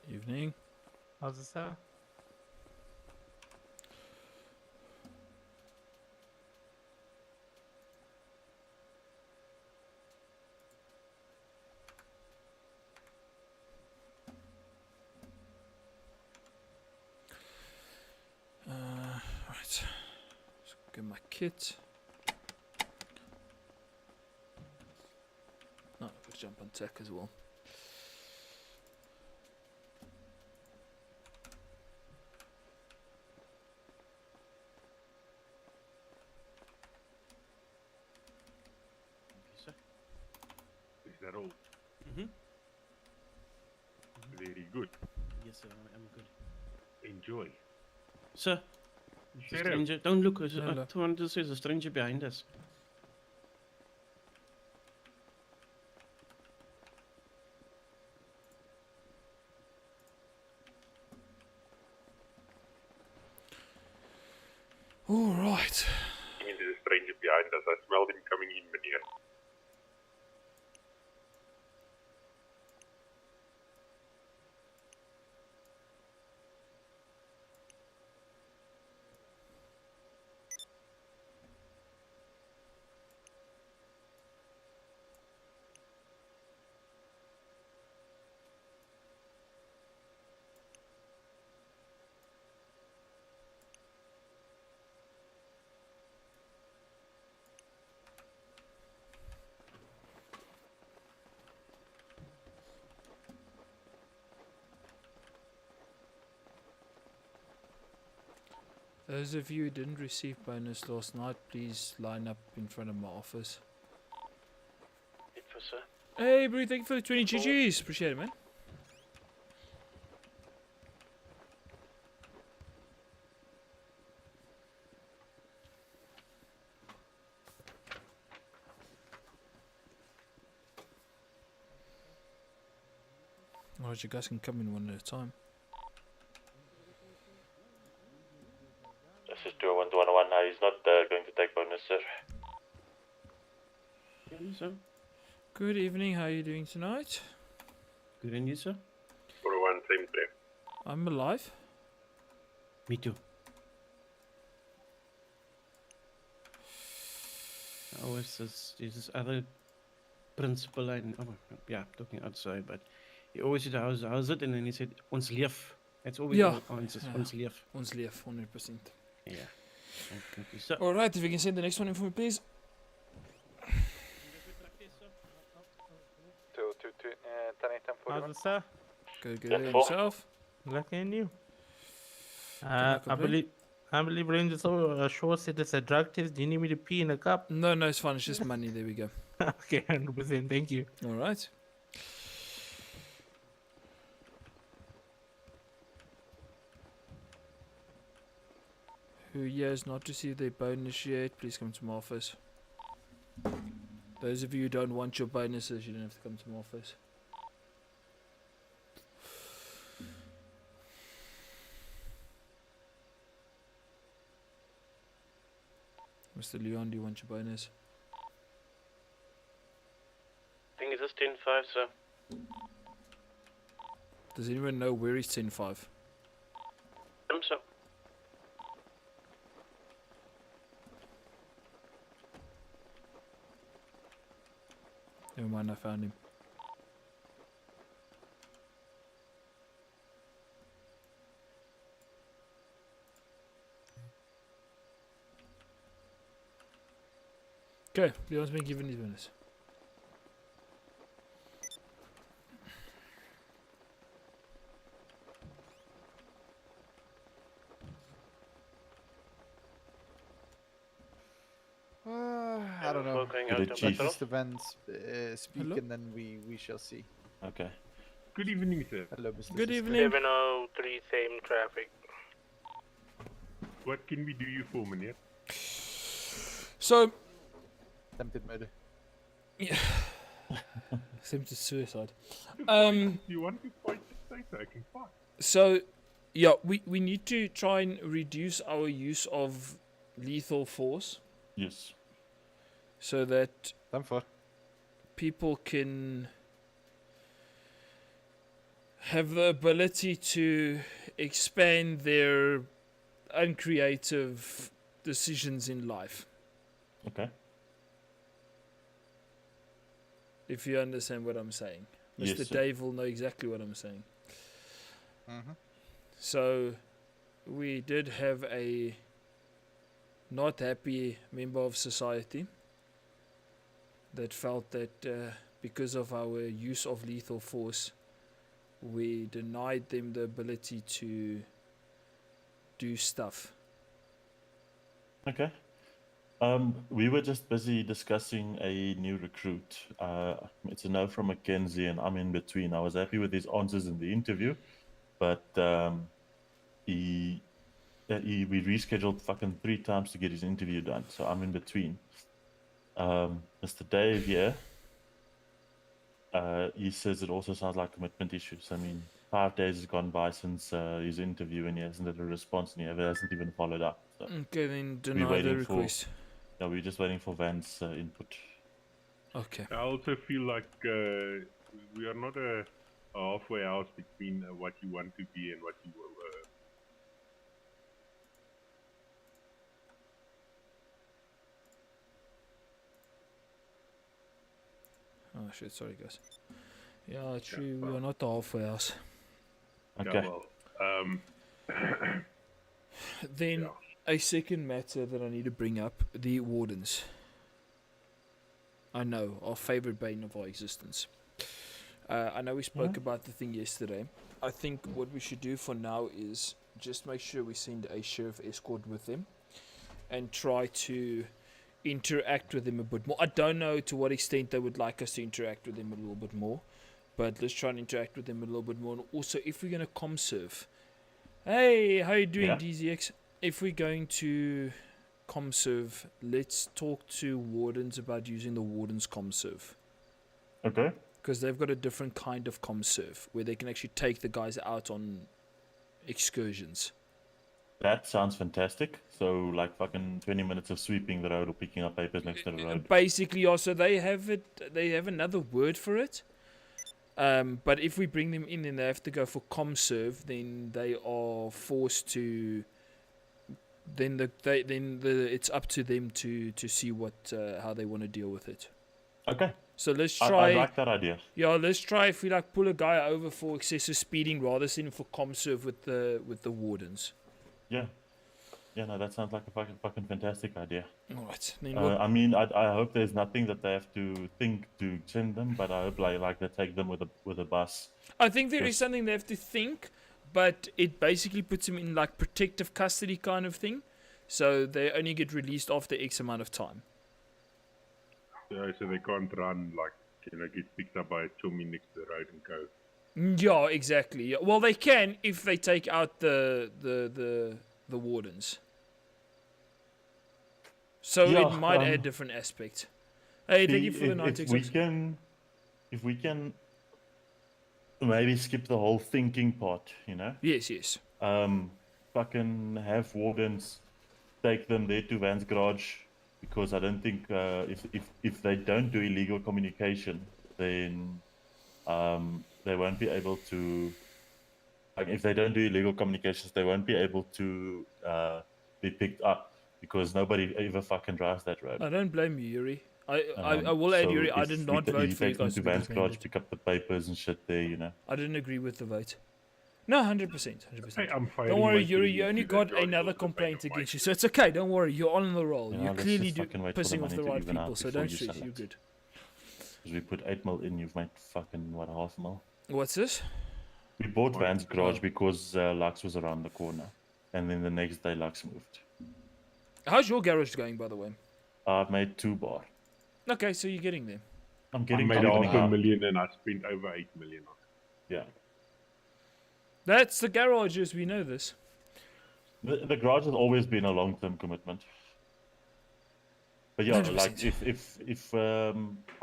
Evening. How's it sound? Right. Let's get my kit. No, I've got to jump on tech as well. Sir. Is that all? Mm-hmm. Very good. Yes, sir. I'm good. Enjoy. Sir, there's a Shut up. stranger. Don't look. I Hello. wanted to say there's a stranger behind us. All right. I mean, there's a stranger behind us. I smelled him coming in, meneer. Those of you who didn't receive bonus last night, please line up in front of my office. It for sir. Hey, Bree, thank you for the 20 GGs. Appreciate it, man. Alright, you guys can come in one at a time. This is 21211. He's not going to take bonus, sir. Yeah, sir. Good evening, how are you doing tonight? Good and you, sir? For one, same there. I'm alive. Me too. Always this other principal and yeah, talking outside, but he always said how's it, and then he said ons leef. It's always Yeah. ons leef. Ons leef, 100%. Yeah. Thank you, sir. Alright, if you can send the next one in for me, please. 222, 10 How's it sound? Go get That's it four. yourself. Lucky in you. Cannot I complain. believe Ranger Shaw said it's a drug test. Do you need me to pee in a cup? No, it's fine, it's just money, there we go. Okay, 100%. Thank you. Alright. Who here has not received their bonus yet, please come to my office. Those of you who don't want your bonuses, you don't have to come to my office. Mr. Leon, do you want your bonus? I think it's just 10-5, sir. Does anyone know where is 10-5? Sir. Never mind, I found him. Okay, Leon's been given his bonus. I don't know. Going Good out at to chief. patrol. Mr. Vance speak Hello? and then we shall see. Okay. Good evening, sir. Hello, Mr. Good Sisko. evening. 703 same traffic. What can we do you for, meneer? So, Attempted murder. attempted suicide. If you want to fight, just say so. I can fight. So, yeah, we need to try and reduce our use of lethal force Yes. so that Time for. people can have the ability to expand their uncreative decisions in life. Okay. If you understand what I'm saying. Yes, Mr. sir. Dave will know exactly what I'm saying. Mm-hmm. So, we did have a not happy member of society that felt that because of our use of lethal force, we denied them the ability to do stuff. We were just busy discussing a new recruit. It's a no from Mackenzie, and I'm in between. I was happy with his answers in the interview, but we rescheduled fucking 3 times to get his interview done, so I'm in between. Mr. Dave here, he says it also sounds like commitment issues. I mean, 5 days has gone by since his interview, and he hasn't had a response, and he hasn't even followed up. So. Okay, then deny the waiting for- request. No, we're just waiting for Van's input. Okay. I also feel like we are not a halfway house between what you want to be and what you Oh shit, sorry guys. Yeah, true, we are not the halfway house. Okay. Yeah, well, Then Yeah. a second matter that I need to bring up, the wardens. I know, our favorite bane of our existence. I know we spoke about the thing yesterday. I think what we should do for now is just make sure we send a sheriff escort with them and try to interact with them a bit more. I don't know to what extent they would like us to interact with them a little bit more, but let's try and interact with them a little bit more. And also, if we're going to comserve, hey, how you doing, Yeah. DZX? If we're going to comserve, let's talk to wardens about using the warden's comserve. Okay. Because they've got a different kind of comserve where they can actually take the guys out on excursions. That sounds fantastic. So, like, fucking 20 minutes of sweeping the road or picking up papers next to the road. Basically, also they have it. They have another word for it. But if we bring them in, then they have to go for comserve. Then they are forced to. Then it's up to them to see what how they want to deal with it. Okay. So let's I try. like that idea. Yeah, let's try if we like pull a guy over for excessive speeding rather than for comserve with the wardens. Yeah. Yeah, no, that sounds like a fucking fantastic idea. All right. Then what, I mean, I hope there's nothing that they have to think to send them, but I hope like they take them with a bus. I think there is Yes. something they have to think, but it basically puts them in like protective custody kind of thing. So they only get released after X amount of time. so they can't run like, get picked up by a chummy next to the road and go. Yeah, exactly. Yeah. Well, they can if they take out the wardens. So Yeah, it might add a different aspect. Hey, thank you for the 9 if we can maybe skip the whole thinking part, Yes, yes. fucking have wardens take them there to Van's garage, because I don't think if they don't do illegal communication, then they won't be able to. Like, if they don't do illegal communications, they won't be able to be picked up, because nobody ever fucking drives that road. I don't blame you, Yuri. I will add, So Yuri, I if did we not ta- vote you for you take them guys to to be Van's garage, disbanded. pick up the papers and shit there. I didn't agree with the vote. No, 100%. 100%. Hey, I'm firing Don't worry, my Yuri, TV you only to got the guy another with the complaint bag of against you, mice. so it's okay. Don't worry, you're on the roll. Yeah, You're let's clearly just fucking wait for the pissing off the money to right even out people, so before don't you stress. sell You're it. good. Because we put 8 mil in, you've made fucking, what, 0.5 mil? What's this? We bought Van's garage Oh. because Lux was around the corner. And then the next day, Lux moved. How's your garage going, by the way? I've made 2 bar. Okay, so you're getting there. I'm I getting made to half now. a million and I spent over 8 million on it. Yeah. That's the garages, we know this. The garage has always been a long-term commitment. But yeah, 100%. like if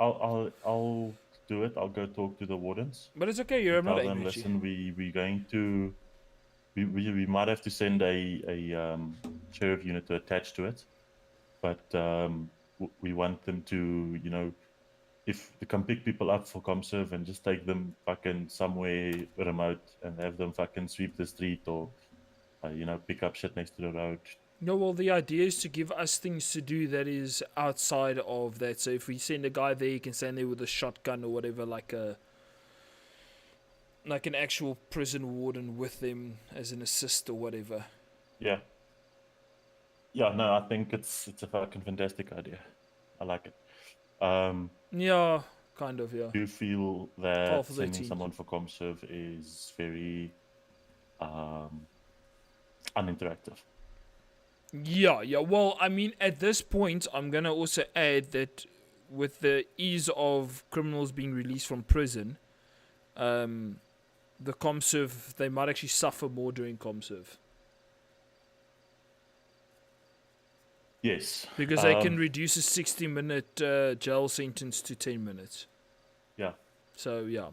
I'll do it. I'll go talk to the wardens. But it's okay, you're not Tell them, angry. at you. listen, we're going to we might have to send a sheriff unit to attach to it, but we want them to if they can pick people up for ComServe and just take them fucking somewhere remote and have them fucking sweep the street or, pick up shit next to the road. No, well, the idea is to give us things to do that is outside of that. So if we send a guy there, he can stand there with a shotgun or whatever, like an actual prison warden with them as an assist or whatever. Yeah. Yeah, no, I think it's a fucking fantastic idea. I like it. Yeah, kind of, yeah. Do you feel that 12 or sending 13. someone for ComServe is very uninteractive? Yeah. Well, I mean, at this point, I'm going to also add that with the ease of criminals being released from prison, the ComServe, they might actually suffer more during ComServe. Yes. Because they can reduce a 60-minute jail sentence to 10 minutes. Yeah. So, yeah.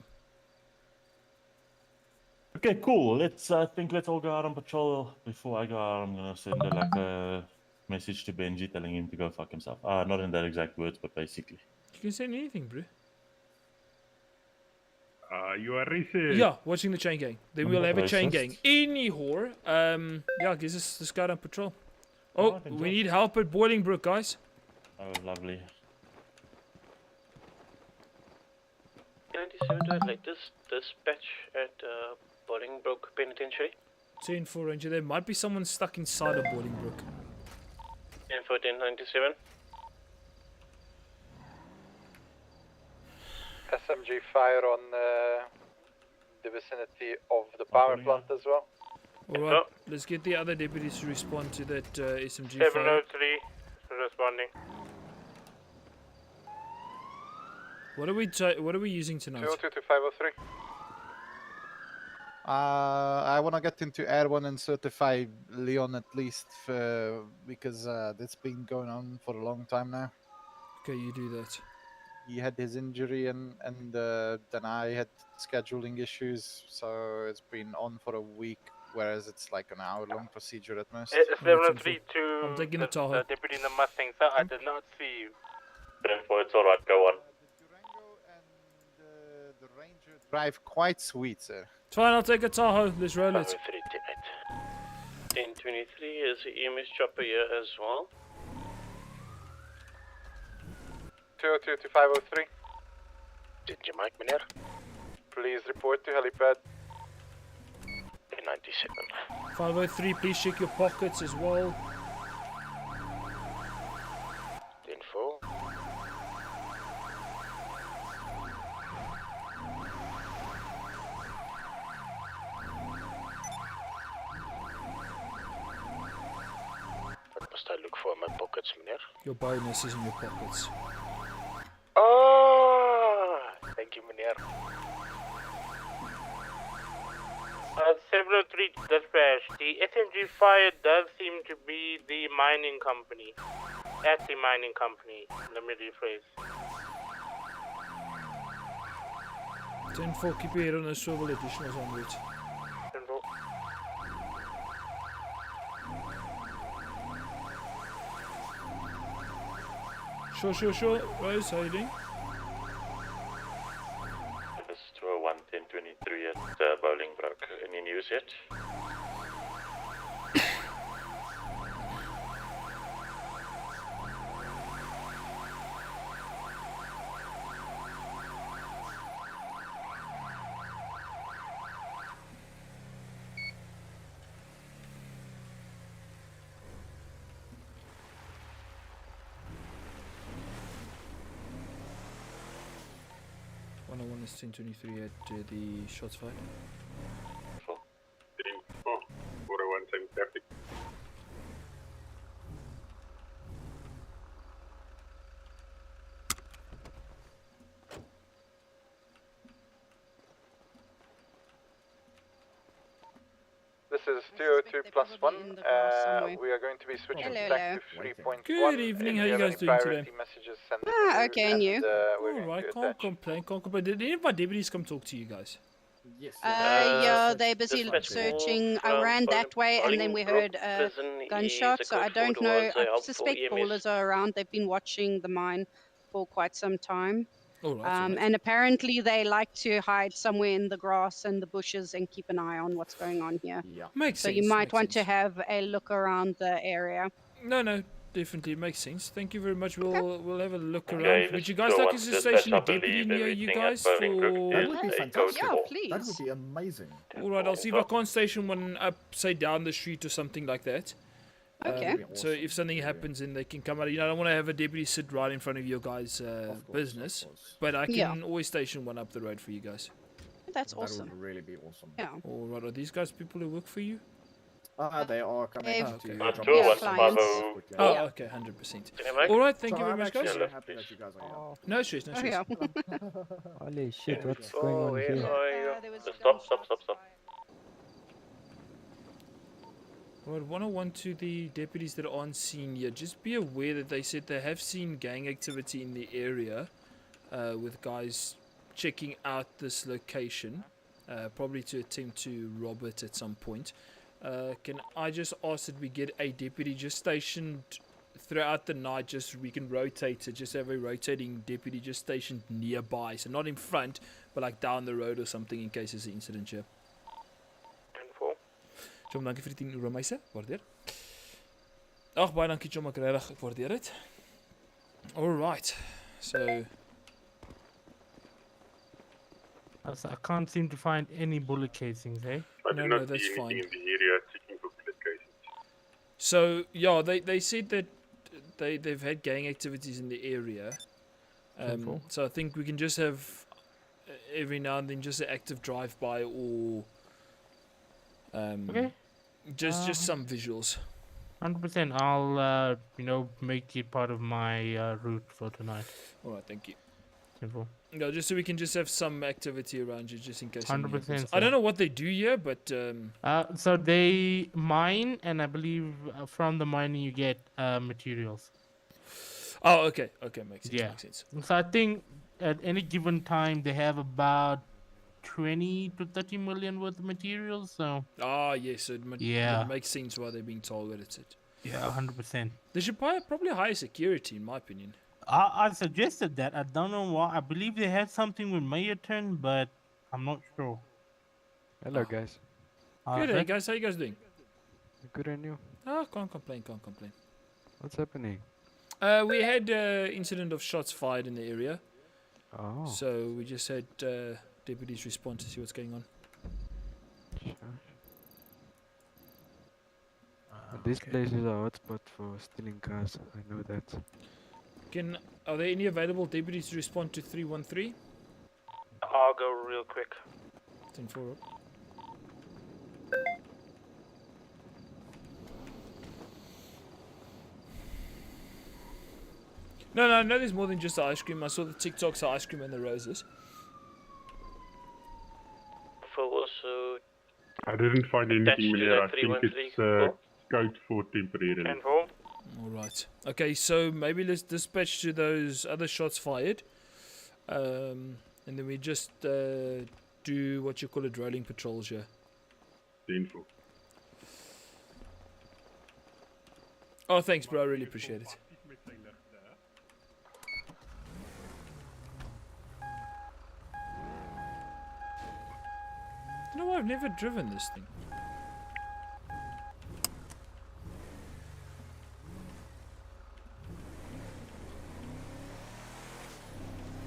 Okay, cool. Let's all go out on patrol. Before I go out, I'm gonna send a message to Benji telling him to go fuck himself. Not in that exact words, but basically. You can send anything, bro. You are racist. Yeah, watching the chain gang. Then I'm we'll not have a chain gang. racist. Anyhow, yeah, guess let's go out on patrol. Oh, Alright, enjoy. we need help at Bolingbroke, guys. Oh, lovely. 97 to latest dispatch at Bolingbroke Penitentiary. 10-4 Ranger. There might be someone stuck inside of Bolingbroke. And for 1097. SMG fire on the vicinity of the power plant as well. Alright, let's get the other deputies to respond to that SMG fire. 703 responding. What are we using tonight? 202 to 503. I want to get into Air1 and certify Leon at least because that's been going on for a long time now. Okay, you do that. He had his injury and then I had scheduling issues, so it's been on for a week, whereas it's like an hour-long procedure at most. 703 to I'm taking the Tahoe. deputy in the Mustang, sir. I did not see you. 10-4, it's alright, go on. The Durango and the Ranger drive quite sweet, sir. It's fine, I'll take a Tahoe. Let's roll it. 1023 is the EMS chopper here as well. 202 to 503. Did you mic, meneer? Please report to helipad. 97. 503, please check your pockets as well. 10-4. What must I look for in my pockets, meneer? Your bonus is in your pockets. Oh, thank you, meneer. 703 dispatch. The SMG fire does seem to be the mining company. At the mining company. Let me rephrase. 10-4, keep your head on a swivel, additionals en route. 10-4. Sure. Rose, how you doing? This is 201, 1023 at Bolingbroke. Any news yet? One is 1023 at the shots fired. 10-4, 401, same traffic. This is 202 They're plus probably 1. in the grass somewhere. We are going to be switching Hello, back to 3.1. Good evening, how you guys doing today? Messages, send it Ah, through, okay, and you? we're going Alright, to can't attach. complain. Did any of my deputies come talk to you guys? Yeah, they're busy dispatch searching. I from ran that way and then we heard Bolingbroke a prison gunshot, is so I code don't for know. towards a I helpful suspect EMS. ballers are around. They've been watching the mine for quite some time. All right. all right. And apparently they like to hide somewhere in the grass and the bushes and keep an eye on what's going on here. Yeah. Makes So sense. you might makes want to sense. have a look around the area. No, definitely makes sense. Thank you very much. We'll have a look Okay, around. this Would you is guys still like one us to dispatch, station I a deputy believe near you everything at guys Bolingbrook for? That is would be a fantastic. Yeah, go-to. please. That would be amazing. All right, I'll see if I can't station one up, say down the street or something like that. Okay. That'd be So awesome. if something Yeah. happens, then they can come out. I don't want to have a deputy sit right in front of your guys' Of course, of business, course. but I can Yeah. always station one up the road for you guys. That's That awesome. would really be awesome. Yeah. All right, are these guys people who work for you? They are coming Ah, to okay. drop Two off one some clients. stuff quickly. Oh, Yeah. okay, 100%. Can I make? All right, thank So you very I'm much, actually guys. very happy that you guys are here. No stress, no stress. Okay. Holy shit, what's Oh, going on where here? are you? There was Stop. gunshots fired. Well, 101 to the deputies that aren't seen yet. Just be aware that they said they have seen gang activity in the area with guys checking out this location, probably to attempt to rob it at some point. Can I just ask that we get a deputy just stationed throughout the night, just we can rotate it, just have a rotating deputy just stationed nearby, so not in front, but like down the road or something in case there's an incident here. 10-4. Jom, dankie vir die 10 euro meise, waardeer. Ag, baie dankie Jom, ek regtig waardeer dit. Alright, so I can't seem to find any bullet casings, eh? I No, do no, not that's see anything fine. in the area checking for bullet casings. So yeah, they said that they've had gang activities in the area. Simple. So I think we can just have every now and then just an active drive-by or Okay. just some visuals. 100%. I'll, make it part of my route for tonight. All right, thank you. Simple. No, just so we can just have some activity around you, just in case. something 100%, happens. I don't sir. know what they do here, but So they mine, and I believe from the mining you get materials. oh, okay, makes sense. Yeah. Makes sense. So I think at any given time they have about 20 to 30 million worth of materials. So Ah, yes, it Yeah. makes sense why they're being targeted. yeah, 100%. They should probably hire security, in my opinion. I suggested that. I don't know why. I believe they had something with Mayerton, but I'm not sure. Hello guys, Good, hey guys, how you guys doing? good on you. Oh, can't complain. What's happening? We had incident of shots fired in the area, Oh, so we just had deputies respond to see what's going on. sure. This place is a hotspot for stealing cars, I know that. Are there any available deputies to respond to 313? I'll go real quick. 10 forward. No, there's more than just the ice cream. I saw the TikToks, the ice cream and the roses. For also I didn't find anything, Attached to Miller. that I think 313 it's call. scoped for temporarily. 10-4. Alright. Okay, so maybe let's dispatch to those other shots fired. And then we just do what you call it, rolling patrols here. 10-4. Oh, thanks, bro. I really appreciate it. You know what? I've never driven this thing.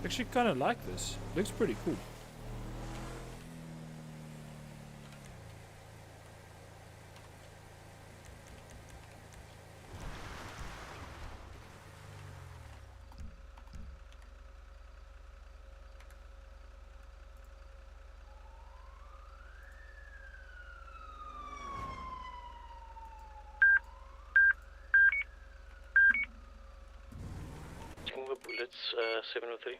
Actually, kind of like this. Looks pretty cool. Over bullets, 703.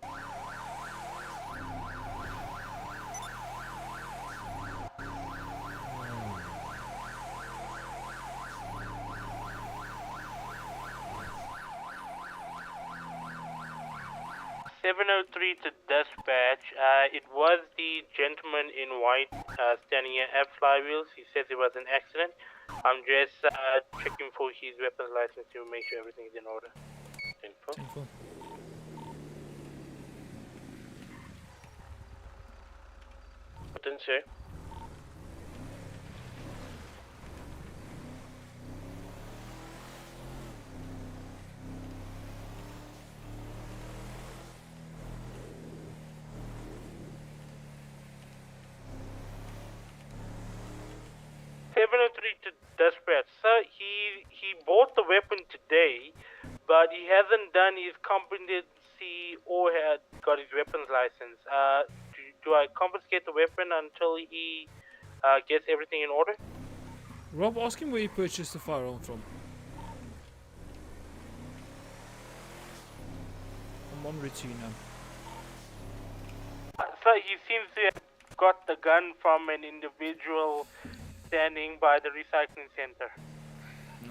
To dispatch. It was the gentleman in white standing here at Flywheels. He says it was an accident. I'm just checking for his weapons license to make sure everything's in order. 10-4. 10-4. Wardens here. To dispatch. Sir, he bought the weapon today, but he hasn't done his competency or had got his weapons license. Do I confiscate the weapon until he gets everything in order? Rob, ask him where he purchased the firearm from. I'm on route to you now. Sir, he seems to have got the gun from an individual standing by the recycling center.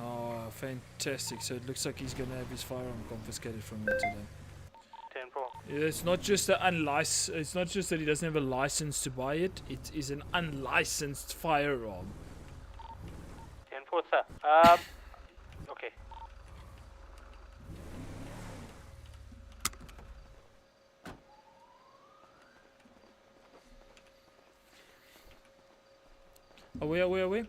Oh, fantastic. So it looks like he's going to have his firearm confiscated from him today. 10-4. It's not just it's not just that he doesn't have a license to buy it. It is an unlicensed firearm. 10-4, sir. Okay. Are we?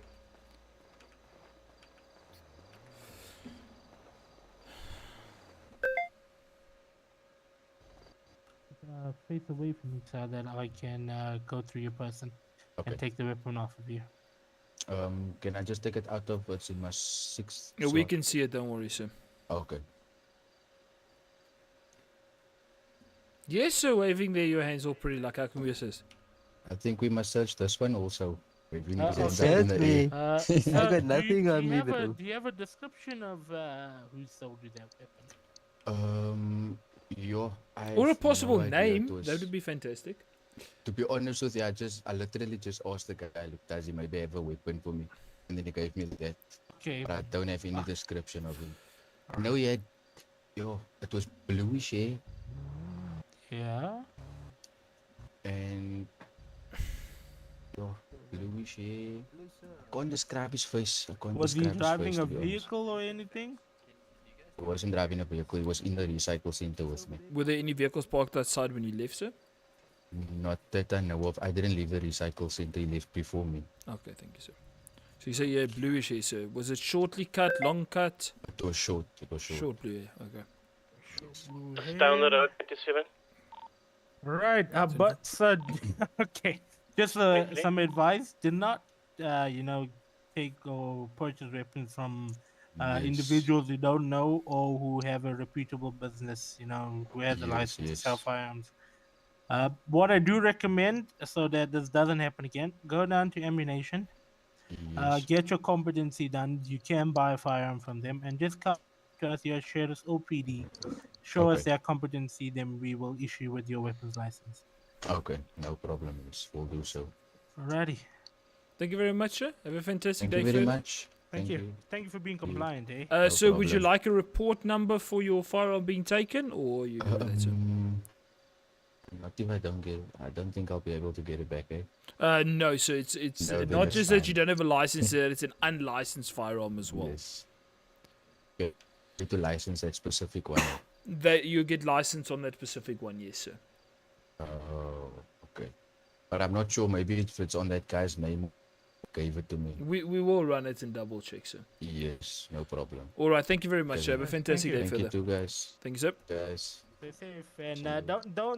Face away from me so that I can go through your person and take the weapon off of you. Can I just take it out of what's in my 6th? Yeah, we can see it, don't worry, sir. Okay. Yes, sir, waving there, your hands all pretty, like how can we assist? I think we must search this one also. Waving his hands okay. up in the Me. air. I got nothing on me, though. Do you have a description of who sold you that weapon? Or a possible no idea. name, It was- that would be fantastic. To be honest with you, I literally just asked the guy, look, does he maybe have a weapon for me? And then he gave me that. Okay. But I don't have any description of him. I know he had, it was bluish hair. Yeah. And, bluish hair. Can't describe his face. I can't Was he describe his driving face, a to be honest. vehicle or anything? He wasn't driving a vehicle, he was in the recycle center with me. Were there any vehicles parked outside when you left, sir? Not that I know of. I didn't leave the recycle center, he left before me. Okay, thank you, sir. So you say you had bluish hair, sir. Was it shortly cut, long cut? It was short, Short blue hair, okay. Down the road, 27. Right, but sir, okay. Just some advice: do not, take or purchase weapons from individuals you don't know or who have a reputable business, who has a license to sell firearms. What I do recommend, so that this doesn't happen again, go down to Ammunition, get your competency done. You can buy a firearm from them, and just come to us here, sheriff's OPD, show us their competency, then we will issue with your weapons license. Okay, no problem. We'll do so. Alrighty. Thank you very much, sir. Have a fantastic Thank day you very further. much. Thank you. Thank you for being compliant, eh? So would you like a report number for your firearm being taken, or you good with that, sir? Not if I don't get it. I don't think I'll be able to get it back, No, so it's No, then not it's just that fine. you don't have a license, that it's an unlicensed firearm as well. Yes. Okay. Need to license that specific one. That you get license on that specific one, yes, sir. Oh, okay. But I'm not sure. Maybe if it's on that guy's name, gave it to me. We will run it and double check, sir. Yes, no problem. All right, thank you very much, Okay, sir. Have a fantastic day Thank further. you too, guys. Thank you, sir. Guys. Stay safe and don't go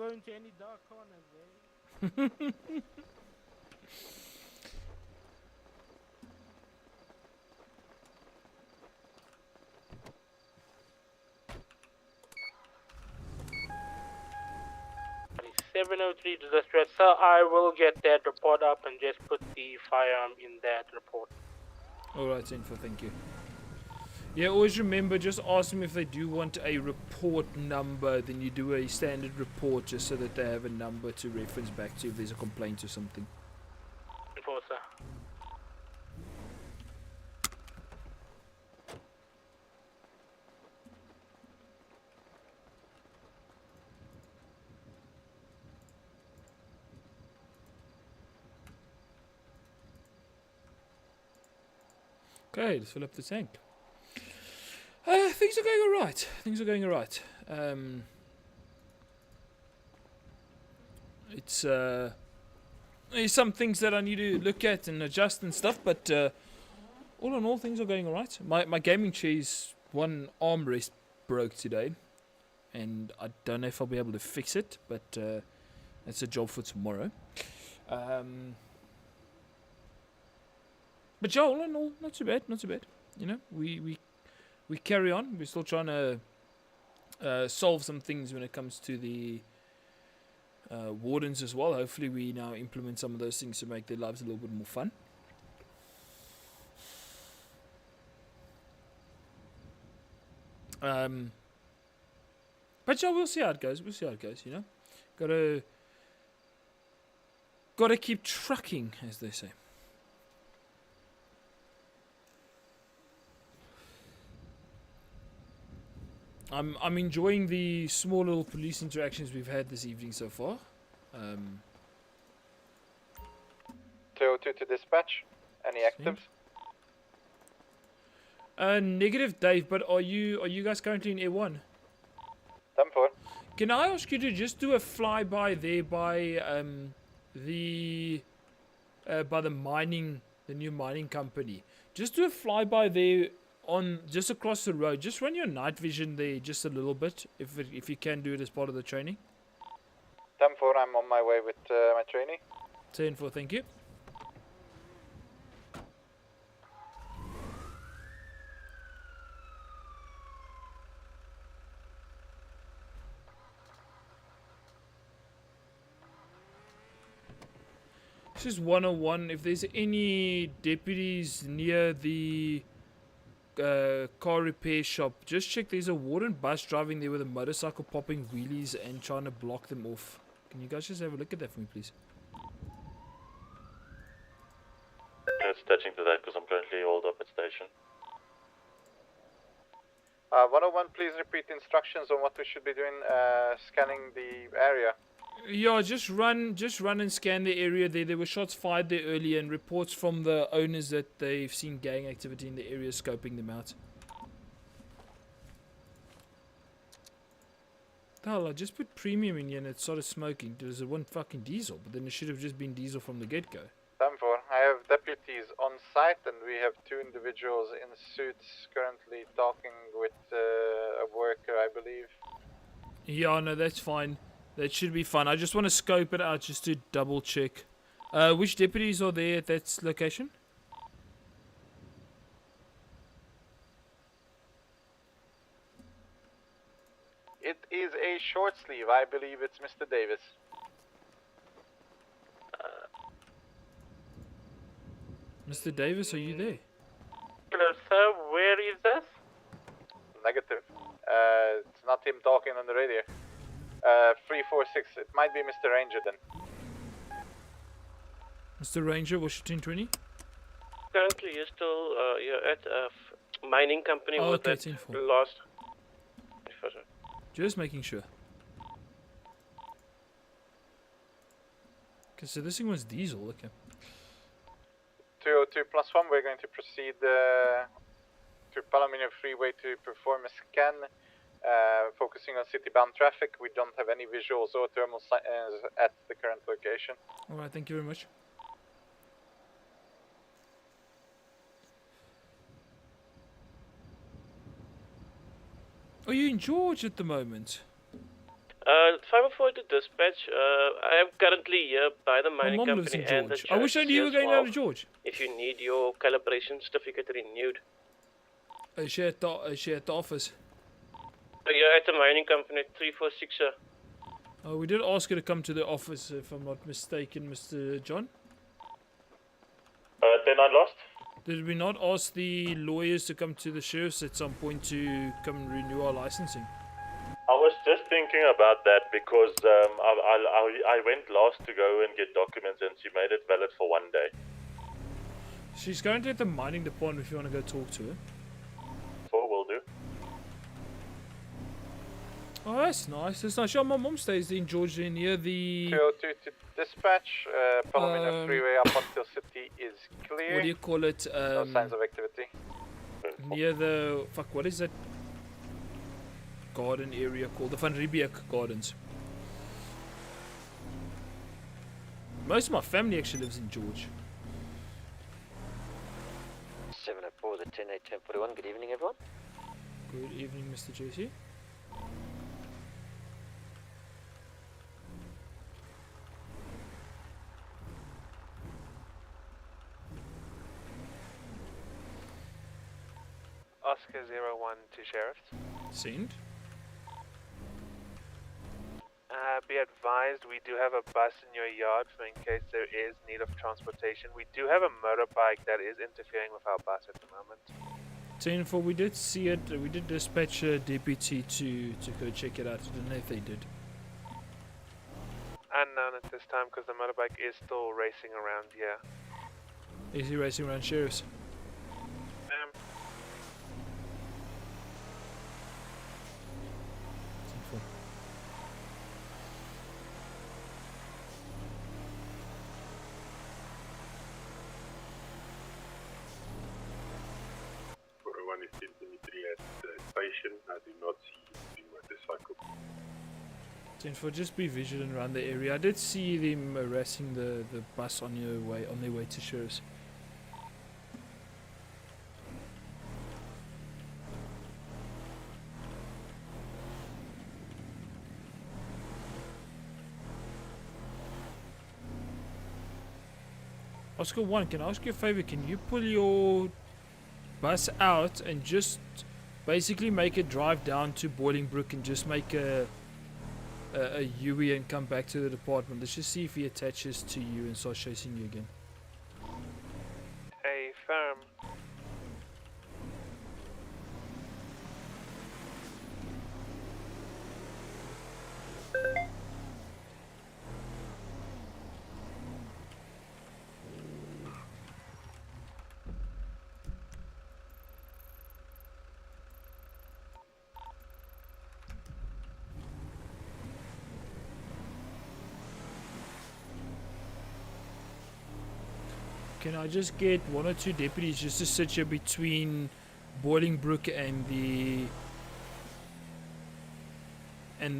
into any dark corners, eh? .703 to the stress. Sir, I will get that report up and just put the firearm in that report. All right, info. Thank you. Yeah, always remember, just ask them if they do want a report number, then you do a standard report just so that they have a number to reference back to if there's a complaint or something. Enforcer. Okay, let's fill up the tank. Things are going alright. Things are going alright. It's there's some things that I need to look at and adjust and stuff, but all in all, things are going alright. My gaming chair's one armrest broke today, and I don't know if I'll be able to fix it, but it's a job for tomorrow. But yeah, all in all, not too bad, not too bad. You know, we carry on. We're still trying to solve some things when it comes to the wardens as well. Hopefully we now implement some of those things to make their lives a little bit more fun. But yeah, we'll see how it goes. We'll see how it goes, you know. Gotta keep trucking, as they say. I'm enjoying the small little police interactions we've had this evening so far. 202 to dispatch. Any actives? Negative, Dave. But are you guys currently in A1? 10-4. Can I ask you to just do a flyby there by the new mining company? Just do a flyby there on just across the road. Just run your night vision there just a little bit, if you can do it as part of the training. 10-4, I'm on my way with my trainee. 10-4, thank you. This is 101. If there's any deputies near the car repair shop, just check. There's a warden bus driving there with a motorcycle popping wheelies and trying to block them off. Can you guys just have a look at that for me, please? It's touching to that because I'm currently holed up at station. 101, please repeat instructions on what we should be doing, scanning the area. Yeah, just run and scan the area there. There were shots fired there earlier and reports from the owners that they've seen gang activity in the area, scoping them out. The hell, I just put premium in here and it started smoking. There's one fucking diesel, but then it should have just been diesel from the get-go. 10-4, I have deputies on site and we have 2 individuals in suits currently talking with a worker, I believe. Yeah, no, that's fine. That should be fun. I just want to scope it out just to double check. Which deputies are there at that location? It is a short sleeve. I believe it's Mr. Davis. Mr. Davis, are you there? Hello, sir. Where is this? Negative. It's not him talking on the radio. 346. It might be Mr. Ranger then. Mr. Ranger, Washington 20? Currently, you're still you're at a mining company. Oh, with that 13-4. last. Just making sure. Okay, so this thing was diesel, okay. 202 +1, we're going to proceed to Palomino Freeway to perform a scan, focusing on city-bound traffic. We don't have any visuals or thermal signs at the current location. Alright, thank you very much. Are you in George at the moment? 504 to dispatch. I am currently here by the mining mom lives company in and the George. I wish I knew you were church going as down well. to George. If you need your calibration certificate renewed. Is she at the office? You're at the mining company 346, sir. Oh, we did ask her to come to the office, if I'm not mistaken, Mr. John. Then I lost. Did we not ask the lawyers to come to the sheriff's at some point to come and renew our licensing? I was just thinking about that because I went last to go and get documents and she made it valid for 1 day. She's currently at the mining department if you want to go talk to her. 4 will do. Oh, that's nice. That's nice. Yeah, my mom stays in Georgia near the... 202 to dispatch, Palomino Freeway up until city is clear. What do you call it? No signs of activity. Near the... Fuck, what is that garden area called? The Van Riebeek Gardens. Most of my family actually lives in George. 704, the 10-8-1041. Good evening, everyone. Good evening, Mr. JC. Oscar 01 to Sheriff's. Send. Be advised, we do have a bus in your yard, so in case there is need of transportation. We do have a motorbike that is interfering with our bus at the moment. 10-4, we did see it. We did dispatch a deputy to go check it out. I don't know if they did. Unknown at this time because the motorbike is still racing around here. Is he racing around Sheriff's? One is 1023 at the station. I do not see the motorcycle. 10-4, just be vigilant around the area. I did see them harassing the bus on their way to Sheriff's. Oscar 1, can I ask you a favor? Can you pull your bus out and just basically make it drive down to Bolingbrook and just make a UE and come back to the department? Let's just see if he attaches to you and starts chasing you again. A firm. Can I just get 1 or 2 deputies just to sit here between Bolingbrook and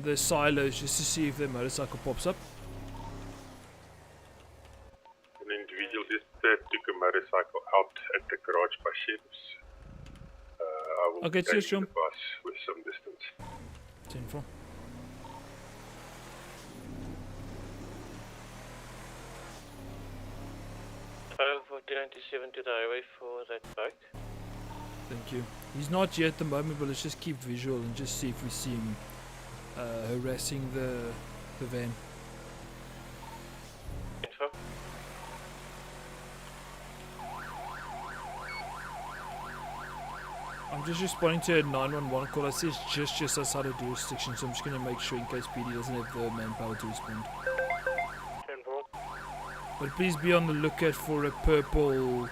the silos just to see if the motorcycle pops up? An individual just took a motorcycle out at the garage by Sheriff's. I will Okay, take cheers, Sean. the bus with some distance. 10-4. File 4097 to the highway for that bike. Thank you. He's not here at the moment, but let's just keep visual and just see if we see him harassing the van. Info. I'm just responding to a 911 call. I see it's just outside of jurisdiction, so I'm just going to make sure in case PD doesn't have the manpower to respond. 10-4. But please be on the lookout for a purple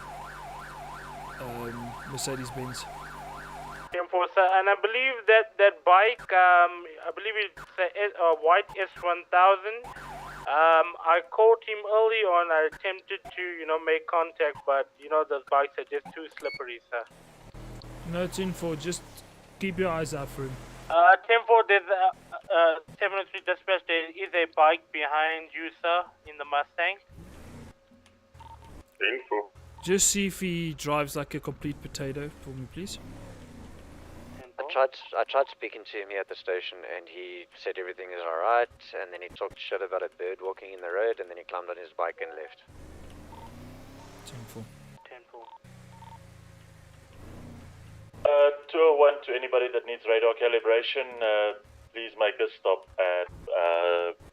Mercedes-Benz. 10-4, sir. And I believe that bike, I believe it's a white S1000. I caught him early on. I attempted to, make contact, but, those bikes are just too slippery, sir. No, 10-4, just keep your eyes out for him. 10-4, there's 703 dispatch. There is a bike behind you, sir, in the Mustang. 10-4. Just see if he drives like a complete potato for me, please. I tried speaking to him here at the station, and he said everything is alright, and then he talked shit about a bird walking in the road, and then he climbed on his bike and left. 10-4. 10-4. 201 to anybody that needs radar calibration, please make a stop at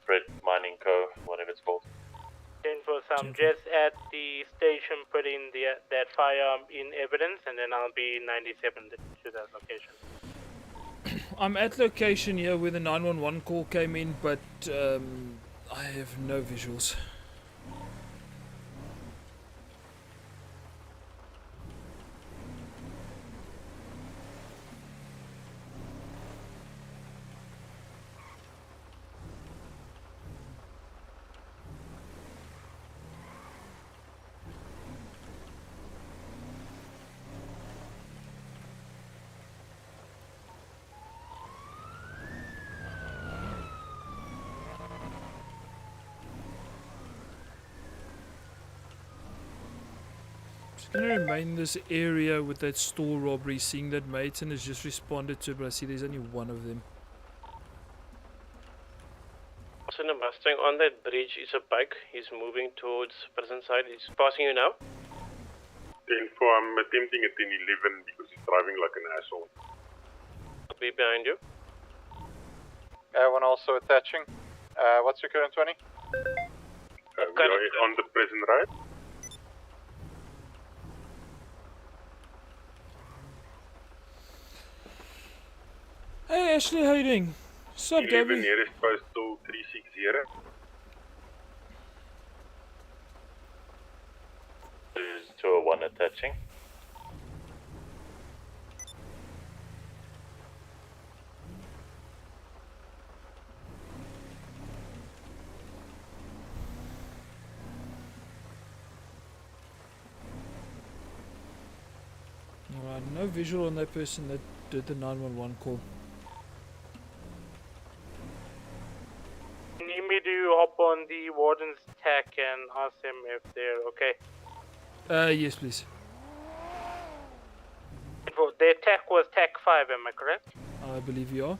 Brett Mining Co., whatever it's called. 10-4, so I'm just at the station putting that firearm in evidence, and then I'll be 97 to that location. I'm at location here where the 911 call came in, but I have no visuals. Just gonna remain in this area with that store robbery, seeing that Mayton has just responded to it, but I see there's only one of them. Also in a Mustang on that bridge is a bike. He's moving towards prison side. He's passing you now. 10-4, I'm attempting a 10-11 because he's driving like an asshole. I'll be behind you. One also attaching. What's your current 20? We are on the prison ride. Hey Ashley, how you doing? Sup, 11 Gabby? nearest postal 360. This is 201 attaching. Alright, no visual on that person that did the 911 call. You need me to hop on the warden's tech and ask them if they're okay? Yes please. Their tech was tech 5, am I correct? I believe you are.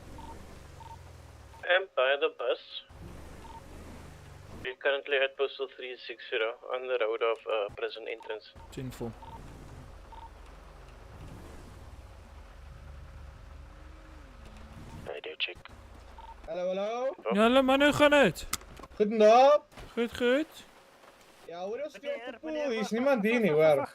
And by the bus. We're currently at postal 360 on the road of prison entrance. 10-4. Radio check. Hallo, hallo. Ja, hallo man, hoe gaan het? Goedendag. Goed, goed. Ja, hoor ons nie op die pool. Hier is niemand hier nie, hoor.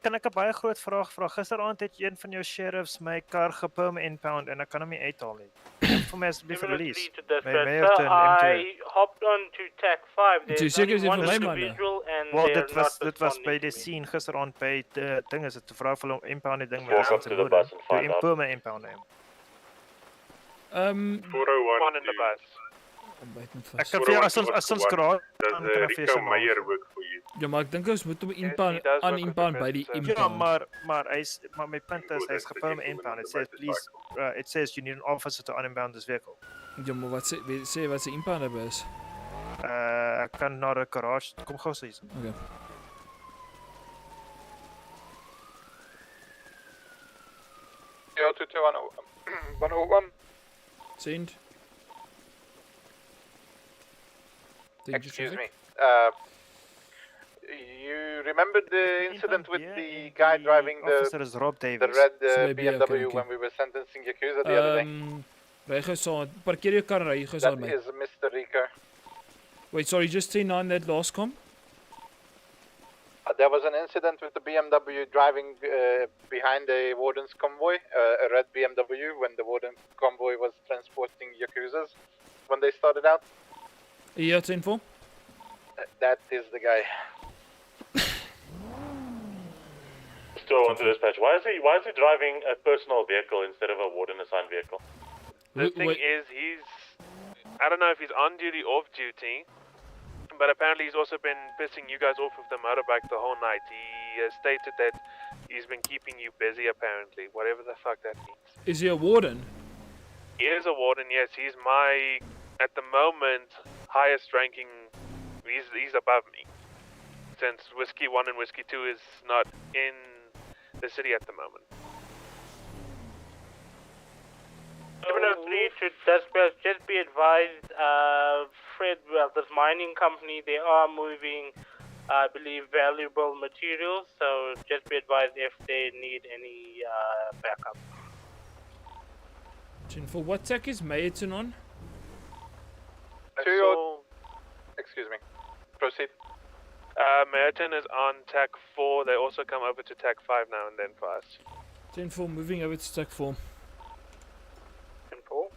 Kan ek 'n baie groot vraag vra? Gisteraand het een van jou sheriffs my kar geperm impound en ek kan hom nie uithaal nie. Vir my asseblief release. I hopped on to tech 5. There's only one individual and Well, they're not dit was by responding die to me. scene gisteraand by die ding is dit 'n vrou vir hom impound die ding Walk met up to the bus and toe find out. imperm impound hom. 401 in the bus. Ek kan vir jou as ons graag Does dan kan ek vir jou Rico se naam Meyer gee. work for you? Ja, maar ek dink ons moet hom impound, aan impound by die Ja, impound. maar my punt is hy's geperm impound. It says please it says you need an officer to unimpound this vehicle. Ja, maar wat sê wat se impound hebben is? Ek kan na 'n garage kom gou sê. Okay. Yo, 101. Send. Excuse me. You remember the incident with the guy driving Officer is Rob the Davis. red Sorry, BMW okay. when we were sentencing Yakuza the other day? Ry gou saam. Parkeer jou kar en ry gou saam That met my. is Mr. Rico. Wait, sorry, just say 9 that last com. There was an incident with the BMW driving behind a warden's convoy, a red BMW, when the warden convoy was transporting Yakuzas when they started out. Ja, 10-4. That is the guy. Still on to dispatch. Why is he driving a personal vehicle instead of a warden assigned vehicle? The thing is, I don't know if he's on duty or off duty, but apparently he's also been pissing you guys off with the motorbike the whole night. He stated that he's been keeping you busy, apparently, whatever the fuck that means. Is he a warden? He is a warden, yes. He's my, at the moment, highest ranking. He's above me, since Whiskey 1 and Whiskey 2 is not in the city at the moment. 703 to dispatch, just be advised, Fred, well, this mining company, they are moving, I believe, valuable materials, so just be advised if they need any backup. 10-4. What tech is Mayton on? Excuse me. Proceed. Merton is on TAC 4. They also come over to TAC 5 now and then for us. 10-4, moving over to tech 4. 10-4.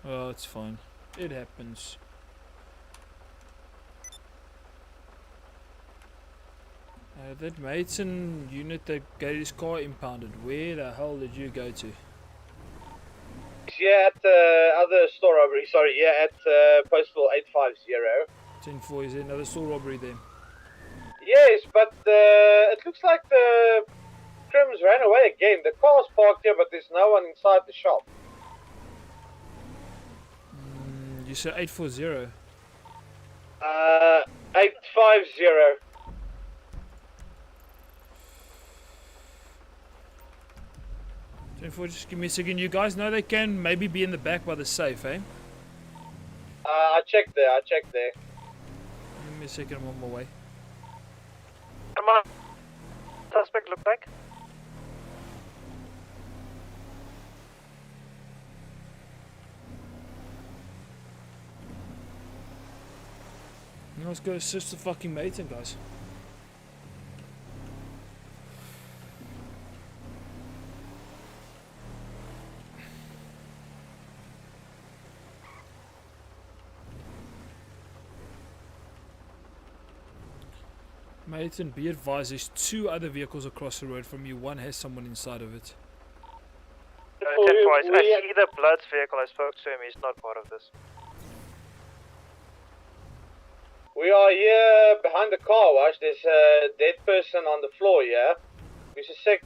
Oh, it's fine. It happens. That Mayton unit that got his car impounded, where the hell did you go to? Yeah, at other store robbery. Sorry, yeah, at postal 850. 10-4, is there another store robbery there? Yes, but it looks like the Crims ran away again. The car's parked here, but there's no one inside the shop. You said 840. 850. Just give me a second. You guys know they can maybe be in the back by the safe, eh? I checked there. Give me a second. I'm on my way. Come on. Suspect look like? Let's go assist the fucking mating, guys. Mason, be advised, there's 2 other vehicles across the road from you. One has someone inside of it. 10-4. I see the Blood's vehicle. I spoke to him. He's not part of this. We are here behind the car wash. There's a dead person on the floor here. We suspect,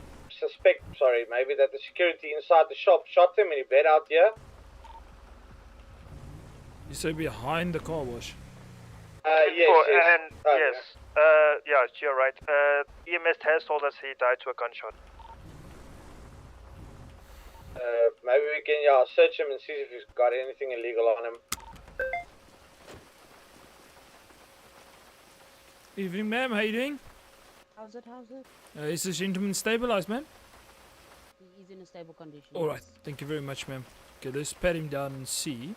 maybe that the security inside the shop shot him and he bled out here. You say behind the car wash? Yes. And yes, yeah, you're right. EMS has told us he died to a gunshot. Maybe we can search him and see if he's got anything illegal on him. Evening, ma'am. How you doing? How's it? Is this gentleman stabilized, ma'am? He's in a stable condition. All right. Thank you very much, ma'am. Okay, let's pat him down and see.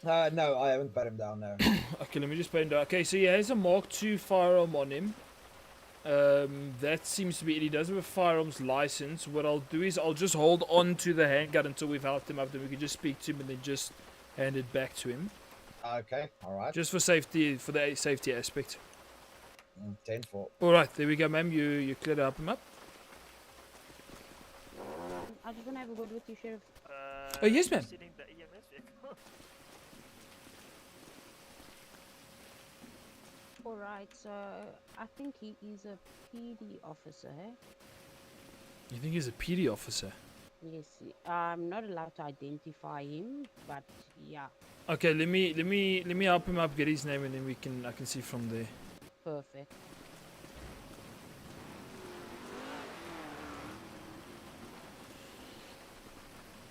No, I haven't pat him down, no. Okay, let me just pat him down. Okay, so he has a Mark II firearm on him. That seems to be it. He does have a firearms license. What I'll do is I'll just hold on to the handgun until we've helped him up. Then we can just speak to him and then just hand it back to him. Okay, alright. Just for safety, for the safety aspect. 10-4. Alright, there we go, ma'am. You cleared up him up. I just want to have a word with you, Sheriff. Oh, yes, ma'am. Alright, so I think he is a PD officer, eh? You think he's a PD officer? Yes, I'm not allowed to identify him, but yeah. Okay, let me help him up, get his name, and then I can see from there. Perfect.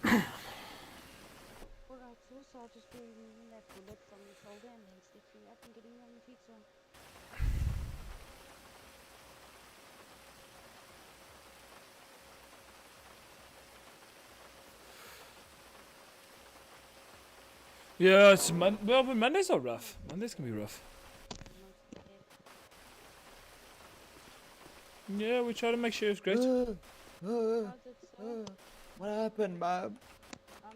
Alright, so I'll just be removing that bullet from your shoulder and then stitching you up and getting you on your feet, so. Yeah, it's but Mondays are rough. Mondays can be rough. Yeah, we try to make sure it's great. What happened, Bob? So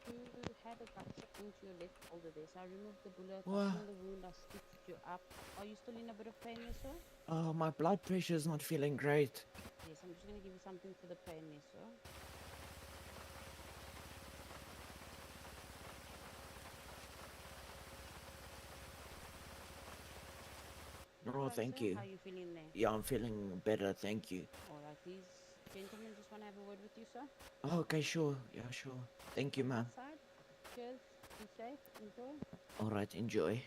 you had a gunshot into your left shoulder there, so I removed the bullet, What? I opened the wound, I stitched you up. Are you still in a bit of pain, yes, sir? Oh, my blood pressure's not feeling great. Yes, I'm just going to give you something for the pain, yes, sir. Oh, thank you. How are you feeling there? Yeah, I'm feeling better, thank you. Alright, these gentlemen just want to have a word with you, sir. Oh, okay, sure. Yeah, sure. Thank you, ma'am. Outside. Cheers. Be safe. Enjoy. Alright, enjoy.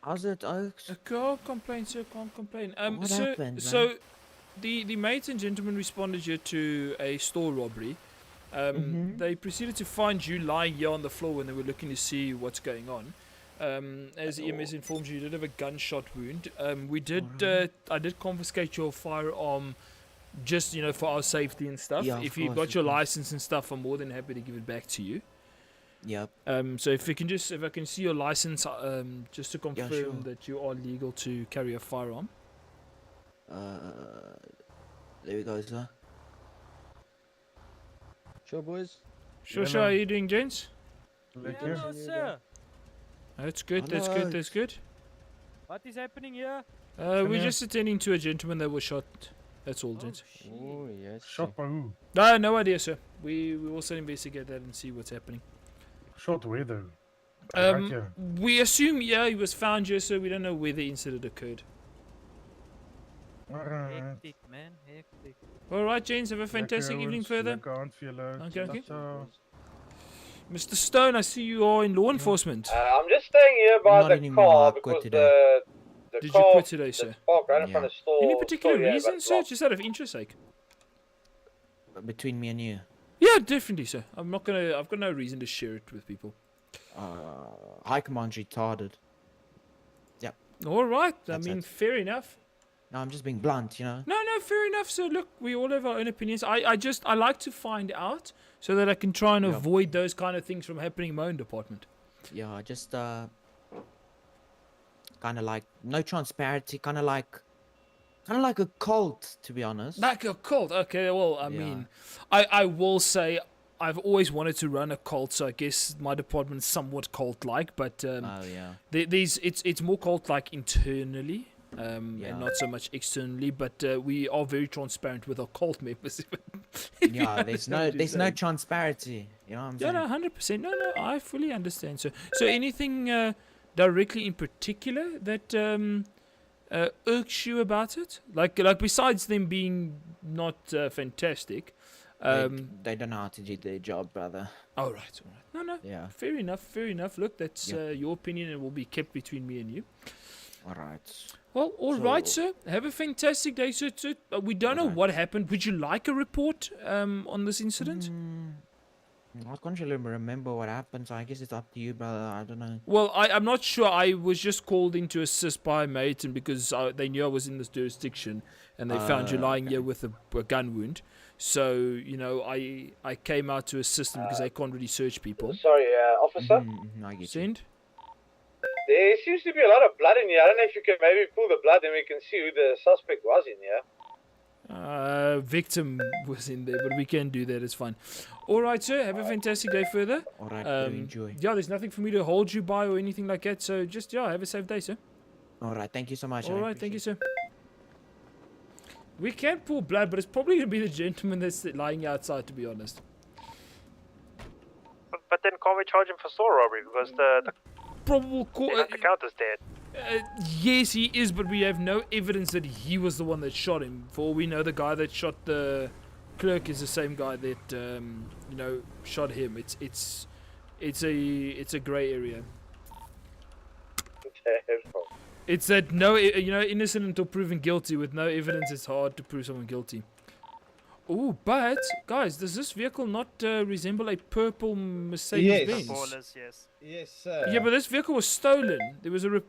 How's it, Oaks? Can't complain, sir. Can't complain. What so, happened, so man? the mate and gentleman responded here to a store robbery. They proceeded to find you lying here on the floor when they were looking to see what's going on. As EMS informed you, you did have a gunshot wound. I did confiscate your firearm, just for our safety and stuff. Yeah, if you've got your license and stuff, I'm more than happy to give it back to you. Yep. So if I can see your license, just to confirm sure. that you are legal to carry a firearm. There we go, sir. Sure, boys. Sure. How are you doing, gents? Hello, sir. That's good. Hello. That's good. That's good. What is happening here? We're just attending to a gentleman that was shot. That's all, gents. Oh, yes. Shot by who? No idea, sir. We will also investigate that and see what's happening. Shot where though? Right here. We assume he was found here, so we don't know where the incident occurred. Alright. Hectic, man. Hectic. All right, gents, have a fantastic Lekker, evening ons. further. Lekker aand vir julle. Okay, okay. Ciao. Mr. Stone, I see you are in law enforcement. I'm just staying here by Not the anymore, car I quit because today. the Did car you quit today, sir? that's parked right in front of the store. Any particular store, yeah, reason, got sir? blocked. Just out of interest sake. Between me and you. Yeah, definitely, sir. I'm not gonna. I've got no reason to share it with people. High command's retarded. Yep. All right. That's I mean, it. fair enough. No, I'm just being blunt, you know. No, fair enough, sir. Look, we all have our own opinions. I like to find out so that I can try and Yeah. avoid those kind of things from happening in my own department. Yeah, I just kind of like no transparency, kind of like a cult, to be honest. Like a cult. Okay, well, I mean, I will say I've always wanted to run a cult, so I guess my department's somewhat cult-like, but it's more cult-like internally. And not so much externally, but we are very transparent with our cult members. Yeah, there's no transparency. You know what I'm Yeah, saying? no, 100%. No, I fully understand. So anything directly in particular that irks you about it? Like besides them being not fantastic. They don't know how to do their job, brother. All right. No. Yeah. Fair enough. Look, that's your opinion and will be kept between me and you. All right. Well, all right, sir. Have a fantastic day, sir. We don't know what happened. Would you like a report on this incident? I can't really remember what happened, so I guess it's up to you, brother. I don't know. Well, I'm not sure. I was just called in to assist by a mate, and because they knew I was in this jurisdiction, and they found you lying here with a gun wound. So, you know, I came out to assist them because they can't really search people. Sorry, officer. I get Send? There seems to be a lot of blood in here. I don't know if you can maybe pull the blood and we can see who the suspect was in here. Victim was in there, but we can do that. It's fine. All right, sir. Have a fantastic day further. All right, enjoy. Yeah, there's nothing for me to hold you by or anything like that. So just have a safe day, sir. All right, thank you so much. All right, thank you, sir. We can pull blood, but it's probably gonna be the gentleman that's lying outside, to be honest. But then can't we charge him for store robbery because the probable cause. the count is dead. Yes, he is, but we have no evidence that he was the one that shot him. For all we know, the guy that shot the clerk is the same guy that shot him. It's a grey area. It's that innocent until proven guilty. With no evidence, it's hard to prove someone guilty. Oh, but guys, does this vehicle not resemble a purple Mercedes Benz? Ballers, yes. Yes, sir. Yeah, but this vehicle was stolen. There was a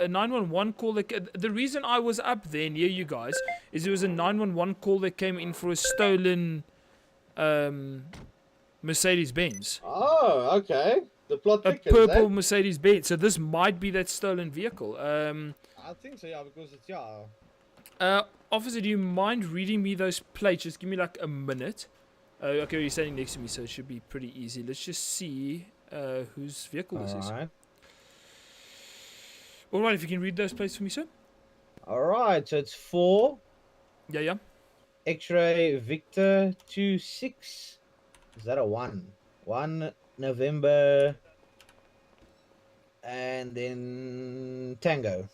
911 call. The reason I was up there near you guys is there was a 911 call that came in for a stolen Mercedes Benz. Oh, okay. The plot A thickens, purple eh? Mercedes Benz. So this might be that stolen vehicle. I think so, yeah, because it's, Officer, do you mind reading me those plates? Just give me like a minute. Okay, you're standing next to me, so it should be pretty easy. Let's just see whose vehicle this is. Alright, if you can read those plates for me, sir. Alright, so it's 4. Yeah. X-ray Victor 26. Is that a 1? 1 November. And then Tango.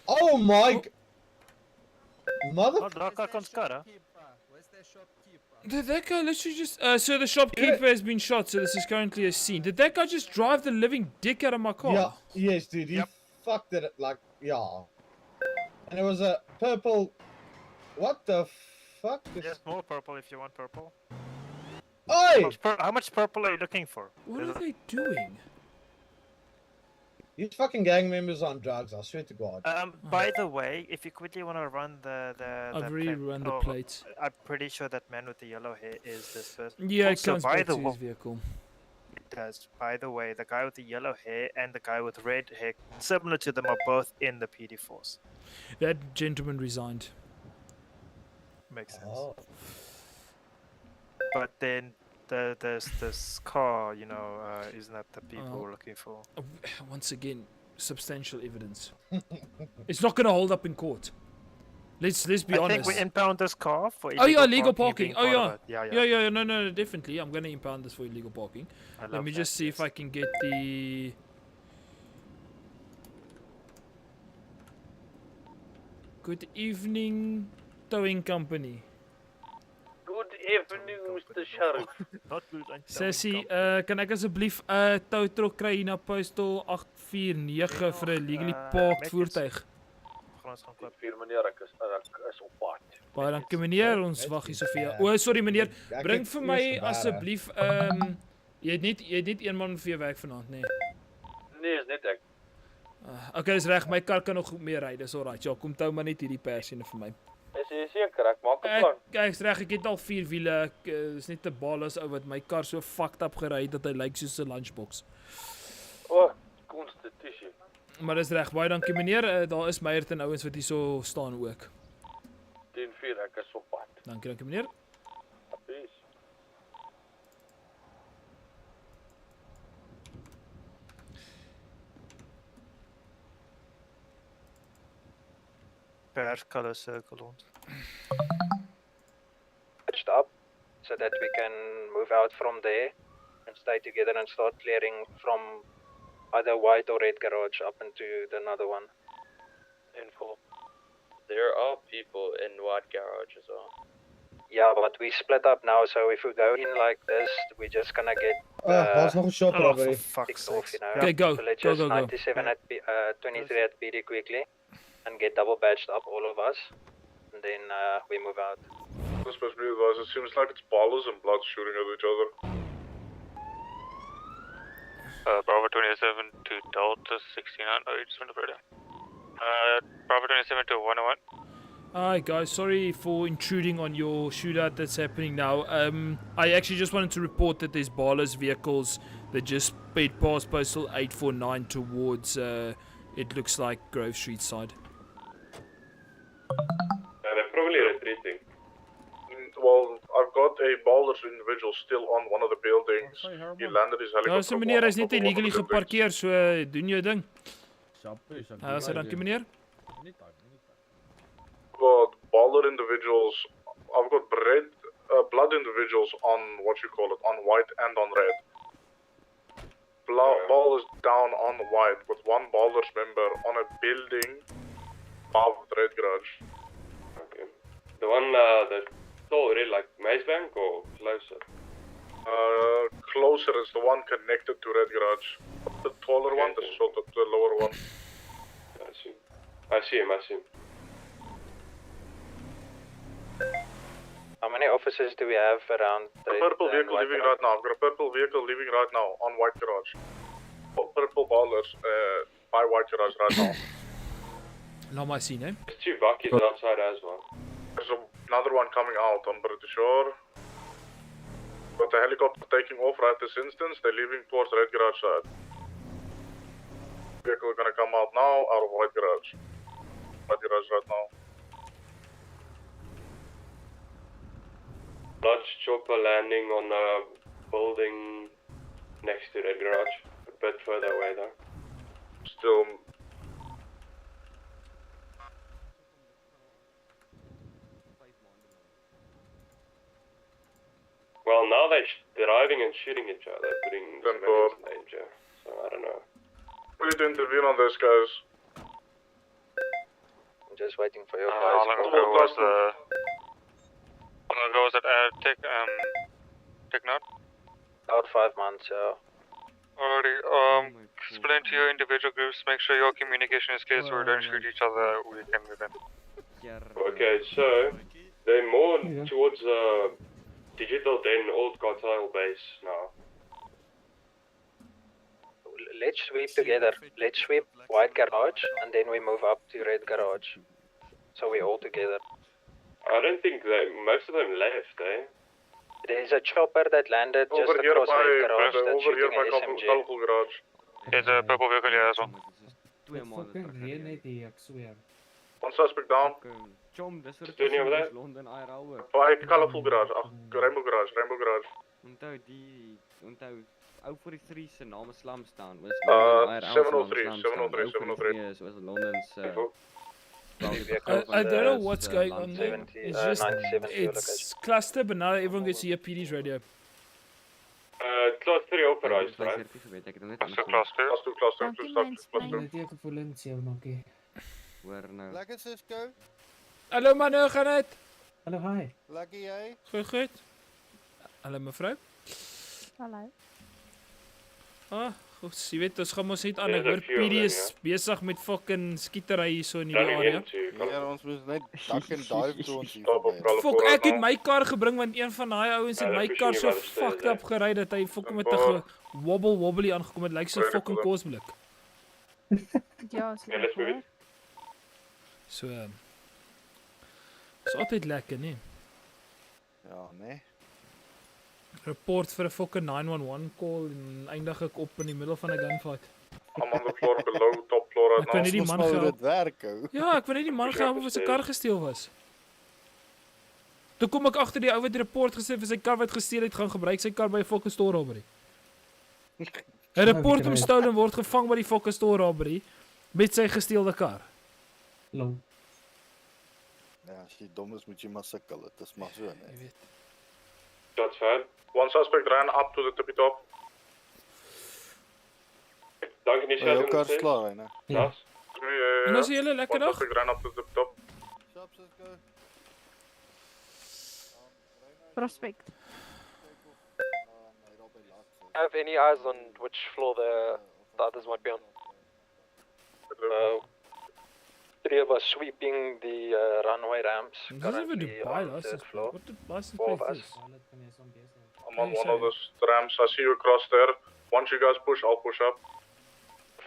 Oh my... Mother... Did that guy literally just... so the shopkeeper has been shot, so this is currently a scene. Did that guy just drive the living dick out of my car? Yeah, yes, dude. He fucked it, like, yeah. And it was a purple... What the fuck? Yes, more purple if you want purple. Oi! How much purple are you looking for? What are they doing? These fucking gang members on drugs, I swear to God. By the way, if you quickly want to run the I've already run the plates. I'm pretty sure that man with the yellow hair is this person. Yeah, Also, it comes by back the to his vehicle. It does. By the way, the guy with the yellow hair and the guy with red hair, similar to them, are both in the PD force. That gentleman resigned. Makes sense. But then this car, isn't that the people we're looking for? Once again, substantial evidence. It's not going to hold up in court. Let's be honest. I think we impound this car for illegal parking. being Oh part yeah. of it. Yeah. No, definitely. I'm going to impound this for illegal parking. Let me just see if I can get the. Good evening, towing company. Good evening, Mr. Sheriff. Sessie, kan ek asseblief 'n towtrok kry hier na Postal 849 vir 'n legally parked voertuig? Vier meneer, ek is op pad. Baie dankie meneer, ons wag hier so vir jou. O, sorry meneer, bring vir my asseblief jy het net een man vir jou werk vanaand, nê? Nee, is net ek. Okay, is reg, my kar kan nog meer ry, dis alright. Ja, kom tou maar net hierdie persiene vir my. Is jy seker? Ek maak 'n plan. Ek's reg, ek het al 4 wiele. Is net 'n ballas ou wat my kar so fucked up gery het dat hy lyk soos 'n lunchbox. O, konstitusie. Maar dis reg, baie dankie meneer. Daar is Meyerton ouens wat hier so staan ook. 10-4, ek is op pad. Dankie meneer. Peace. Pers color circle ons. Patched up so that we can move out from there and stay together and start clearing from either white or red garage up into the another one. Info. There are people in white garage as well. Yeah, but we split up now, so if we go in like this, we're just gonna get daar's nog 'n shop robbery. ticked off, you know. Okay, go. So let's Go, just go, go. 97 at 23 at PD quickly and get double badged up, all of us, and then we move out. This must be advised. It seems like it's ballers and blood shooting at each other. Bravo 27 to Delta 69. Oh, you just went over there. Bravo 27 to 101. Hi guys, sorry for intruding on your shootout that's happening now. I actually just wanted to report that there's ballas vehicles that just sped past Postal 849 towards, it looks like Grove Street side. They're probably retreating. Well, I've got a ballers individual still on one of the buildings. He landed his Ja, helicopter. so meneer, hy's net illegally geparkeer, so doen jou ding. So Dankie meneer. I've got baller individuals. I've got blood individuals on what you call it, on white and on red. Ball is down on white with one ballers member on a building above the red garage. Okay. The one that's already like Maze Bank or closer? Closer is the one connected to red garage. The taller one, the shorter, the lower one. I see. I see him. I see him. How many officers do we have around? A purple vehicle leaving right now. I've got a purple vehicle leaving right now on white garage. Purple ballers by white garage right now. Laat my sien, hè. There's 2 buckets outside as well. There's another one coming out, I'm pretty sure. But the helicopter taking off right this instance, they're leaving towards red garage side. Vehicle is gonna come out now, out of white garage. White garage right now. Large chopper landing on a building next to red garage. A bit further away though. Still. Well, now they're driving and shooting each other, putting civilians in danger. So I don't know. We need to intervene on this, guys. I'm just waiting for your How guys. long ago was the... How long ago was that take note? About 5 months, yeah. Alrighty, split into your individual groups, make sure your communication is clear so we don't shoot each other, we can move in. Okay, so they're more towards digital than old cartel base now. Let's sweep together. Let's sweep white garage and then we move up to red garage. So we're all together. I don't think most of them left, eh? There's a chopper that landed just Over here across by, red garage that's over here shooting by an SMG. colorful garage. There's a purple vehicle here as well. Fucking reën net hier, ek swear. One suspect down. Chom, dis wat doen jy over there? Londen IRL ook. By colorful garage, rainbow garage, rainbow garage. Onthou ou vir die 3 se name slam staan. Was 703, 703, 703. So was Londen's I don't know what's going on there. It's just, it's cluster, but now everyone gets to hear PD's radio. Class 3 authorized, right? So class 2? Class 2, class 2, Net ek gevoelens jou, dankie. Hoor nou. Lekker Cisco. Hallo man, hoe gaan dit? Hallo, hi. Lekker jy? Goed. Hallo mevrou. Hallo. Ah, goed. Jy weet, ons gaan mos net aan. Ja, Ek hoor dat viel PD dan, is besig met fucking skietery hier so in hierdie Running area. into. Ja, ons moes net duck en dive toe ons hier Stop op verby. Fok, ek het my kar gebring want een van daai ouens het Ja, my dat kar is so nie waar dit is, fucked hè. up gery dat hy fucking met 'n wobbly aangekom het. Lyk so fucking kosblik. Ja, so Ja, let's move it. So is altyd lekker, nee. Ja, nee. Report vir 'n fucking 911 call en eindig ek op in die middel van 'n gunfight. I'm on the floor below, top floor right Ek wou now. net die man Hoe gehelp. dit werk, ou. Ja, ek wou net die man gehelp of sy kar gesteel was. Toe kom ek agter die ou wat die report gesê vir sy kar wat gesteel het, gaan gebruik sy kar by 'n fucking store robbery. 'n Report om stolen word gevang by die fucking store robbery met sy gesteelde kar. Long. Ja, as jy dom is, moet jy maar sukkel. Dit is maar so, nee. Shots fired. One suspect ran up to the tippy top. Dank nie, Jou kar is klaar, hè, né? Ja. En as jy 'n lekker One dag. suspect ran up to the tippy top. Prospect. Have any eyes on which floor the others might be on? Three of us sweeping the runway ramps. Dis even currently Dubai on the license third floor. What the license Four of plate us. is? I'm on one of the ramps. I see you across there. Once you guys push, I'll push up.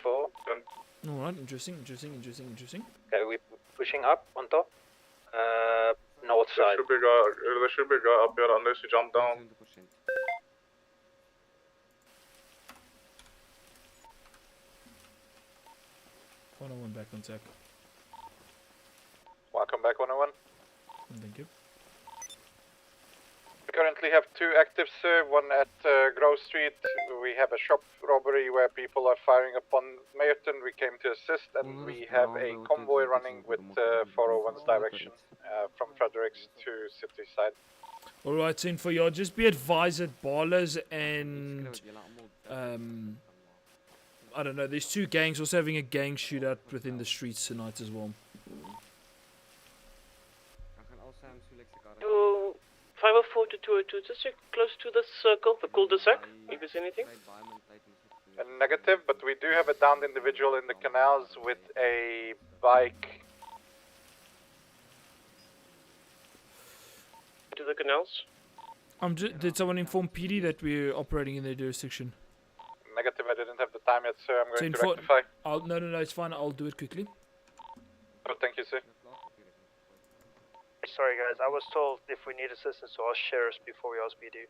Four. Then Alright, interesting. Okay, we're pushing up on top. North there side. should be a guy up here unless you jump down. One back on tech. Welcome back, 101. Thank you. We currently have two active, sir. One at Grove Street. We have a shop robbery where people are firing upon Mayerton. We came to assist, and we have a convoy running with 401's direction from Fredericks to City side. Alright, so for y'all, just be advised that Ballers and I don't know, there's two gangs also having a gang shootout within the streets tonight as well. 504 to 202, just close to the circle, the cul-de-sac, if there's anything. Negative, but we do have a downed individual in the canals with a bike. To the canals. Did someone inform PD that we're operating in their jurisdiction? Negative, I didn't have the time yet, sir. I'm So going to inform. rectify. No, it's fine. I'll do it quickly. Oh, thank you, sir. Sorry guys, I was told if we need assistance to ask sheriffs before we ask BD.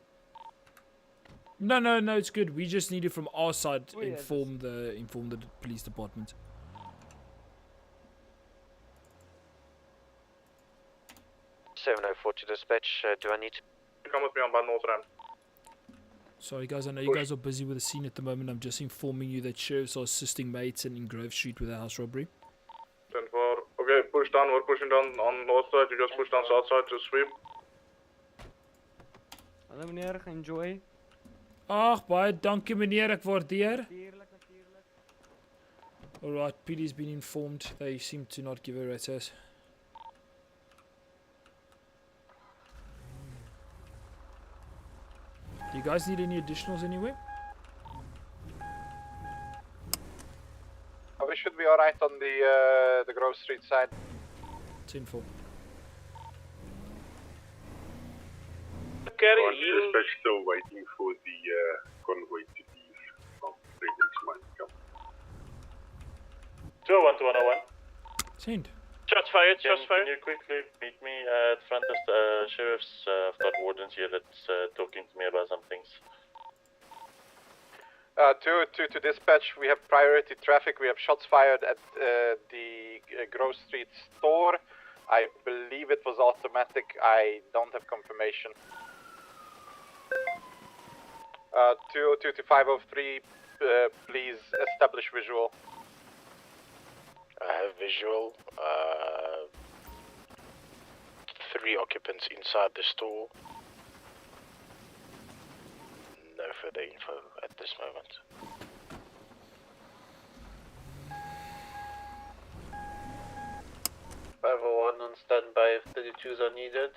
No, it's good. We just need it from our side. Inform the police department. To dispatch, do I need to come with me on by North Ramp? Sorry guys, I know you guys are busy with the scene at the moment. I'm just informing you that sheriffs are assisting mates in Grove Street with a house robbery. 10-4. Okay, push down. We're pushing down on north side. You guys push down south side to sweep. Hallo meneer, enjoy. Ag, baie dankie meneer, ek waardeer. Alright, PD's been informed. They seem to not give a rat's ass. Do you guys need any additionals anywhere? We should be alright on the Grove Street side. 10-4. Carry Dispatch still waiting for the convoy to leave from Fredericks Mine. 201 to 101. Send. Shots fired, Can shots fired. you quickly meet me at front of the sheriff's? I've got wardens here that's talking to me about some things. 202 to dispatch, we have priority traffic. We have shots fired at the Grove Street store. I believe it was automatic. I don't have confirmation. 202 to 503, please establish visual. I have visual. 3 occupants inside the store. No further info at this moment. 501 on standby if 32s are needed.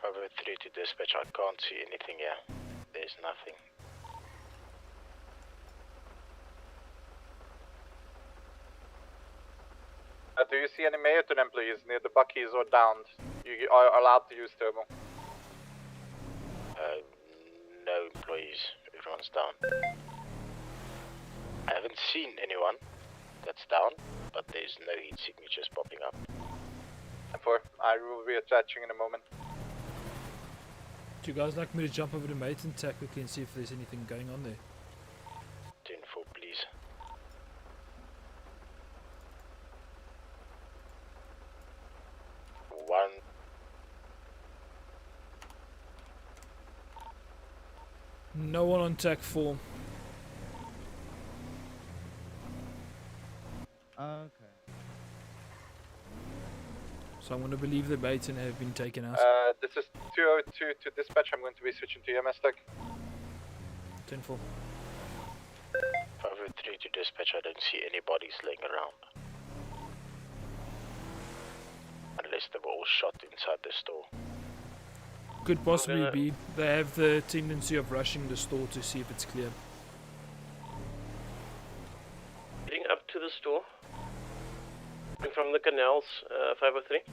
Over 3 to dispatch, I can't see anything here. There's nothing. Do you see any Mayorton employees near the Buckies or downed? You are allowed to use thermal. No employees. Everyone's down. I haven't seen anyone that's down, but there's no heat signatures popping up. I will be attaching in a moment. Do you guys like me to jump over to Mate and tack quickly and see if there's anything going on there? 10-4, please. One. No one on tack 4. Okay. So I'm going to believe the Baton have been taken out. This is 202 to dispatch. I'm going to be switching to EMS tech. 10-4. Over 3 to dispatch, I don't see any bodies laying around. Unless they were all shot inside the store. Could possibly be. They have the tendency of rushing the store to see if it's clear. Getting up to the store. From the canals, 503. 10-4,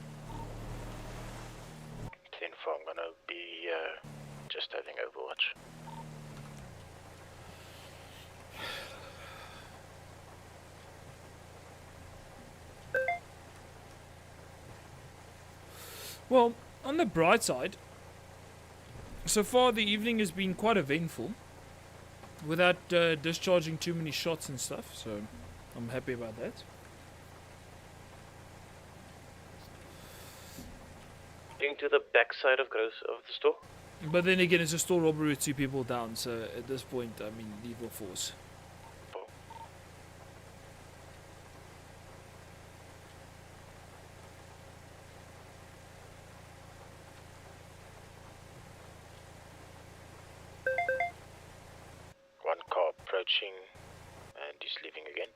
I'm gonna be just having overwatch. Well, on the bright side, so far the evening has been quite eventful, without discharging too many shots and stuff, so I'm happy about that. To the back side of the store. But then again, it's a store robbery with 2 people down, so at this point, I mean, lethal force. One car approaching, and he's leaving again.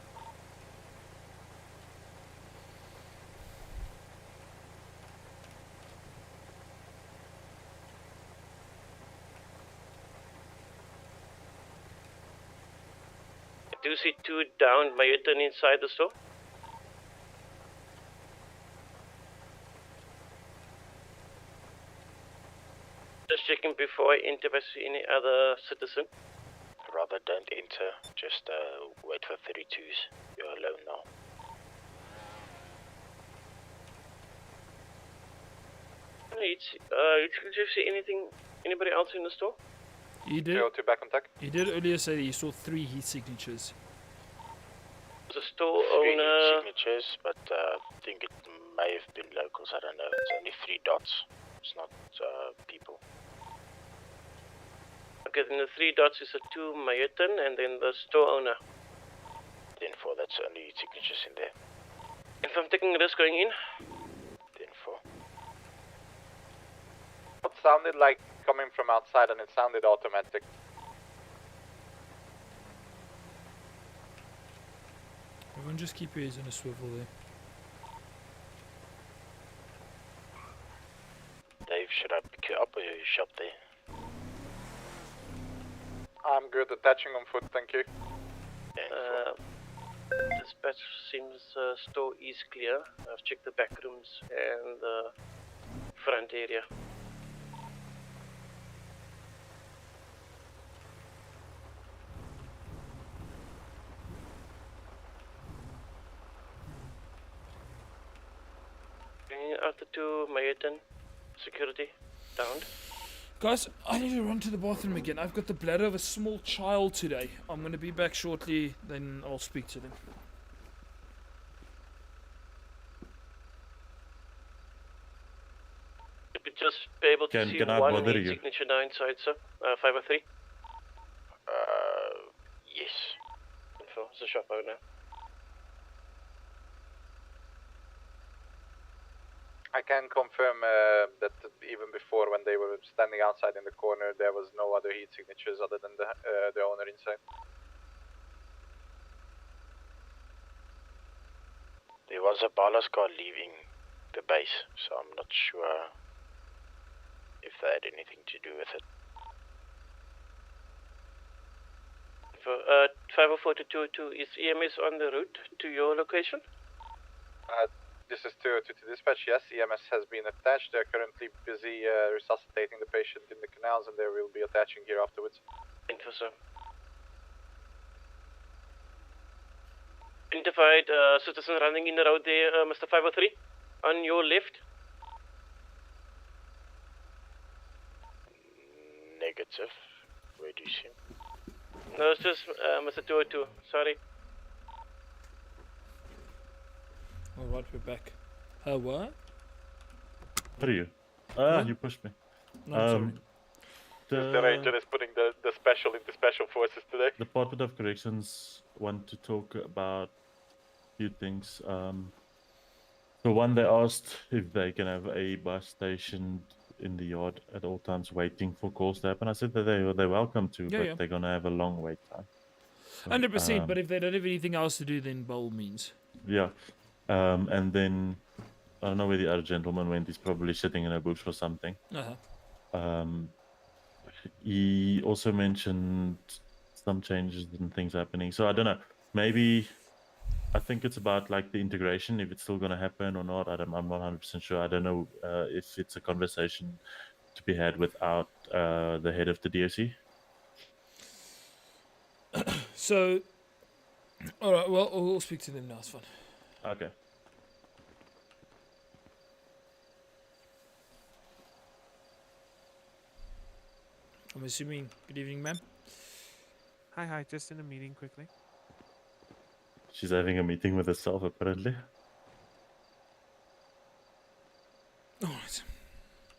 Do you see 2 down Mayorton inside the store? Just checking before I enter if I see any other citizen. Rather don't enter, just wait for 32s. You're alone now. Did you see anybody else in the store? He did. Back on tech. He did earlier say that he saw 3 heat signatures. The store 3 owner. signatures, but I think it may have been locals. I don't know. It's only 3 dots. It's not people. Okay, then the 3 dots is a 2 Mayorton and then the store owner. 10-4, that's only signatures in there. If I'm taking a risk going in. 10-4. What sounded like coming from outside and it sounded automatic. Everyone just keep your ears in a swivel there. Dave, should I pick you up or you shop there? I'm good attaching on foot, thank you. Dispatch seems store is clear. I've checked the back rooms and the front area. After 2 Mayorton, security, downed. Guys, I need to run to the bathroom again. I've got the bladder of a small child today. I'm going to be back shortly, then I'll speak to them. You could just be able to see Can I one bother heat you? signature now inside, sir. 503. Yes. Info, it's a shop out now. I can confirm that even before, when they were standing outside in the corner, there was no other heat signatures other than the owner inside. was a Balas car leaving the base, so I'm not sure if they had anything to do with it. 504 to 202, is EMS on the route to your location? This is 202 to dispatch. Yes, EMS has been attached. They're currently busy resuscitating the patient in the canals, and they will be attaching here afterwards. Thank you, sir. Identified citizen running in the road there, Mr. 503, on your left. Negative. Where do you see him? No, it's just Mr. 202. Sorry. Alright, we're back. What? What are you? You pushed me. No, I'm sorry. The ranger is putting the special into special forces today. The Department of Corrections want to talk about a few things. So one, they asked if they can have a bus stationed in the yard at all times waiting for calls to happen. I said that they're welcome to, Yeah, but yeah. they're going to have a long wait time. So, 100%, but if they don't have anything else to do, then by all means. Yeah. And then, I don't know where the other gentleman went. He's probably sitting in a bush or something. Uh-huh. He also mentioned some changes and things happening. So I don't know. Maybe I think it's about like the integration, if it's still going to happen or not. I'm not 100% sure. I don't know if it's a conversation to be had without the head of the DOC. So, alright, well, we'll speak to them now. It's fine. Okay. I'm assuming. Good evening, ma'am. Hi, just in a meeting quickly. She's having a meeting with herself, apparently. Alright.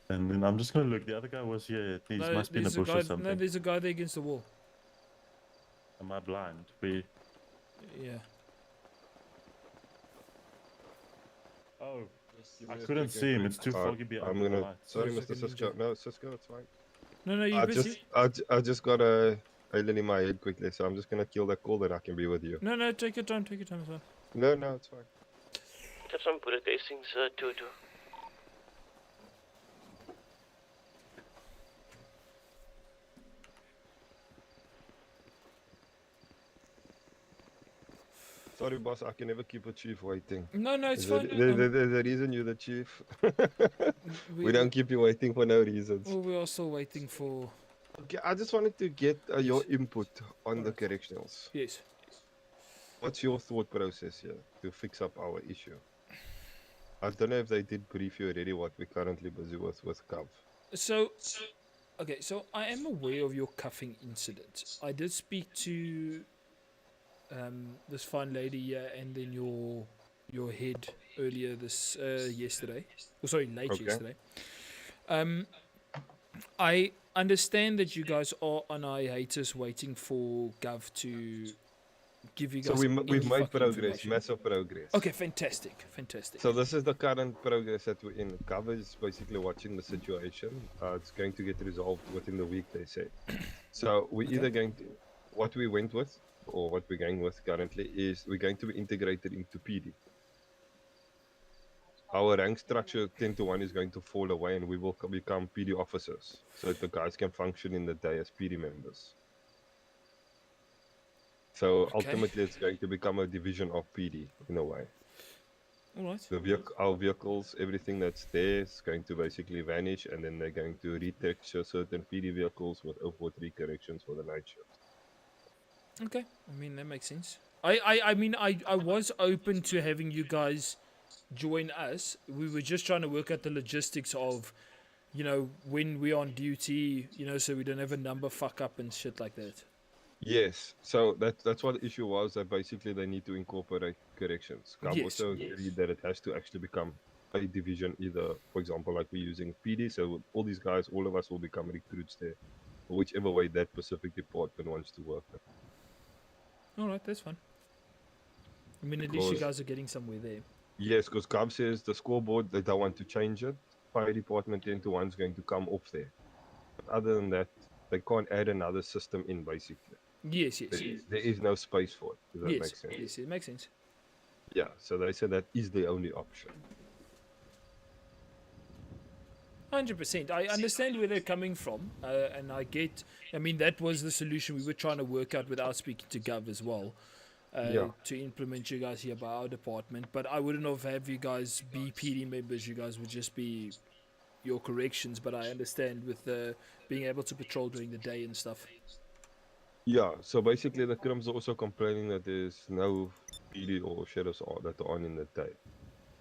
And then I'm just going to look. The other guy was here. He must be in a bush or something. No, there's a guy there against the wall. Am I blind? Yeah. Oh, I couldn't see him. It's too foggy behind I'm the gonna. lights. Sorry, Mr. Cisco. No, Cisco, it's fine. No, you're busy. I just got a alien in my head quickly, so I'm just gonna kill that call, then I can be with you. No, take your time as well. No, it's fine. Have some bullet casings, 202. Sorry, boss, I can never keep a chief waiting. No, it's fine. There's a reason you're the chief. we don't keep you waiting for no reasons. Well, we are still waiting for... Okay, I just wanted to get your input on the correctionals. Yes. What's your thought process here to fix up our issue? I don't know if they did brief you already what we're currently busy with Gov. So I am aware of your cuffing incident. I did speak to this fine lady here and then your head earlier this yesterday. Oh, sorry, late yesterday. I understand that you guys are on hiatus waiting for Gov to give you guys. So we've any made fucking progress, information. massive progress. Okay, fantastic. So this is the current progress that we're in. Gov is basically watching the situation. It's going to get resolved within the week, they say. So we're either going to, what we went with, or what we're going with currently, is we're going to be integrated into PD. Our rank structure 10 to 1 is going to fall away, and we will become PD officers, so that the guys can function in the day as PD members. So ultimately, it's going to become a division of PD in a way. Alright. Our vehicles, everything that's there is going to basically vanish, and then they're going to retexture certain PD vehicles with 043 corrections for the night shift. Okay, I mean that makes sense. I mean I was open to having you guys join us. We were just trying to work out the logistics of, you know, when we're on duty, you know, so we don't have a number fuck up and shit like that. Yes, so that's what the issue was. That basically they need to incorporate corrections. Gov also agreed that it has to actually become a division, either, for example, like we're using PD. So all these guys, all of us will become recruits there, whichever way that specific department wants to work. Alright, that's fine. I mean, at least you guys are getting somewhere there. Yes, because Gov says the scoreboard, they don't want to change it. Fire department 10 to 1 is going to come off there. But other than that, they can't add another system in, basically. Yes. There is no space for it. Does that make sense? Yes, it makes sense. Yeah, so they said that is the only option. 100%. I understand where they're coming from, and I get. I mean, that was the solution we were trying to work out without speaking to Gov as well, Yeah. to implement you guys here by our department. But I wouldn't have you guys be PD members. You guys would just be your corrections. But I understand with being able to patrol during the day and stuff. Yeah, so basically the crims are also complaining that there's no PD or sheriffs that are on in the day.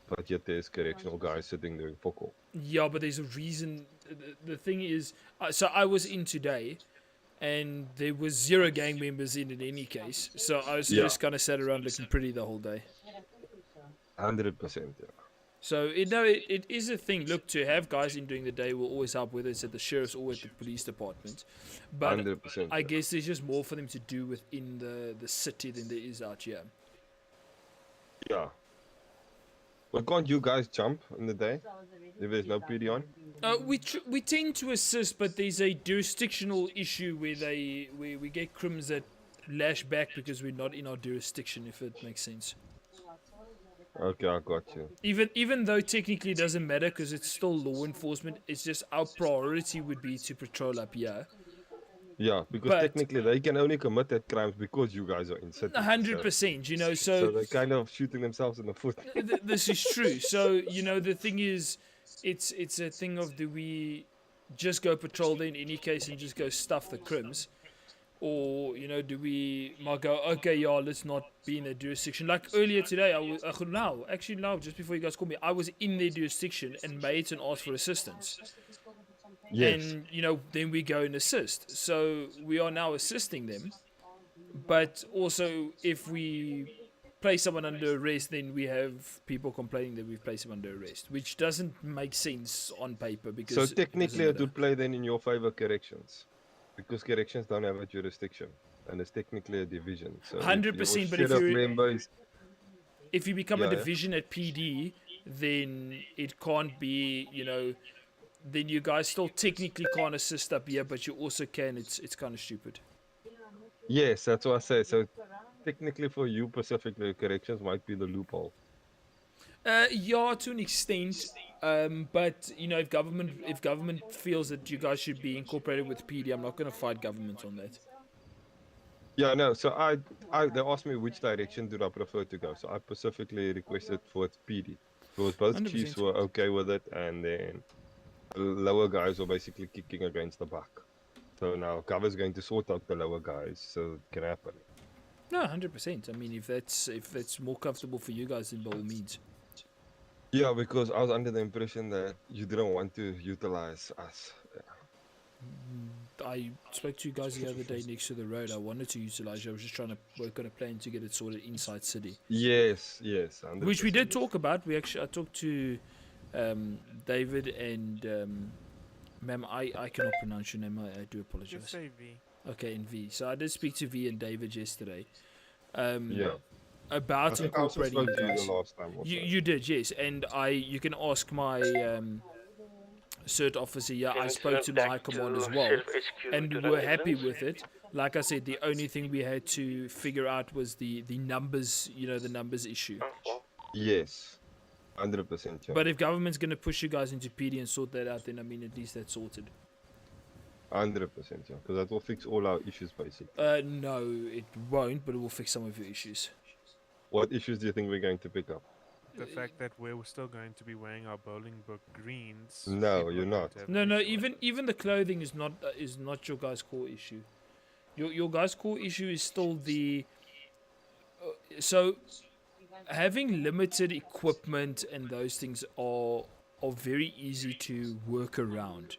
But yet there's correctional guys sitting doing fuck all. Yeah, but there's a reason. The thing is, so I was in today, and there was 0 gang members in any case. So I was just kind of sat around looking pretty the whole day. 100%, yeah. So it is a thing. Look, to have guys in during the day will always help, whether it's at the sheriff's or at the police department. But 100%, I guess there's just more for them to do within the city than there is out here. Yeah. But can't you guys jump in the day if there's no PD on? We tend to assist, but there's a jurisdictional issue where we get crims that lash back because we're not in our jurisdiction, if it makes sense. Okay, I got you. Even though technically it doesn't matter because it's still law enforcement, it's just our priority would be to patrol up here. Yeah, because But- technically they can only commit that crimes because you guys are in city. 100%, you know, So they're kind of shooting themselves in the foot. This is true. So, you know, the thing is, it's a thing of, do we just go patrol there in any case and just go stuff the crims? Or, you know, do we might go, okay, yeah, let's not be in their jurisdiction. Like earlier today, now, just before you guys called me, I was in their jurisdiction and made and asked for assistance. Yes. And, you know, then we go and assist. So we are now assisting them. But also, if we place someone under arrest, then we have people complaining that we've placed them under arrest, which doesn't make sense on paper. Because So it technically doesn't it would play then in your favor corrections. Because corrections don't have a jurisdiction. And it's technically a division. So if 100%, your but if sheriff you member is- if you become a Yeah, yeah. division at PD, then it can't be, you know, then you guys still technically can't assist up here, but you also can. It's kind of stupid. Yes, that's what I say. So technically for you specifically, corrections might be the loophole. Yeah, to an extent. But you know, if government feels that you guys should be incorporated with PD, I'm not going to fight government on that. Yeah, no. So they asked me which direction do I prefer to go. So I specifically requested for it PD, because both 100%. chiefs were okay with it, and then the lower guys were basically kicking against the buck. So now Cover's going to sort out the lower guys, so it can happen. No, 100%. I mean, if that's more comfortable for you guys, then by all means. Yeah, because I was under the impression that you didn't want to utilize us. I spoke to you guys the other day next to the road. I wanted to utilize you. I was just trying to work on a plan to get it sorted inside city. Yes. Which we did talk about. I talked to David and ma'am, I cannot pronounce your name. I do apologize. Just say V. Okay, and V. So I did speak to V and David yesterday. Yeah. About I think I also incorporating spoke to you guys. the last time also. You did, yes. And you can ask my cert officer. Yeah, I spoke to my high command as well, and we were happy with it. Like I said, the only thing we had to figure out was the numbers. You know, the numbers issue. Yes, 100%. Yeah. But if government's going to push you guys into PD and sort that out, then I mean, at least that's sorted. 100%, yeah, because that will fix all our issues basically. No, it won't, but it will fix some of your issues. What issues do you think we're going to pick up? The fact that we're still going to be wearing our bowling book greens. No, people you're don't not. have No, even the clothing is not your guys' core issue. Your guys' core issue is still the. So, having limited equipment and those things are very easy to work around.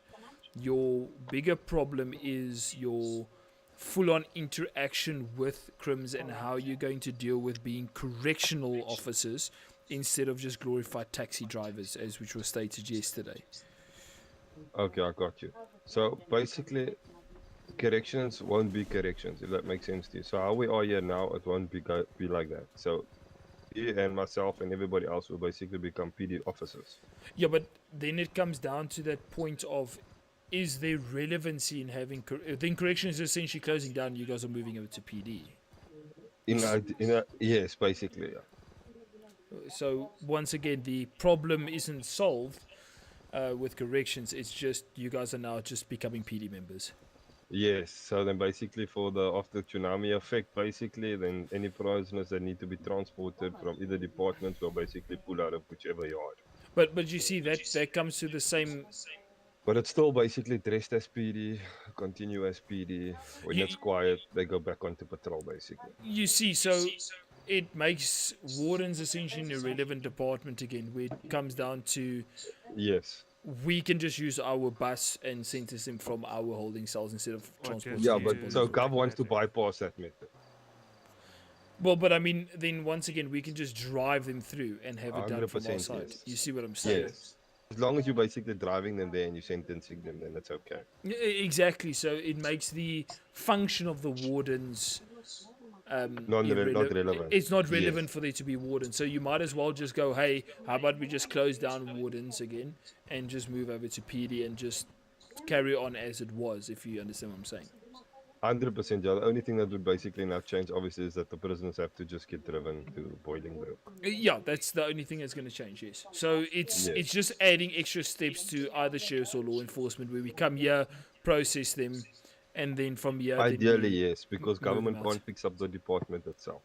Your bigger problem is your full-on interaction with crims and how you're going to deal with being correctional officers instead of just glorified taxi drivers, as which was stated yesterday. Okay, I got you. So basically, corrections won't be corrections, if that makes sense to you. So how we are here now, it won't be like that. So you and myself and everybody else will basically become PD officers. Yeah, but then it comes down to that point of, is there relevancy in having... then corrections is essentially closing down, you guys are moving over to PD. Yes, basically, yeah. So once again, the problem isn't solved with corrections. It's just you guys are now just becoming PD members. Yes, so then basically for the after tsunami effect, basically then any prisoners that need to be transported from either departments will basically pull out of whichever yard. But you see that comes to the same. But it's still basically dressed as PD, continue as PD. When it's quiet, they go back onto patrol basically. You see, so it makes wardens essentially an irrelevant department again, where it comes down to Yes. we can just use our bus and sentence them from our holding cells instead of transporting. Yeah, them but to so the- Gov wants to bypass that method. Well, but I mean, then once again, we can just drive them through and have it done from our 100% side. yes. You see what I'm saying? Yes. As long as you're basically driving them there and you're sentencing them, then it's okay. Exactly. So it makes the function of the wardens Not relevant. It's not Yes. relevant for there to be wardens. So you might as well just go, hey, how about we just close down wardens again and just move over to PD and just carry on as it was, if you understand what I'm saying. 100%. Yeah. The only thing that would basically now change, obviously, is that the prisoners have to just get driven to Bolingbroke. Yeah, that's the only thing that's going to change, yes. So it's just adding extra steps to either sheriffs or law enforcement where we come here, process them, and then from here... then Ideally, we yes, because move government them out. can't fix up the department itself.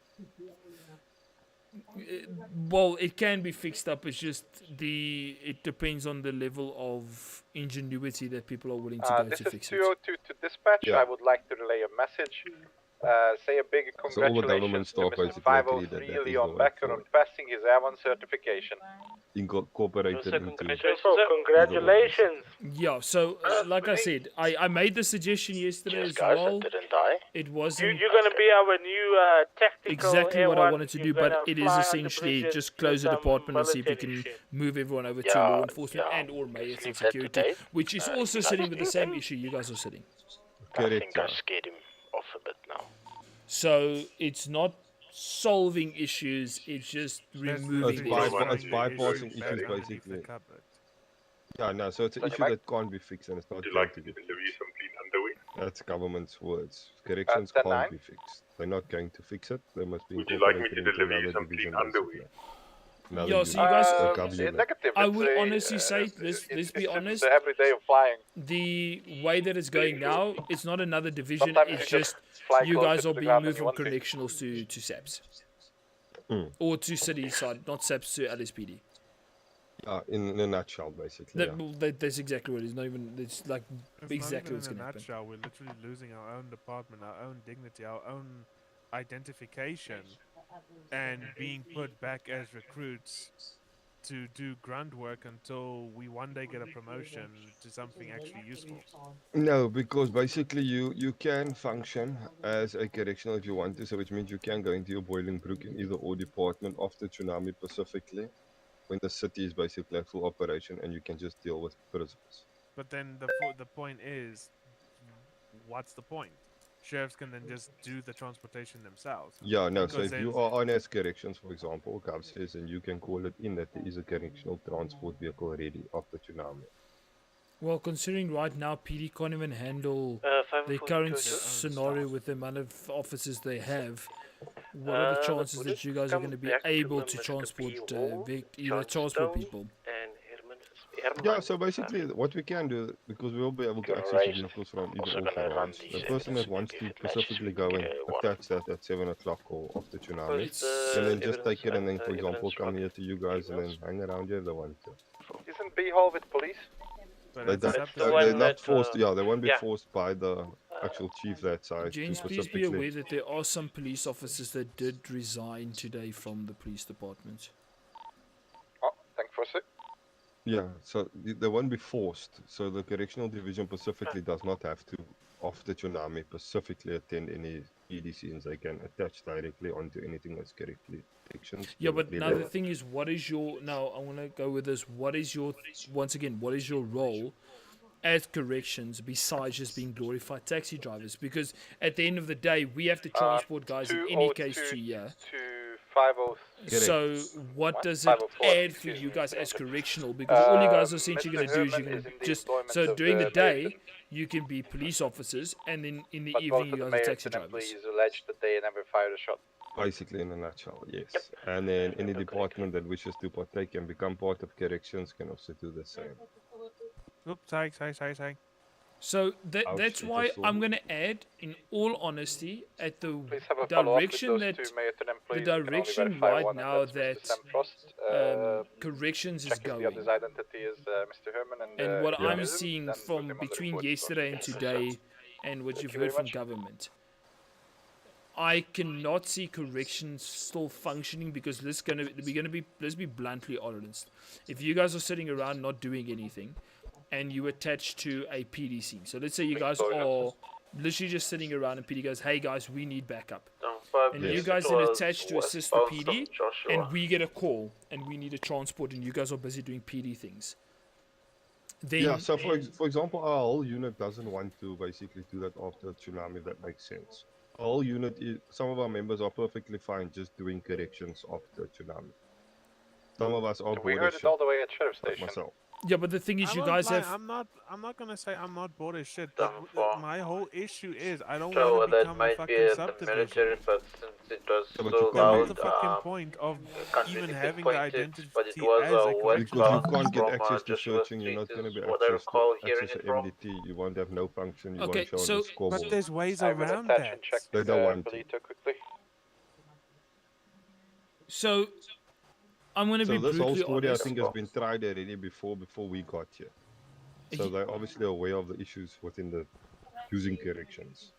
Well, it can be fixed up. It's just it depends on the level of ingenuity that people are willing to go This to is fix it. 202 to dispatch. Yeah. I would like to relay a message. Say a big So all the government congratulations staff to Mr. basically agree that 503 that is the Leon way Becker on forward. passing his A1 certification. Incorporated into... Congratulations. Yeah, so like I said, I made the suggestion yesterday as guys, well. it didn't die. It wasn't You're going to be our new tactical exactly what I A1. wanted to You're do, but gonna it is fly on the essentially bridges, just close do the some department and see if we military can shit. move everyone over to Yeah, law enforcement yeah. and or mayors and Leave that security, today. which is also sitting with the same issue you guys are sitting. I Correct, think I yeah. scared him off a bit now. So it's not solving issues, it's just removing It's, the it's issue. bypassing issues, Underneath the basically. cupboard. Yeah, no, so it's an issue that can't be fixed and it's not going to be fixed. That's government's words. Corrections 10-9. can't be fixed. They're not going to fix it. They must be Would you like me incorporated to into deliver you another some clean division, underwear? basically. Another Yeah, so you unit, guys- a gov unit. Negative. I it's would a, honestly say, let's be it's honest, the everyday of flying. the way that it's going now, it's not another division, Sometimes it's you just fly you closer guys to are the being ground moved than from you want to. correctionals to SAPs. Mm. Or to city side, not SAPs to LSPD. In a nutshell, basically. That, well, that's exactly what it is. Not even, it's like It's exactly not what's even going in to a happen. nutshell. We're literally losing our own department, our own dignity, our own identification, and being put back as recruits to do grunt work until we one day get a promotion to something actually useful. No, because basically you can function as a correctional if you want to, so which means you can go into your Bolingbrook in either or department after tsunami specifically, when the city is basically at full operation and you can just deal with prisoners. But then the point is, what's the point? Sheriffs can then just do the transportation themselves. Yeah, no, so Because if you then- are on as corrections, for example, Gov says, and you can call it in that there is a correctional transport vehicle ready after tsunami. Well, considering right now PD can't even handle the 504 current goes to- scenario with the amount of officers they have, what are the chances would that it you guys are come going to be back to able the to Mr. transport P. Wall, either transport Charleston, people? and Herman. Yeah, so basically what we can do, because we will be able to access the vehicles from either or branch, the person that wants to specifically go and attach that at 7 o'clock or after tsunami, and then just take it and then, for example, come here to you guys and then hang around here if they want to. Isn't B Hall with police? They're not forced, yeah, they won't be yeah. forced by the actual chief that side to Gents, please be specifically... aware that there are some police officers that did resign today from the police department. Oh, thank you for a sec. Yeah, so they won't be forced. So the correctional division specifically does not have to, after tsunami, specifically attend any EDCs. They can attach directly onto anything that's correctly sections. Yeah, but now the thing is, what is your... Now, I want to go with this. What is your... Once again, what is your role as corrections besides just being glorified taxi drivers? Because at the end of the day, we have to transport guys in any case to here. To 503. So what does it 504, add for you guys as correctional? Because all you guys are essentially going to do is you can just... So during the day, you can be police officers, and then in the But evening, both you of guys the are mayor's taxi and drivers. employees alleged that they never fired a shot. Basically, in a nutshell, yes. And then any department that wishes to partake and become part of corrections can also do the same. Oops, sorry. So Ouch, that's it why was so- I'm going to add, in all honesty, at the Please have a follow-up with direction those that two Mayorton the employees. We can only direction verify right one, and now that's that Mr. Sam Frost. corrections is Check if the going. other's identity is Mr. Herman, and And what if it I'm isn't, seeing then put from him on the between report. yesterday and today, and what Thank you've you heard very from much. government, I cannot see corrections still functioning because let's be bluntly honest. If you guys are sitting around not doing anything, and you attach to a PDC, so let's say you guys are literally just sitting around and PD goes, "Hey guys, we need backup," and you guys then attach to assist the PD, and we get a call and we need a transport, and you guys are busy doing PD things. Then Yeah, so for example, our whole unit doesn't want to basically do that after a tsunami, if that makes sense. Our whole unit, some of our members are perfectly fine just doing corrections after a tsunami. Some of us are We bored heard as it shit, all the way at Sheriff like Station. myself. Yeah, but the thing is, I you won't guys lie, have. I'm not gonna say I'm not bored as shit. But my whole issue is I don't So want to that become a might be fucking at the subdivision. military, but since it was Yeah, but so you But can't loud, what's the fucking point of even contributing having the pointed, identity but it as was a corrections Because you westbound can't get from access to Joshua searching, you're Street not going to is be what I recall hearing access it to from. MDT. You won't have no function. You Okay, won't show on so- the scoreboard. But there's ways I will around attach that. and check They don't want to. Polito quickly. So I'm going to So be this whole brutally story, I honest. think, has been tried already before we got here. So they're obviously aware of the issues within the using corrections.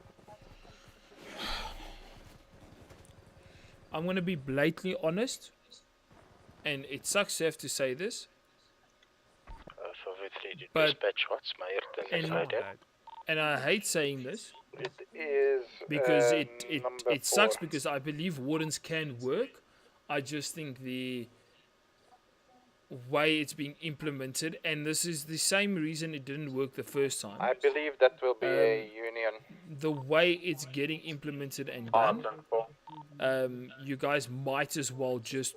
I'm going to be blatantly honest, and it sucks to have to say this, So V3 did But- dispatch what's my and, idea? and I hate saying this It is because number it sucks 4. because I believe wardens can work. I just think the way it's being implemented, and this is the same reason it didn't work the first time. I believe that will be a union. The way it's getting implemented and done, you guys might as well just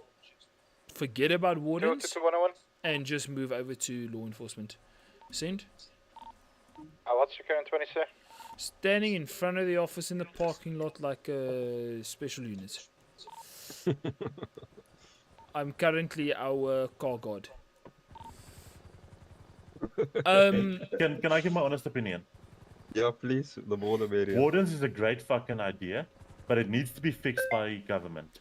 forget about wardens 222-101. and just move over to law enforcement. Send. What's your current 20, sir? Standing in front of the office in the parking lot like a special unit. I'm currently our car guard. Can I give my honest opinion? Yeah, please. The more the merrier. Wardens is a great fucking idea, but it needs to be fixed by government.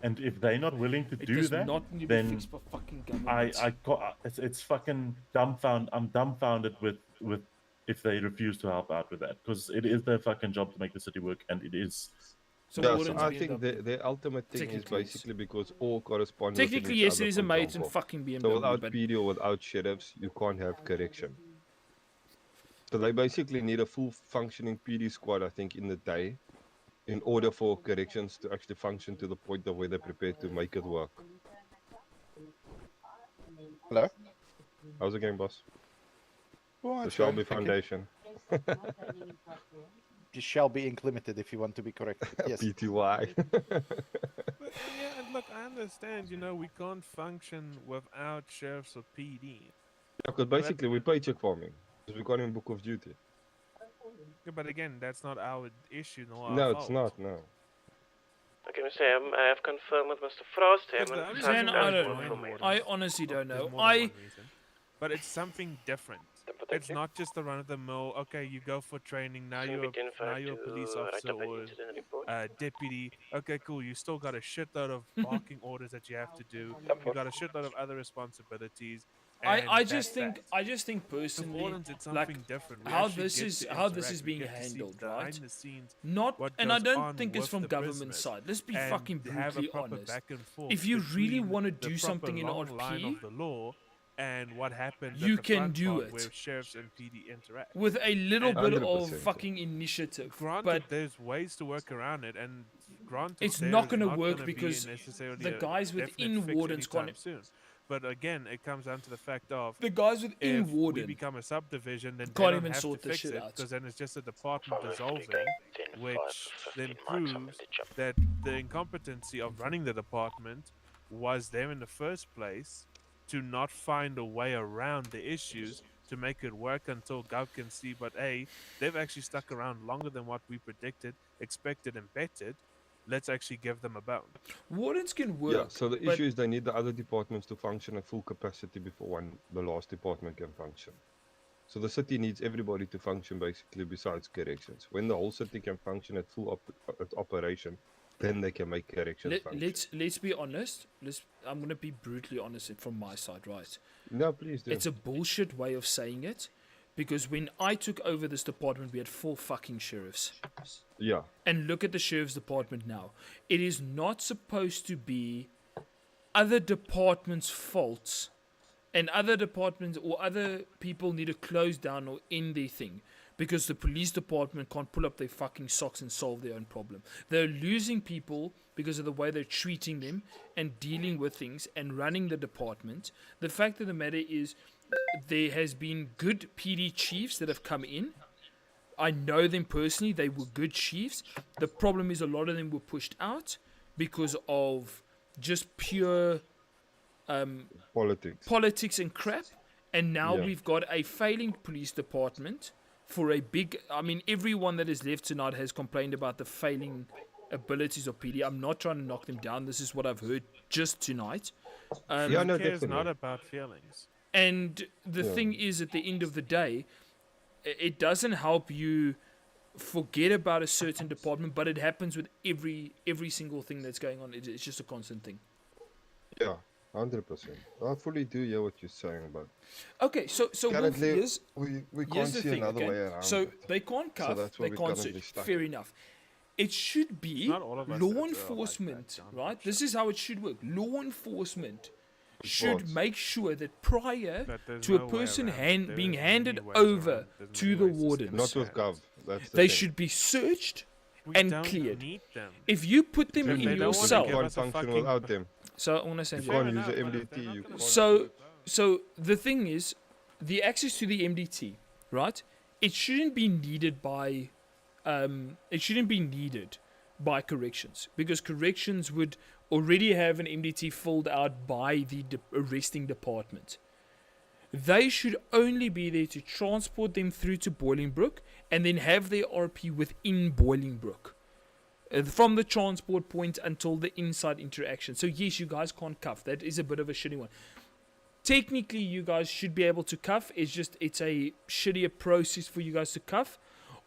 And if they're not willing to It do does that, not need to be then fixed by fucking government. it's fucking dumbfounded. I'm dumbfounded with if they refuse to help out with that, because it is their fucking job to make the city work, and it is. So Yeah, so wardens I be think the- their ultimate thing is Technically, yes. basically because all correspond. Technically, with yes, each it other, is a for mate and example. fucking So BMW, without but- PD or without sheriffs, you can't have correction. So they basically need a full functioning PD squad, I think, in the day, in order for corrections to actually function to the point of where they're prepared to make it work. Hello? How's it going, boss? Oh, The it's Shelby fine, thank you. Foundation. It shall be included if you want to be correct. Yes. PTY. But yeah, and look, I understand. We can't function without sheriffs or PD. Because basically we paycheck farming. Because we got in book of duty. Yeah, but again, that's not our issue nor our No, fault. it's not, no. Okay, Mr. M, I have confirmed with Mr. Frost. Because the only Man, reason I why don't we're know. doing I it- honestly don't there's know. more than one reason. But it's something different. It's not just the run of the mill. Okay, you go for training. Now you're a police officer or deputy. Okay, cool. You still got a shitload of barking orders that you have to do. You got a shitload of other responsibilities. and I that's just think that. personally, Wardens, it's like something different. We how actually this get is to how this is interact. We being get to see handled, behind right? the scenes Not, what and I goes don't on think it's with from the government prisoners side. Let's be and fucking to have a brutally proper honest. back and forth If you really between want to the do proper something in long line RP, of the law and what happens you at the can front do part it. where sheriffs and PD interact with a little And- bit of 100%. fucking initiative. Granted, But there's ways to work around it, and granted, it's there's not going to gonna work be because necessarily the a guys definite within fix wardens anytime can't. soon. But again, it comes down to the fact of The guys within if we warden become a subdivision, then can't they don't even have sort to this fix shit it out. because then it's just a department dissolving, which then proves that the incompetency of running the department was them in the first place to not find a way around the issues to make it work until Gov can see. But they've actually stuck around longer than what we predicted, expected, and betted. let's actually give them a bone. Wardens can work. Yeah, so the but issue is they need the other departments to function at full capacity before the last department can function. So the city needs everybody to function basically besides corrections. When the whole city can function at full at operation, then they can make corrections function. let's be honest. I'm gonna be brutally honest from my side, right? No, please do. It's a bullshit way of saying it, because when I took over this department, we had 4 fucking sheriffs. Yeah. And look at the sheriff's department now. It is not supposed to be other departments' faults, and other departments or other people need to close down or end their thing because the police department can't pull up their fucking socks and solve their own problem. They're losing people because of the way they're treating them and dealing with things and running the department. The fact of the matter is, there has been good PD chiefs that have come in. I know them personally. They were good chiefs. The problem is a lot of them were pushed out because of just pure politics and crap. And now we've got a failing police department for a big... I mean, everyone that is left tonight has complained about the failing abilities of PD. I'm not trying to knock them down. This is what I've heard just tonight. Yeah, no, It's definitely. not about feelings. And the thing is, at the end of the day, it doesn't help you forget about a certain department, but it happens with every single thing that's going on. It's just a constant thing. Yeah, 100%. I fully do hear what you're saying, but Okay, so Wolf, currently here's we here's can't the see thing, another okay? way around So it. they can't So cuff, that's where they we're can't currently search. stuck. Fair enough. It should be not all of us law that are like enforcement, that, right? This is how it should work. Law enforcement should What? make sure that prior That there's to a no way person around it. being There is handed many ways over around it. There's to many the ways to skin wardens, Not with their Gov. That's the they thing. should be searched We and don't cleared. need them. If you put them If in they don't your wanna cell, give You can't us a function fucking- without them. so I want to say You that. can't enough, use the but if they're MDT. not You gonna can't. So the thing is, the access to the MDT, right? It shouldn't be needed by, corrections, because corrections would already have an MDT filled out by the arresting department. They should only be there to transport them through to Bolingbrook and then have their RP within Bolingbrook. From the transport point until the inside interaction. So yes, you guys can't cuff. That is a bit of a shitty one. Technically, you guys should be able to cuff. It's a shittier process for you guys to cuff.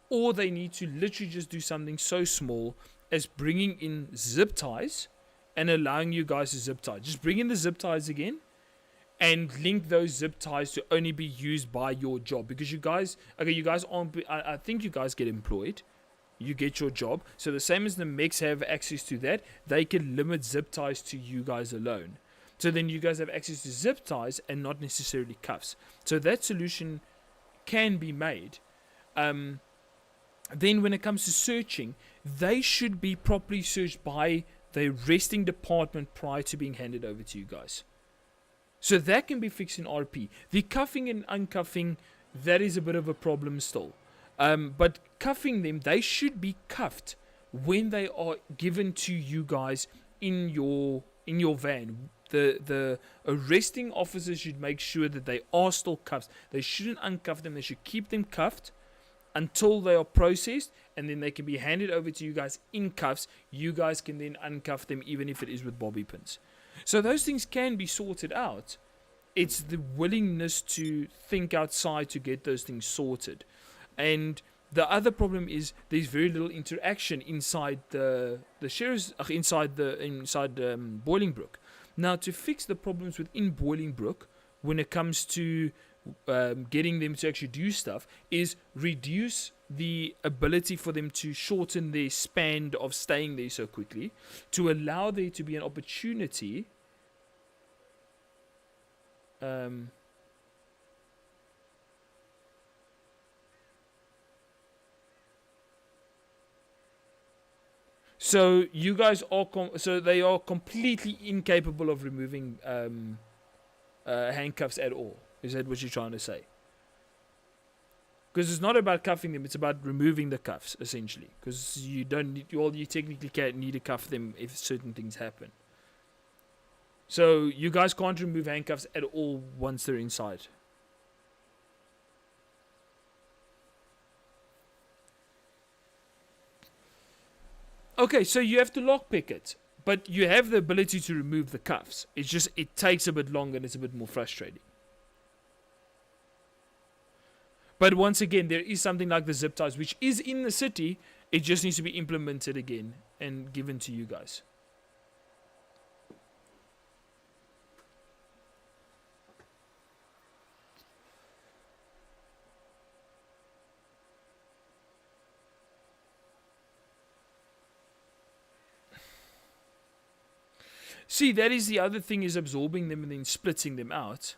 Or they need to literally just do something so small as bringing in zip ties and allowing you guys to zip tie. Just bring in the zip ties again and link those zip ties to only be used by your job. Because you guys aren't... I think you guys get employed. You get your job. So the same as the mechs have access to that, they can limit zip ties to you guys alone. So then you guys have access to zip ties and not necessarily cuffs. So that solution can be made. Then when it comes to searching, they should be properly searched by the arresting department prior to being handed over to you guys. So that can be fixed in RP. The cuffing and uncuffing, that is a bit of a problem still. But cuffing them, they should be cuffed when they are given to you guys in your van. The arresting officers should make sure that they are still cuffed. They shouldn't uncuff them. They should keep them cuffed until they are processed, and then they can be handed over to you guys in cuffs. You guys can then uncuff them, even if it is with bobby pins. So those things can be sorted out. It's the willingness to think outside to get those things sorted. And the other problem is there's very little interaction inside the sheriff's inside Bolingbrook. Now, to fix the problems within Bolingbrook when it comes to getting them to actually do stuff is reduce the ability for them to shorten their span of staying there so quickly, to allow there to be an opportunity so you guys are they are completely incapable of removing handcuffs at all. Is that what you're trying to say? Because it's not about cuffing them; it's about removing the cuffs, essentially. Because you don't need, you technically can't need to cuff them if certain things happen. So you guys can't remove handcuffs at all once they're inside. Okay, so you have to lockpick it, but you have the ability to remove the cuffs. It's just it takes a bit longer and it's a bit more frustrating. But once again, there is something like the zip ties, which is in the city. It just needs to be implemented again and given to you guys. See, that is the other thing, is absorbing them and then splitting them out.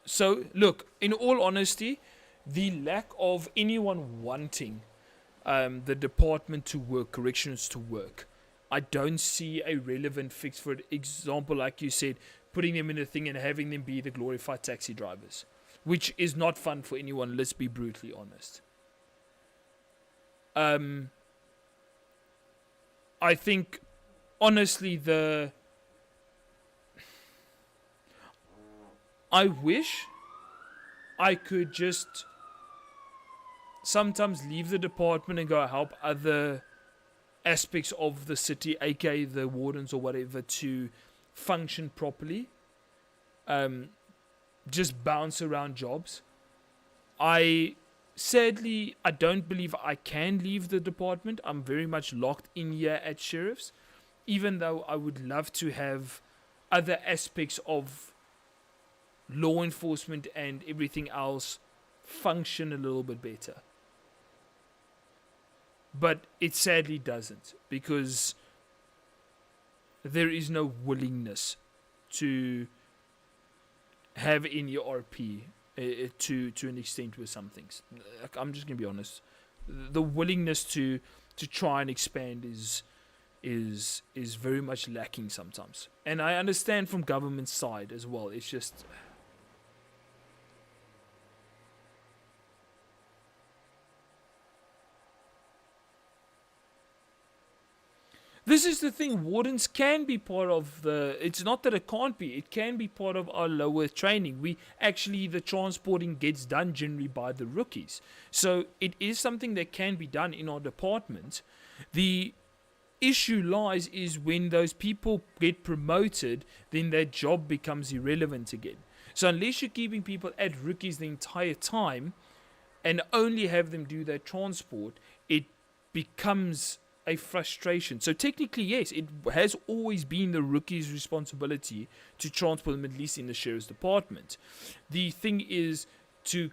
So, look, in all honesty, the lack of anyone wanting the department to work, corrections to work, I don't see a relevant fix for it. Example, like you said, putting them in a thing and having them be the glorified taxi drivers, which is not fun for anyone, let's be brutally honest. I think, honestly, I wish I could just sometimes leave the department and go help other aspects of the city, aka the wardens or whatever, to function properly. Just bounce around jobs. Sadly, I don't believe I can leave the department. I'm very much locked in here at Sheriff's, even though I would love to have other aspects of law enforcement and everything else function a little bit better. But it sadly doesn't, because there is no willingness to have any RP to an extent with some things. I'm just gonna be honest. The willingness to try and expand is very much lacking sometimes. And I understand from government side as well. It's just this is the thing, wardens can be part of the... It's not that it can't be. It can be part of our lower training. The transporting gets done generally by the rookies. So it is something that can be done in our department. The issue lies is when those people get promoted, then their job becomes irrelevant again. So unless you're keeping people at rookies the entire time and only have them do their transport, it becomes a frustration. So technically, yes, it has always been the rookie's responsibility to transport them, at least in the sheriff's department. The thing is to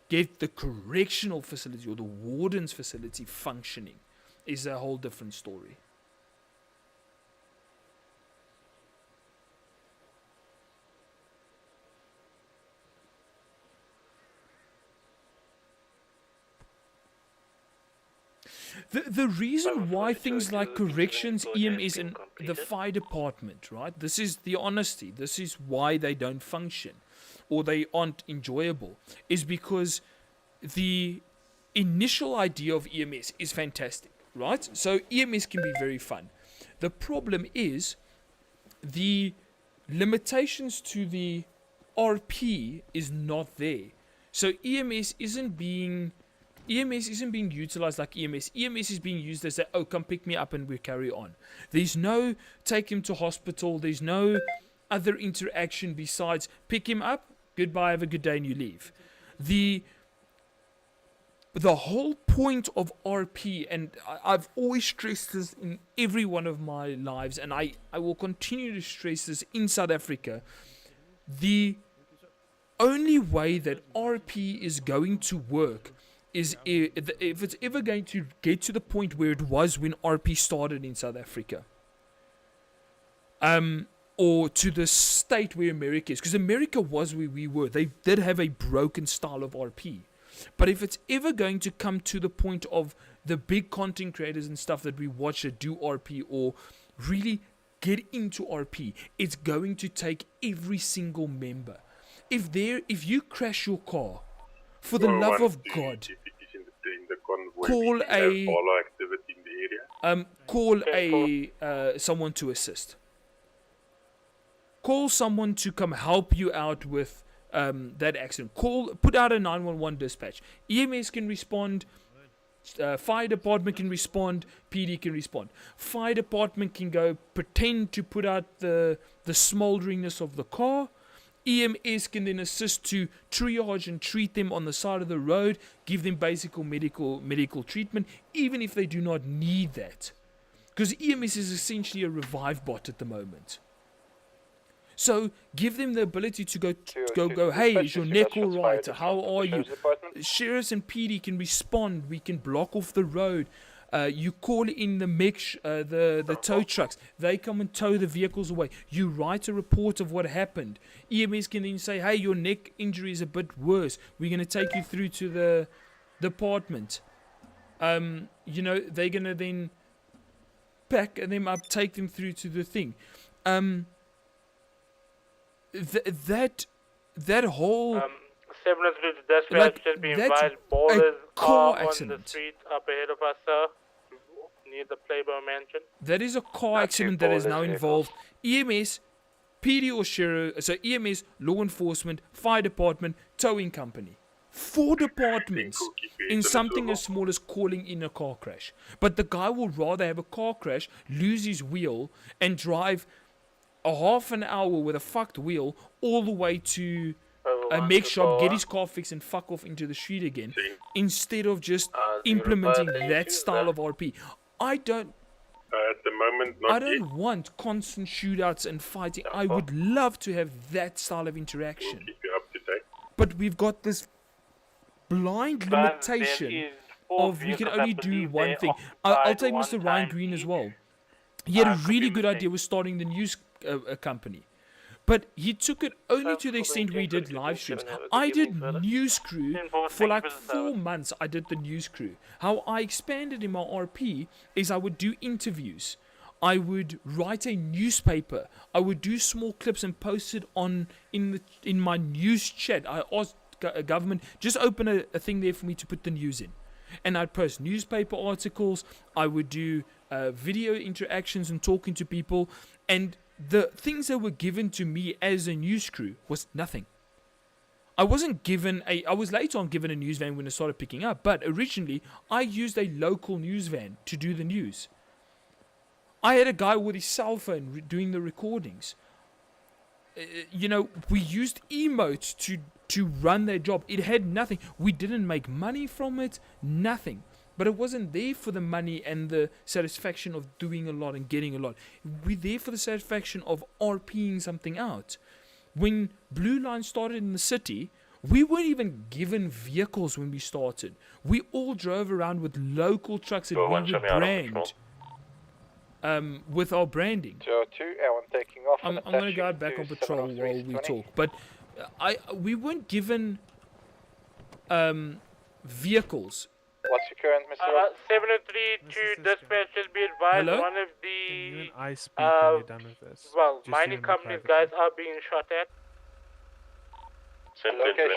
get the correctional facility or the warden's facility functioning is a whole different story. The reason why things like corrections, EMS, and the fire department, right? This is the honesty. This is why they don't function or they aren't enjoyable, is because the initial idea of EMS is fantastic, right? So EMS can be very fun. The problem is the limitations to the RP is not there. So EMS isn't being utilized like EMS. EMS is being used as a, oh, come pick me up and we carry on. There's no take him to hospital. There's no other interaction besides pick him up, goodbye, have a good day, and you leave. The whole point of RP, and I've always stressed this in every one of my lives, and I will continue to stress this in South Africa, the only way that RP is going to work is if it's ever going to get to the point where it was when RP started in South Africa, or to the state where America is, because America was where we were. They did have a broken style of RP, but if it's ever going to come to the point of the big content creators and stuff that we watch that do RP or really get into RP, it's going to take every single member. If you crash your car, for the love of God, call someone to assist. Call someone to come help you out with that accident. Put out a 911 dispatch. EMS can respond. Fire department can respond. PD can respond. Fire department can go pretend to put out the smolderingness of the car. EMS can then assist to triage and treat them on the side of the road, give them basic medical treatment, even if they do not need that. Because EMS is essentially a revive bot at the moment. So give them the ability to go, hey, is your neck all right? How are you? Sheriffs and PD can respond. We can block off the road. You call in the tow trucks. They come and tow the vehicles away. You write a report of what happened. EMS can then say, hey, your neck injury is a bit worse. We're going to take you through to the department. They're going to then pack them up, take them through to the thing. That whole... 703 dispatch should be invited. Ballers are on the street up ahead of us, sir. Near the Playboy Mansion. That is a car accident that is now involved EMS, PD or sheriff, so EMS, law enforcement, fire department, towing company. 4 departments in something as small as calling in a car crash. But the guy will rather have a car crash, lose his wheel, and drive a half an hour with a fucked wheel all the way to a mech shop, get his car fixed and fuck off into the street again, instead of just implementing that style of RP. At the moment, not I don't want constant shootouts and fighting. I would love to have that style of interaction. Keep you up to date. But we've got this blind limitation of we can only do one thing. I'll take Mr. Ryan Green as well. He had a really good idea with starting the news company. But he took it only to the extent we did live streams. I did News Crew for like 4 months. I did the News Crew. How I expanded in my RP is I would do interviews. I would write a newspaper. I would do small clips and post it in my news chat. I asked government, just open a thing there for me to put the news in. And I'd post newspaper articles. I would do video interactions and talking to people. And the things that were given to me as a news crew was nothing. I wasn't given I was later on given a news van when it started picking up, but originally I used a local news van to do the news. I had a guy with his cell phone doing the recordings. We used emotes to run their job. It had nothing. We didn't make money from it, nothing. But it wasn't there for the money and the satisfaction of doing a lot and getting a lot. We're there for the satisfaction of RPing something out. When Blue Line started in the city, we weren't even given vehicles when we started. We all drove around with local trucks that we would brand with our branding. Taking off. I'm going to go back on patrol while we talk. But we weren't given vehicles. What's your current, Mr. 703 to dispatch should be advised. Hello? One of Can you the and I speak when you're done with this? Just mining you and companies private guys chat. are being shot at. Location.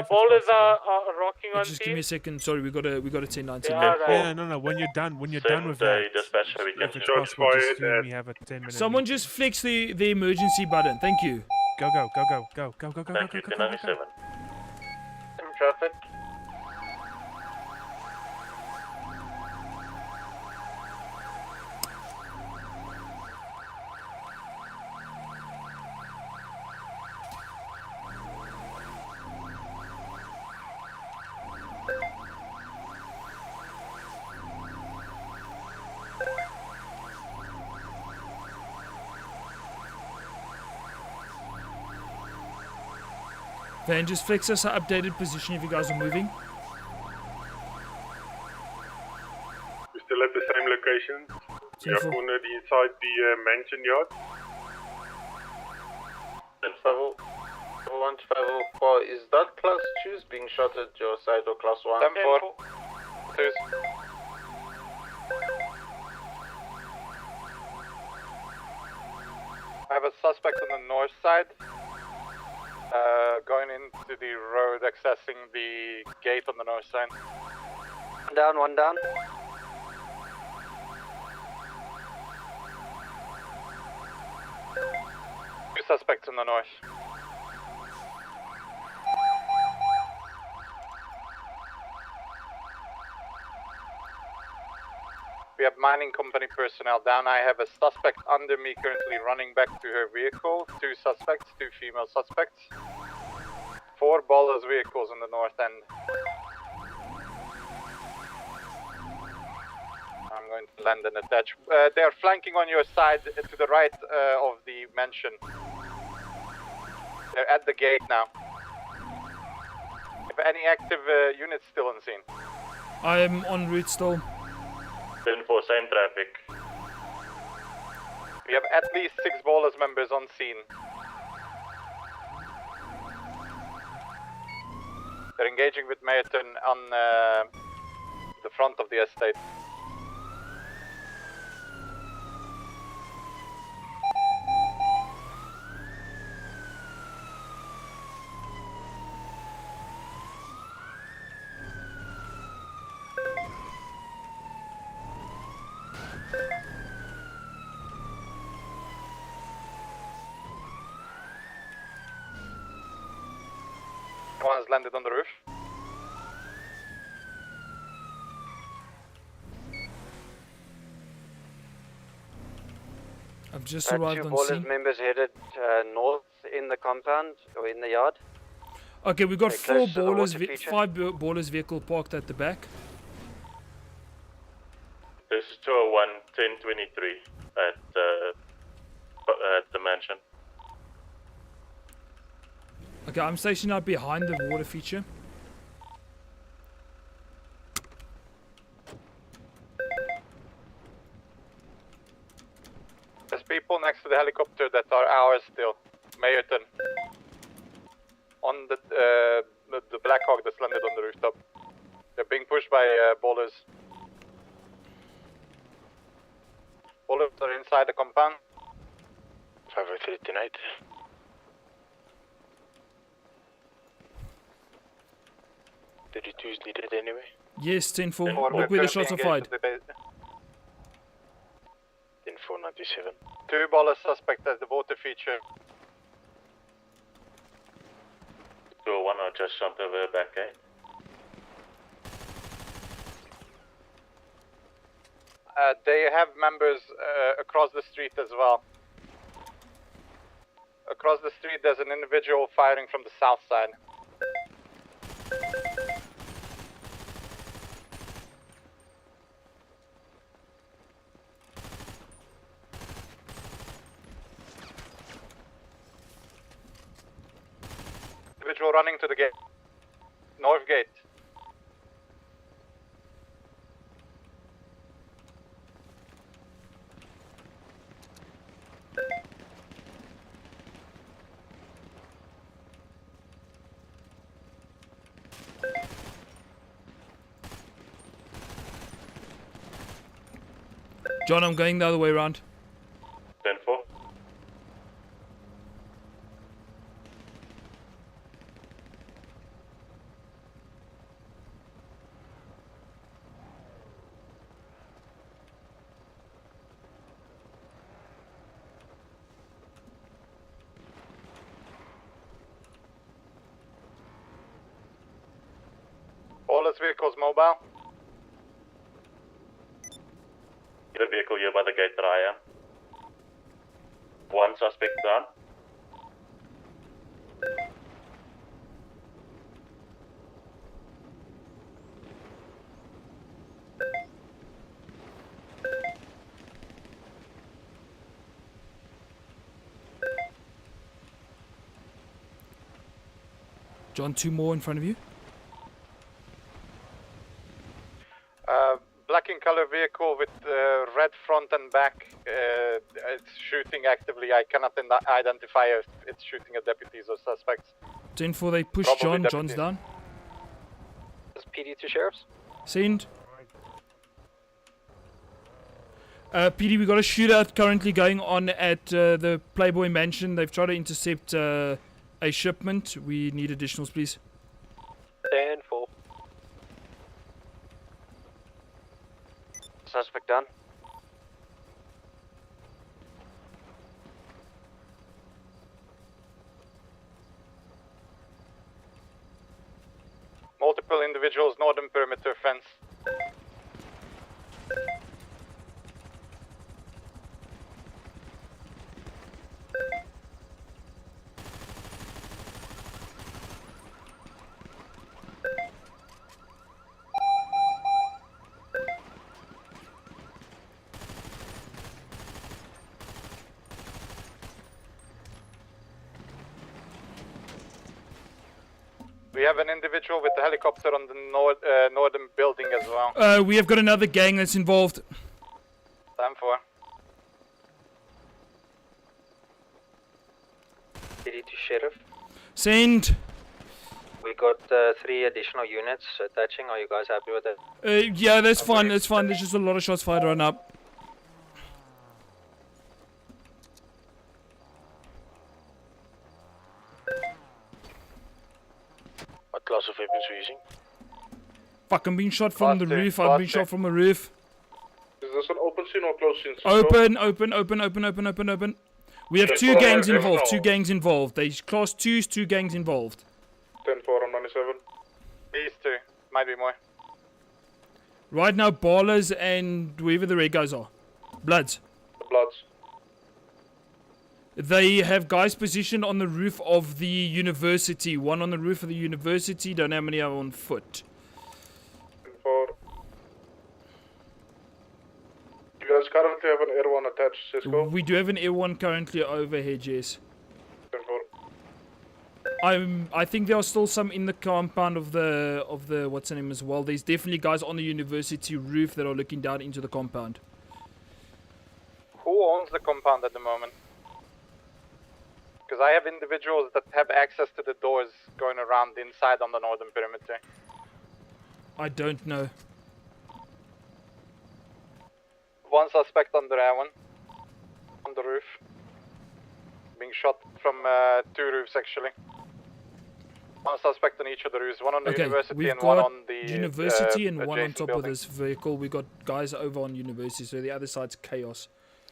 Ballers are rocking on Just give me a second. Sorry, we got a 10-19. Yeah, no. When you're done with that, dispatch, we can if it's Shots possible, just fired let me have a 10-minute. Someone just flex the emergency button. Thank you. Go. Thank you, 1097. Traffic. Van, just flex us our updated position if you guys are moving. We're still at the same location. We are cornered inside the mansion yard. 154, is that class 2s being shot at your side or class 1? 10-4. I have a suspect on the north side. Going into the road, accessing the gate on the north side. One down. Two suspects on the north. We have mining company personnel down. I have a suspect under me currently running back to her vehicle. 2 suspects, 2 female suspects. 4 ballers vehicles in the north end. I'm going to land and attach. They are flanking on your side to the right of the mansion. They're at the gate now. Have any active units still on scene? I am en route still. 10-4, same traffic. We have at least 6 ballers members on scene. They're engaging with Mayerton on the front of the estate. One has landed on the roof. I've just arrived 2 on ballers scene. members headed north in the compound or in the yard. Okay, we've got Okay, 4 close to the ballers, water feature. 5 ballers vehicle parked at the back. This is 201, 1023 at the mansion. Okay, I'm stationed out behind the water feature. There's people next to the helicopter that are ours still. Mayerton. On the Black Hawk that's landed on the rooftop. They're being pushed by ballers. Ballers are inside the compound. 503 tonight. .32 is needed anyway. Yes, 10-4. We're Look where the currently shots are engaged fired. with the base. 10-497. 2 baller suspect at the water feature. 201, I just jumped over her back gate. They have members across the street as well. Across the street there's an individual firing from the south side. Individual running to the gate. North gate. John, I'm going the other way around. 10-4. All his vehicles mobile. The vehicle here by the gate that I am. 1 suspect down. John, 2 more in front of you. Black in color vehicle with red front and back. It's shooting actively. I cannot identify if it's shooting at deputies or suspects. 10-4, they push Probably John. deputy. John's down. Is PD to sheriffs? Send. PD, we got a shootout currently going on at the Playboy Mansion. They've tried to intercept a shipment. We need additionals, please. 10-4. Suspect done. Multiple individuals, northern perimeter fence. We have an individual with the helicopter on the northern building as well. We have got another gang that's involved. Time for. City to Sheriff. Send. We got 3 additional units attaching. Are you guys happy with that? Yeah, that's fine. That's fine. There's just a lot of shots fired right now. What class of weapons are you using? Fuck, I'm being shot from the roof. I'm being shot from a roof. Is this an open scene or closed scene? Open. We have 2 gangs involved. 2 gangs involved. There's class 2s, 2 gangs involved. 10-4 on 97. These 2. Might be more. Right now, Ballers and whoever the red guys are. Bloods. The Bloods. They have guys positioned on the roof of the university. One on the roof of the university. Don't know how many are on foot. 10-4. You guys currently have an Air 1 attached, Cisco? We do have an Air 1 currently overhead, yes. 10-4. I think there are still some in the compound of the what's the name as well. There's definitely guys on the university roof that are looking down into the compound. Who owns the compound at the moment? Because I have individuals that have access to the doors going around inside on the northern perimeter. I don't know. One suspect on the one on the roof, being shot from 2 roofs actually. One suspect on each of the roofs, one on the university we've and got one on the university and one on adjacent top building. of this vehicle. We got guys over on university, so the other side's chaos.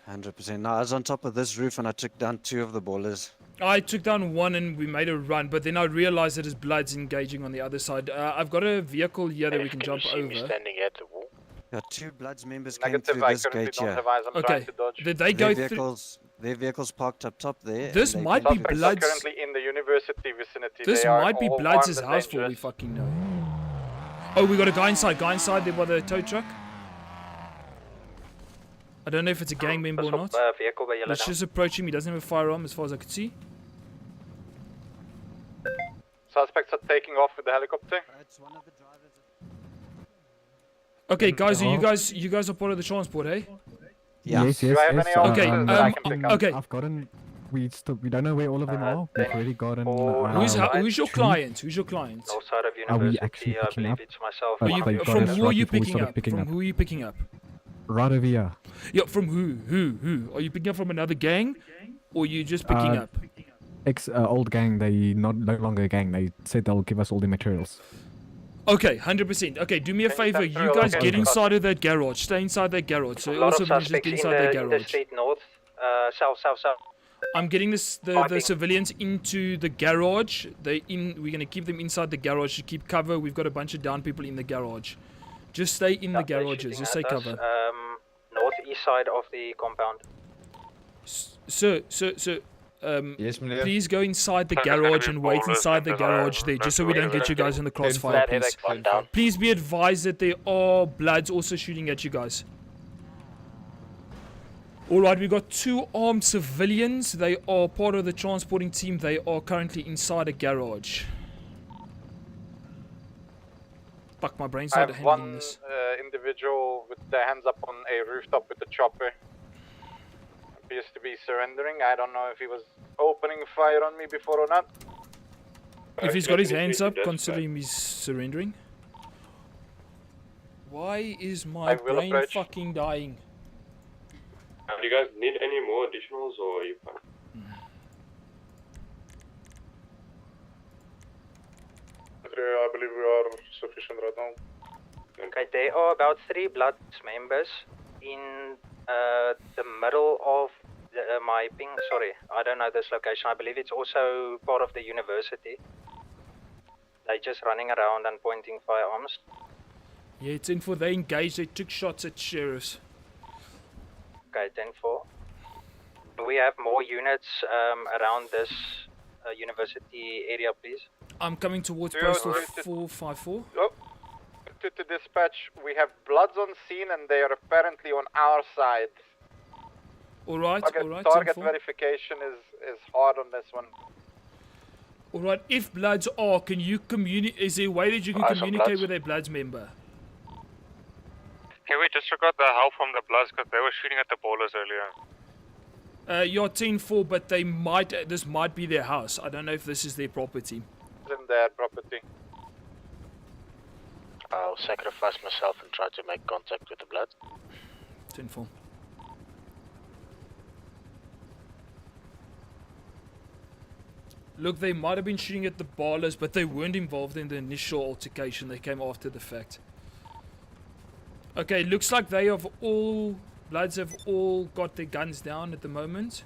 100%. No, I was on top of this roof and I took down 2 of the ballers. I took down 1 and we made a run, but then I realized that his blood's engaging on the other side. I've got a vehicle here that we can jump over. Standing at the wall. Yeah, 2 Bloods members Negative, came through I this currently gate don't here. have eyes. I'm trying to dodge. Did they go through? Their vehicles parked up top there. This and they might came be through this- Bloods. Currently in the university vicinity. This They are might be all Bloods' armed and house for all we dangerous. fucking know. Oh, we got a guy inside there by the tow truck. I don't know if it's a gang member or not. Vehicle by yellow Let's just approach him. He doesn't have a firearm as far as I could see. Suspects are taking off with the helicopter. Okay, guys, you guys are part of the transport, hey? Yeah. Yes, Do yes, I have yes. any officers that I can pick up? okay. I've gotten. We don't know where all of them are. We've already gotten. Who's your 2. client? Who's your client? North side of Are we university. actually I picking believe up? it's myself. Oh, You, they got from us who are right you before we picking started up? picking From up. who are you picking up? Right over here. Yeah, from who? Are you picking up from another gang, or you just picking up? Old gang. They no longer a gang. They said they'll give us all the materials. Okay, 100%. Okay, do me a favor. You guys get inside of that garage. Stay inside that garage. So A lot also of just suspects get in inside that the garage. street north, south. I'm getting the civilians into the garage. We're gonna keep them inside the garage to keep cover. We've got a bunch of down people in the garage. Just stay in the garages. Just stay cover. Northeast side of the compound. Sir, yes, meneer. please go inside the garage and wait inside the garage there, just so we don't get you guys in the crossfire, please. Please be advised that there are Bloods also shooting at you guys. Alright, we got 2 armed civilians. They are part of the transporting team. They are currently inside a garage. Fuck, my brain's I not have handling one this. individual with their hands up on a rooftop with a chopper. Appears to be surrendering. I don't know if he was opening fire on me before or not. If he's got his hands up, consider him he's surrendering. Why is my I will brain approach. fucking dying? Do you guys need any more additionals or are you fine? I believe we are sufficient right now. Okay, there are about 3 Bloods members in the middle of my ping. Sorry, I don't know this location. I believe it's also part of the university. They're just running around and pointing firearms. Yeah, it's in for they engaged. They took shots at sheriffs. Okay, 10-4. We have more units around this university area, please. I'm coming towards Do postal you- 454. Oh, to dispatch, we have Bloods on scene and they are apparently on our side. Alright, Target, alright. target 10-4. verification is hard on this one. All right. If Bloods are, can you communicate? Is there a way that you can Eyes on communicate Bloods. with a Bloods member? Can we disregard the help from the Bloods because they were shooting at the ballers earlier? You're 10-4, but they might. This might be their house. I don't know if this is their property. Isn't their property? I'll sacrifice myself and try to make contact with the blood. 10-4. Look, they might have been shooting at the ballers, but they weren't involved in the initial altercation. They came after the fact. Okay, looks like they have all... Bloods have all got their guns down at the moment.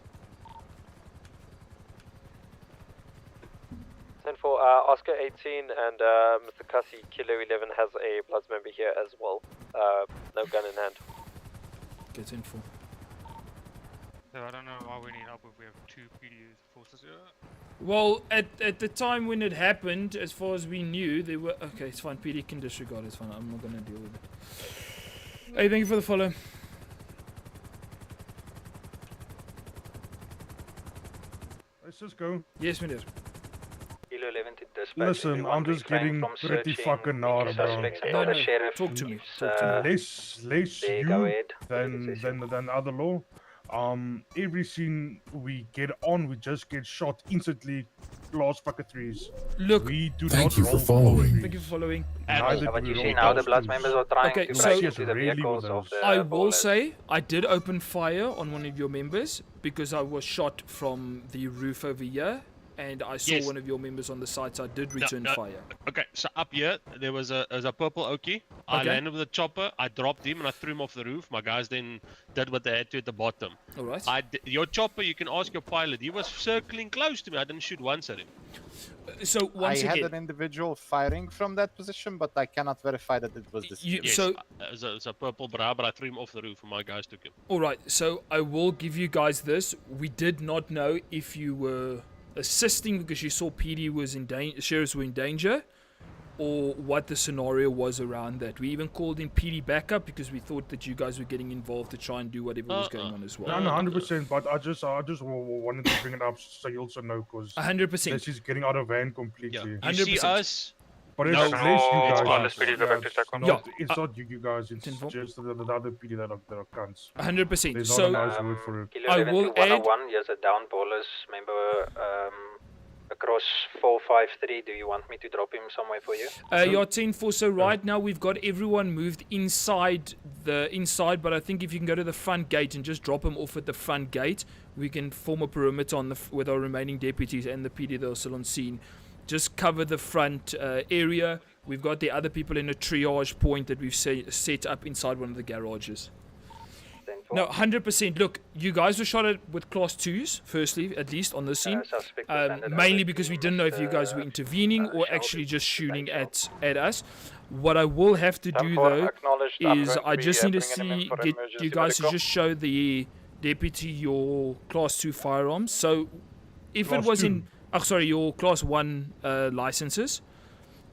10-4, Oscar 18 and Mr. Cassie, Kilo 11 has a Bloods member here as well. No gun in hand. Get 10-4. So I don't know why we need help if we have 2 PD forces here. Well, at the time when it happened, as far as we knew, they were... Okay, it's fine. PD can disregard. It's fine. I'm not going to deal with it. Hey, thank you for the follow. Let's just go. Yes, meneer. Kilo 11 to dispatch. Listen, Everyone I'm just refrain getting from pretty searching fucking gnarly, bro. suspects until the sheriff talk to me. leaves, Less there, you go ahead. than other law. Every scene we get on, we just get shot instantly. Glass bucket threes. Look, we do Thank not you for roll following. Thank you for following. Neither But do you we see roll now the glass Bloods twos. members are trying Okay, to so break into the really with vehicles of those. the I will ballers. say I did open fire on one of your members because I was shot from the roof over here, and I saw Yes. one of your members on the side, so I did return fire. Okay, so up here there was a purple Okie. I Okay. landed with a chopper. I dropped him and I threw him off the roof. My guys then did what they had to at the bottom. All right. Your chopper, you can ask your pilot. He was circling close to me. I didn't shoot once at him. So I once had again, an individual firing from that position, but I cannot verify that it was this. Yes, so- it was a purple bra, but I threw him off the roof and my guys took him. all right. So I will give you guys this. We did not know if you were assisting because you saw PD was in danger, sheriffs were in danger, or what the scenario was around that. We even called in PD backup because we thought that you guys were getting involved to try and do whatever was going on as well. No, 100%. But I just wanted to bring it up so you also know, because 100%. this is getting out of hand completely. You see us? But it's No, less you it's guys. honest, we need to go back to second. It's not you guys. It's just the other PD that are cunts. 100%. There's not So a nice word for it. Kilo I 11 will to add- 101, here's a down ballers member across 453. Do you want me to drop him somewhere for you? You're 10-4, so right now we've got everyone moved inside, but I think if you can go to the front gate and just drop them off at the front gate, we can form a perimeter on with our remaining deputies and the PD that are still on scene. Just cover the front area. We've got the other people in a triage point that we've set up inside one of the garages. No, 100%. Look, you guys were shot at with class 2s, firstly, at least on this scene. Suspect was handed Mainly over because we to didn't know if you guys were intervening or actually just shooting at us. What I will have to do, though, acknowledged. I'm is going to I be, just need to bringing him in see, for get emergency you guys to medical. just show the deputy your class 2 firearms. So if Class it was 2. in, your class 1 licenses.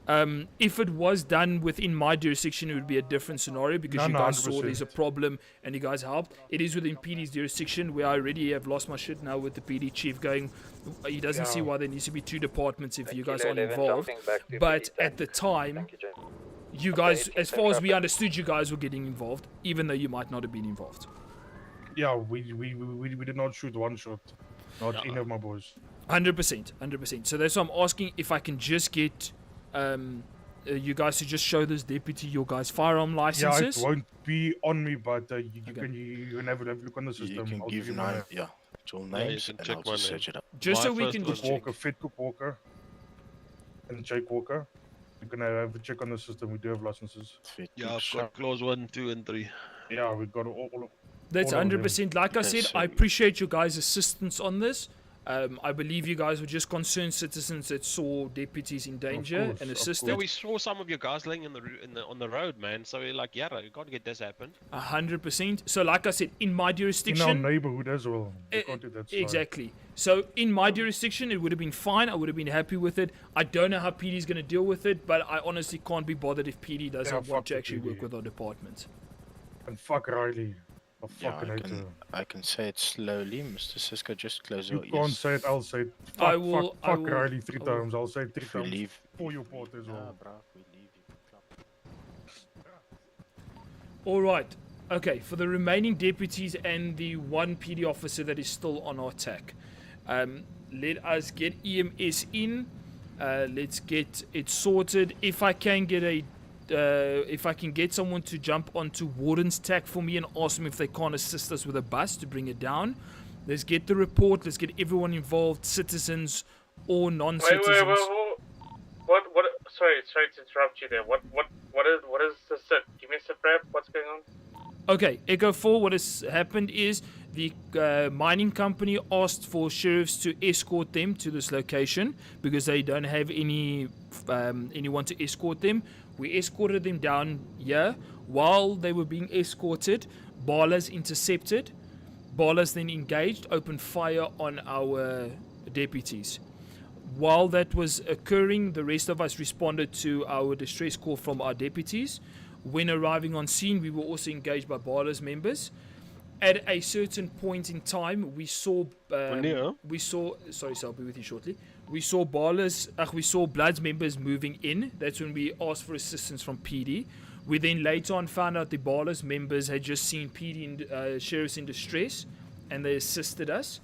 If it was done within my jurisdiction, it would be a different scenario because No, you no, guys saw 100%. there's a problem and you guys helped. It is within PD's jurisdiction where I already have lost my shit now with the PD chief going. He doesn't see Yeah. why there needs to be 2 departments if you guys Kilo aren't 11 involved. jumping back to But PD at the time, Thank you, Jay. you guys, Okay, as far as we traffic. understood, you guys were getting involved, even though you might not have been involved. Yeah, we did not shoot one shot. Not any of my boys. 100%, 100%. So that's why I'm asking if I can just get you guys to just show this deputy your guys' firearm licenses. Yeah, it won't be on me, but you can have a look on the system. You can I'll give you my my actual names can and check I'll my just name. search it up. Just My so we first can was just check. Walker, Fit Cook Walker, and Jake Walker. You can have a check on the system. We do have licenses. Yeah, I've got clause 1, 2, and 3. Yeah, we've got all That's all of them. 100%. Like I said, I appreciate your guys' assistance on this. I believe you guys were just concerned citizens that saw deputies in danger course, and of assisted. Yeah, we saw some of your guys laying on the road, man. So we're like, yeah, you can't get this happen. 100%. So, like I said, in my In jurisdiction, our neighborhood as well. We can't do that slide. exactly. So, in my jurisdiction, it would have been fine. I would have been happy with it. I don't know how PD is going to deal with it, but I honestly can't be bothered if PD doesn't Yeah, want fuck to the actually PD. work with our department. And fuck Riley. I Yeah, fucking hate to. I can say it slowly, Mr. Cisco. Just close You your can't ears. say it, I'll say it. I Fuck, will- I fuck will- Riley 3 I will- times. I'll say it 3 If we times leave, for your part as well. bro, if we leave, you can clap. All right. Okay, for the remaining deputies and the one PD officer that is still on our attack, let us get EMS in. Let's get it sorted. If I can get someone to jump onto Warden's tack for me and ask them if they can't assist us with a bus to bring it down. Let's get the report. Let's get everyone involved, citizens or non-citizens. Wait. What? Sorry to interrupt you there. What is the sit? Give me a sit rep. What's going on? Okay, Echo 4, what has happened is the mining company asked for sheriffs to escort them to this location because they don't have anyone to escort them. We escorted them down here. While they were being escorted, Ballas intercepted. Ballas then engaged, opened fire on our deputies. While that was occurring, the rest of us responded to our distress call from our deputies. When arriving on scene, we were also engaged by Ballas members. At a certain point in time, we saw. Sorry, I'll be with you shortly. We saw Bloods members moving in. That's when we asked for assistance from PD. We then later on found out the Ballas members had just seen PD and sheriffs in distress, and they assisted us.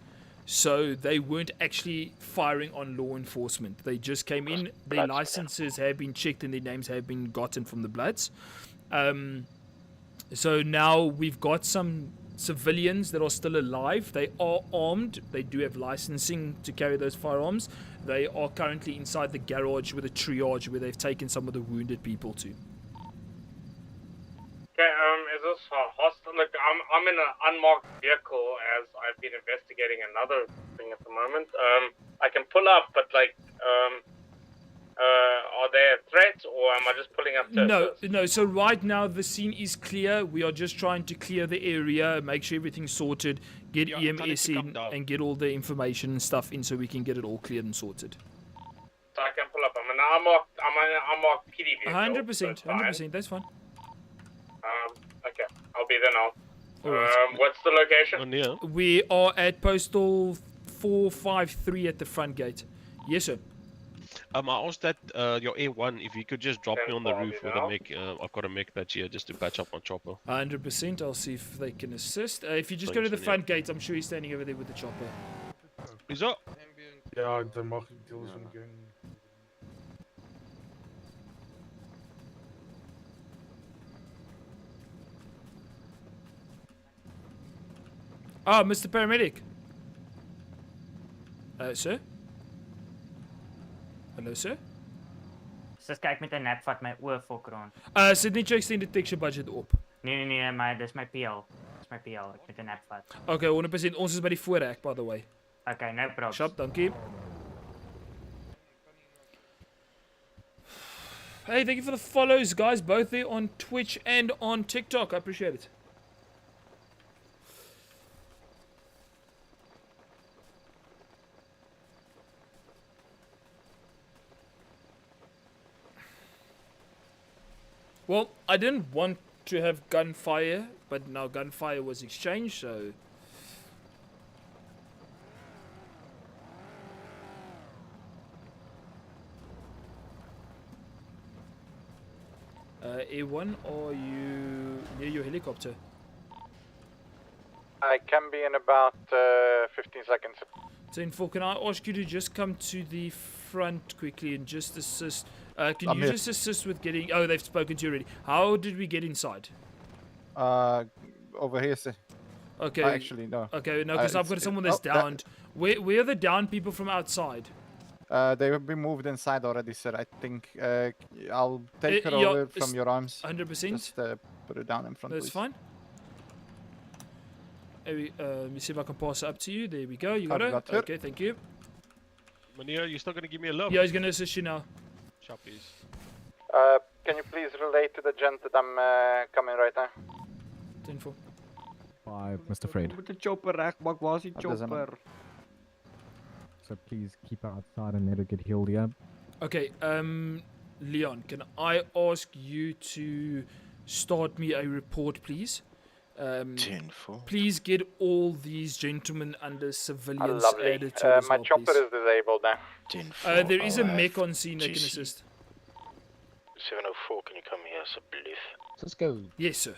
So they weren't actually firing on law enforcement. They just came in. Their licenses have been checked and their names have been gotten from the Bloods. So now we've got some civilians that are still alive. They are armed. They do have licensing to carry those firearms. They are currently inside the garage with a triage where they've taken some of the wounded people to. Okay, is this hostile? Look, I'm in an unmarked vehicle as I've been investigating another thing at the moment. I can pull up, but are there threats or am I just pulling up to No. So right now the scene is clear. We are just trying to clear the area, make sure everything's sorted, get EMS in, and get all the information and stuff in so we can get it all cleared and sorted. So I can pull up. I'm an unmarked PD vehicle. 100%. That's fine. Okay, I'll be there now. All right. What's the location? We are at postal 453 at the front gate. Yes, sir. I asked that your A1 if you could just drop me on the roof with a mech. I've got a mech patch here just to patch up on chopper. 100%. I'll see if they can assist. If you just go to the front gate, I'm sure he's standing over there with the chopper. Is that? Ja, dan mag ik deels een gang. Ah, Mr. Paramedic. Sir? Hallo, sir? Sis, kyk met 'n nap vat my oor voorgrond. Sit net jou extended texture budget op. Nee, maar dis my PL. Dis my PL. Ek met 'n nap vat. Okay, 100%. Ons is by die voorrek, by the way. Okay, no problem. Shop, dankie. Hey, thank you for the follows, guys, both there on Twitch and on TikTok. I appreciate it. Well, I didn't want to have gunfire, but now gunfire was exchanged, so... A1, are you near your helicopter? I can be in about 15 seconds. 10-4, can I ask you to just come to the front quickly and just assist? Can I'm you here. just assist with getting... Oh, they've spoken to you already. How did we get inside? Over here, sir. Okay. Actually, no. Okay, no, because I've got someone that's downed. Where are the downed people from outside? They will be moved inside already, sir. I think I'll take her yeah, over from your arms. 100%. Just put her down in front. That's please. fine. Let me see if I can pass it up to you. There we go. You got I've it? got her. Okay, thank you. Mania, you're still going to give me a love? Yeah, he's going to assist you now. Choppies. Can you please relate to the gent that I'm coming right now? 10-4. 5, Mr. Fred. Moet 'n chopper regmaak, waar is die Wat is er, man? chopper? So please keep her outside and let her get healed, yeah? Okay, Leon, can I ask you to start me a report, please? Please get all these gentlemen under surveillance Lovely. added to it as My well, chopper please. is disabled now. There is a mech on scene that can assist. 704, can you come here, sir, please? Let's go. Yes, sir.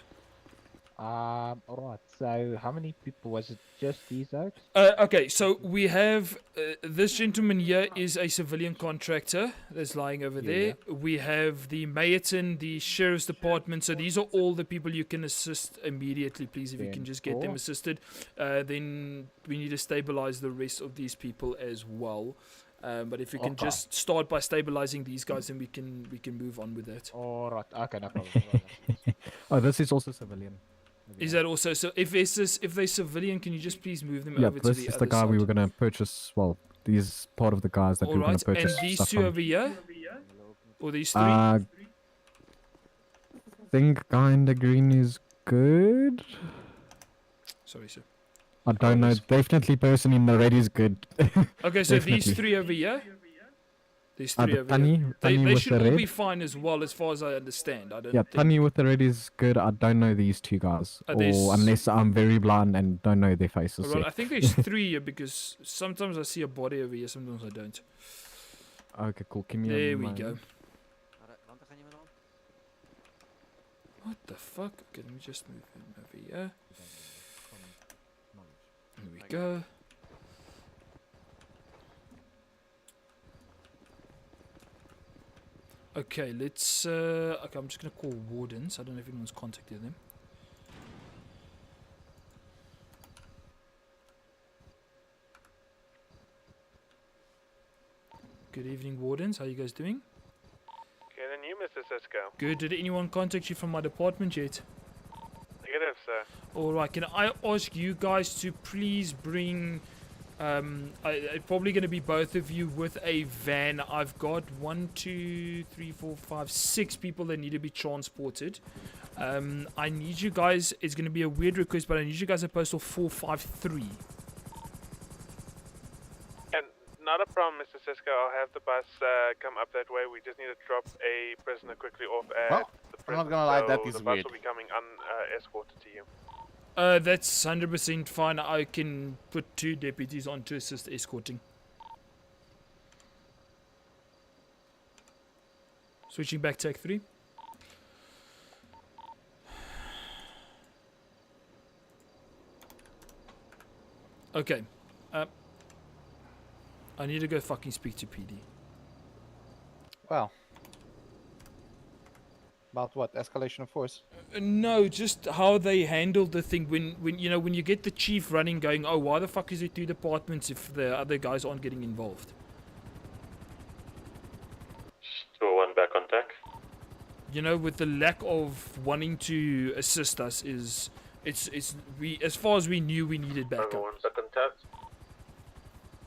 Alright, so how many people was it? Just these out? Okay, so we have this gentleman here is a civilian contractor that's lying over there. We have the Mayerton, the Sheriff's Department. So these are all the people you can assist immediately, please. If you can just get them assisted. Then we need to stabilize the rest of these people as well. But if you can just start by stabilizing these guys, then we can move on with that. Alright, okay, no problem. Oh, this is also civilian. Is that also so? If they're civilian, can you just please move them Yeah, over to this the is other the guy side? we were gonna purchase. Well, these part of the guys that we were gonna Alright, and purchase. these stuff two from. over here, or these three? Think kinda green is good. Sorry, sir. I don't know. Definitely person in the red is good. Okay, so these Definitely. three over here. These The three over Tani- here. Tani They with should the all red. be fine as well, as far as I understand. I don't Yeah, think. Tani with the red is good. I don't know these two guys, There's- or unless I'm very blind and don't know their faces. Alright, yet. I think there's three here because sometimes I see a body over here, sometimes I don't. Okay, cool. Give me a There we moment. go. What the fuck? Okay, let me just move him over here. There we go. Okay, let's. Okay, I'm just gonna call wardens. I don't know if anyone's contacted them. Good evening, wardens. How you guys doing? Good, and you, Mr. Cisco? Good. Did anyone contact you from my department yet? Negative, sir. Alright, can I ask you guys to please bring it's probably going to be both of you with a van. I've got 1, 2, 3, 4, 5, 6 people that need to be transported. I need you guys, it's going to be a weird request, but I need you guys at postal 453. And not a problem, Mr. Cisco. I'll have the bus come up that way. We just need to drop a prisoner quickly off at Well, the I'm prison. not gonna lie, that so is the bus weird. will be coming unescorted to you. That's 100% fine. I can put 2 deputies on to assist escorting. Switching back tag 3. Okay. I need to go fucking speak to PD. Well. About what? Escalation of force? No, just how they handled the thing when you know when you get the chief running, going, oh, why the fuck is it 2 departments if the other guys aren't getting involved? Still one back on deck. You know, with the lack of wanting to assist us, we as far as we knew, we needed backup. Everyone back on task.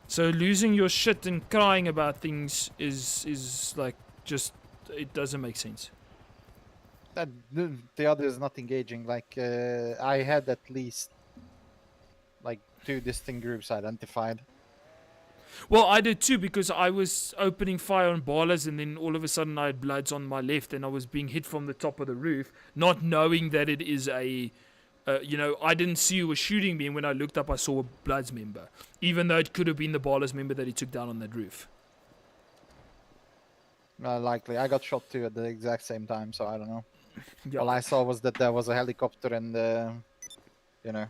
So losing your shit and crying about things is like just it doesn't make sense. That the other is not engaging. Like I had at least like 2 distinct groups identified. Well, I did too because I was opening fire on ballers and then all of a sudden I had bloods on my left and I was being hit from the top of the roof, not knowing that it is a, you know, I didn't see who was shooting me, and when I looked up I saw a bloods member, even though it could have been the ballers member that he took down on that roof. Likely, I got shot too at the exact same time, so I don't know. Yeah. All I saw was that there was a helicopter and, you know.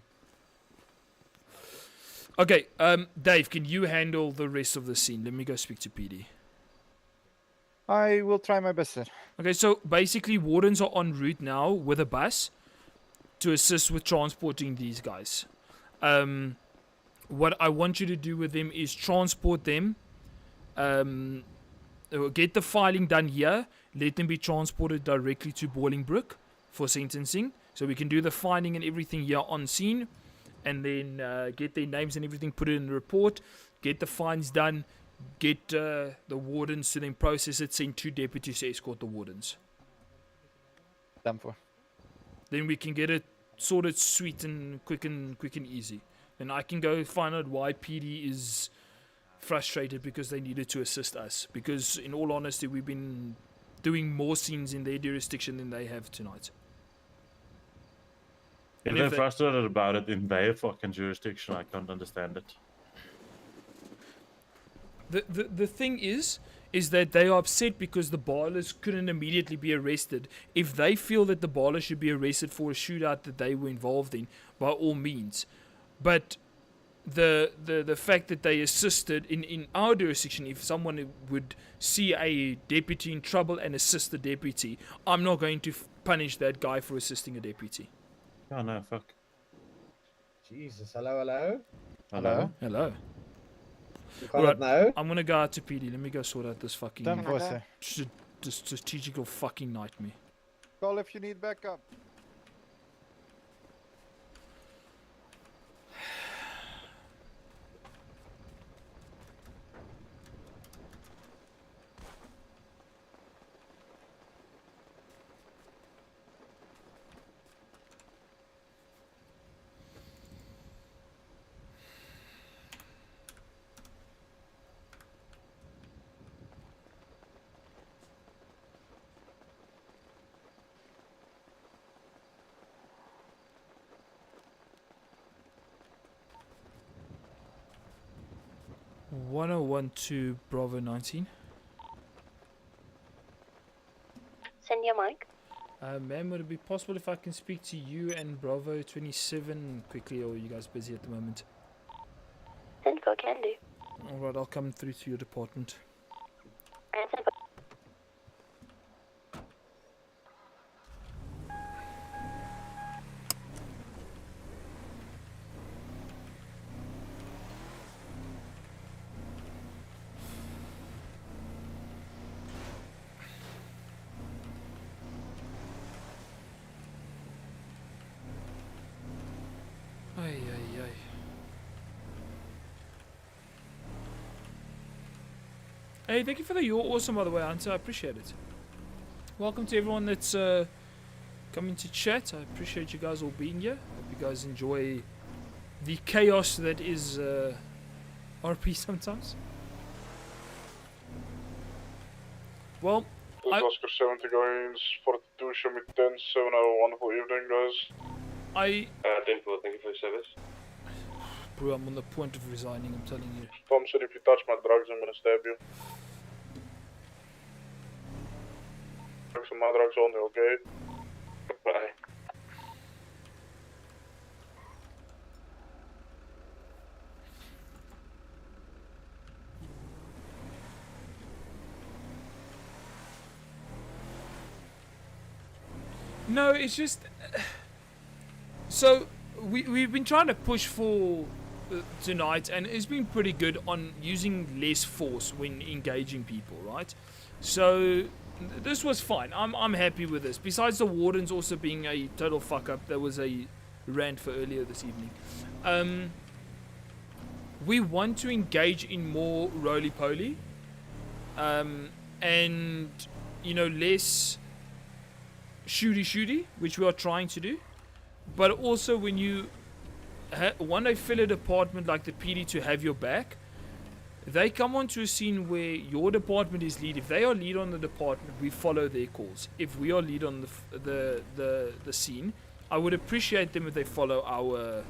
Okay, Dave, can you handle the rest of the scene? Let me go speak to PD. I will try my best, sir. Okay, so basically wardens are en route now with a bus to assist with transporting these guys. What I want you to do with them is transport them, get the filing done here, let them be transported directly to Bolingbrook for sentencing, so we can do the filing and everything here on scene, and then get their names and everything, put it in the report, get the fines done, get the wardens to then process it, send 2 deputies to escort the wardens. Done for. Then we can get it sorted, sweet and quick and easy. And I can go find out why PD is frustrated because they needed to assist us. Because in all honesty, we've been doing more scenes in their jurisdiction than they have tonight. If And they're if they- frustrated about it in their fucking jurisdiction, I can't understand it. The thing is that they are upset because the Ballas couldn't immediately be arrested. If they feel that the Ballas should be arrested for a shootout that they were involved in, by all means. But the fact that they assisted in our jurisdiction, if someone would see a deputy in trouble and assist the deputy, I'm not going to punish that guy for assisting a deputy. Oh no, fuck. Jesus, hello. Hello. You call it now? I'm gonna go out to PD. Let me go sort out this fucking Don't voice it. strategical fucking nightmare. Call if you need backup. To Bravo 19. Send your mic. Ma'am, would it be possible if I can speak to you and Bravo 27 quickly, or are you guys busy at the moment? Send go can do. Alright, I'll come through to your department. Answer. Hey, thank you for you're awesome, by the way, Hunter. I appreciate it. Welcome to everyone that's coming to chat. I appreciate you guys all being here. Hope you guys enjoy the chaos that is RP sometimes. Well, Oscar 70 guys, 42, show me 10, 7, have a wonderful evening, guys. 10-4, thank you for your service. Bro, I'm on the point of resigning, I'm telling you. Tom said if you touch my drugs, I'm gonna stab you. Drugs and my drugs only, okay? Bye. No, it's just... So, we've been trying to push for tonight, and it's been pretty good on using less force when engaging people, right? So, this was fine. I'm happy with this. Besides the wardens also being a total fuck-up, there was a rant for earlier this evening. We want to engage in more roly-poly, and, you know, less shooty, which we are trying to do. But also when you want to fill a department like the PD to have your back, they come onto a scene where your department is lead. If they are lead on the department, we follow their calls. If we are lead on the scene, I would appreciate them if they follow our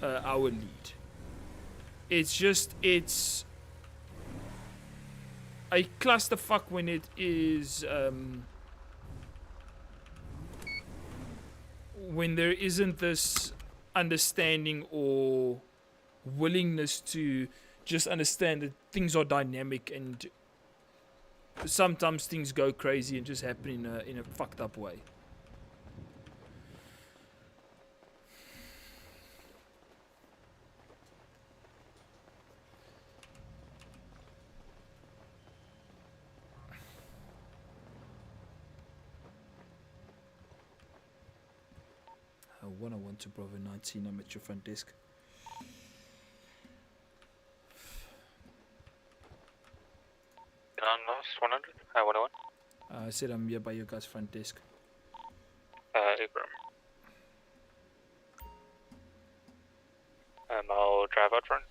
lead. It's a clusterfuck when it is when there isn't this understanding or willingness to just understand that things are dynamic and sometimes things go crazy and just happen in a fucked up way. I 101 to Bravo 19, I'm at your front desk. Lost 100, 101. I said I'm here by your guys' front desk. Abram. I'll drive out front.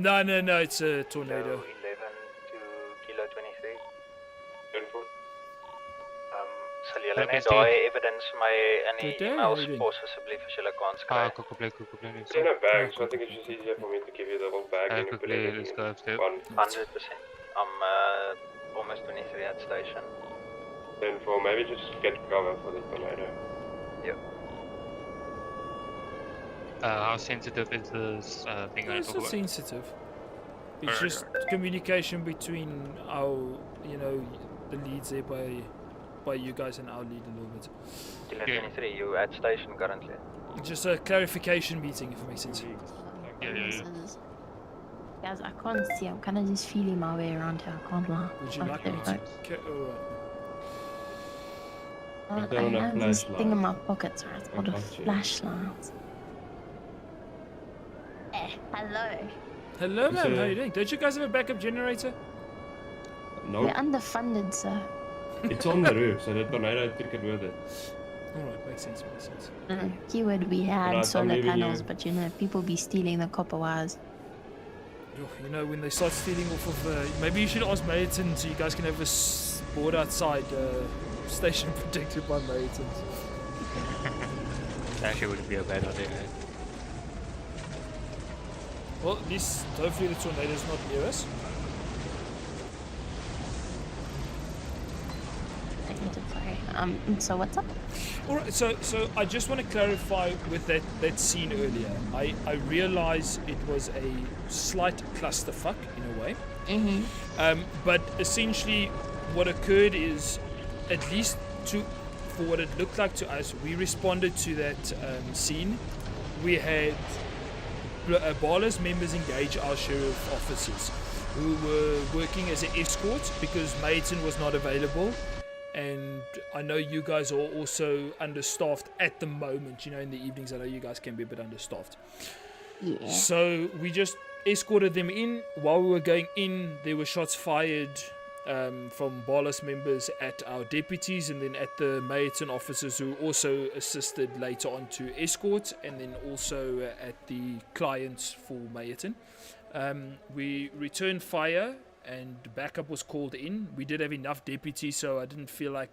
No, it's a tornado. 11 to Kilo 23. Sal julle net daai evidence vir my in die Good day, emails how you doing? pos asseblief as julle kans Ah, kry. Coco Play. It's in a bag, so I think it's just easier for me to give you the whole bag and you put it in Let's go upstairs. one. 100%. I'm almost 23 at station. Then for maybe just get cover for the tornado. Yep. How sensitive is this thing I It's talk not about? sensitive. It's Alright, just communication between our, the leads there by you guys and our lead a little bit. Kilo 23, you at station currently. Just a clarification meeting, if it makes sense. Guys, I can't see. I'm kind of just feeling my way around here. I can't lie. Would you Fuck like the me to? fuck. Alright. I have this thing in my pocket, right? It's called a flashlight. Hello. Hello, ma'am. How are you doing? Don't you guys have a backup generator? We're underfunded, sir. It's on the roof, so the tornado took it with it. Alright, makes sense. Keyword we had Right, I'm solar leaving panels, you. but people be stealing the copper wires. When they start stealing off of... maybe you should ask Mayton so you guys can have a board outside station protected by Maytons. That actually wouldn't be a bad idea. Well, at least hopefully the tornado's not near us. Sorry. So what's up? Alright, so I just want to clarify with that scene earlier. I realize it was a slight clusterfuck in a way. But essentially what occurred is, at least for what it looked like to us, we responded to that scene. We had Barlow's members engage our sheriff officers who were working as an escort because Mayton was not available. And I know you guys are also understaffed at the moment. In the evenings, I know you guys can be a bit understaffed. Yeah. So we just escorted them in. While we were going in, there were shots fired from Barlow's members at our deputies and then at the Mayton officers who also assisted later on to escort, and then also at the clients for Mayton. We returned fire and backup was called in. We did have enough deputies, so I didn't feel like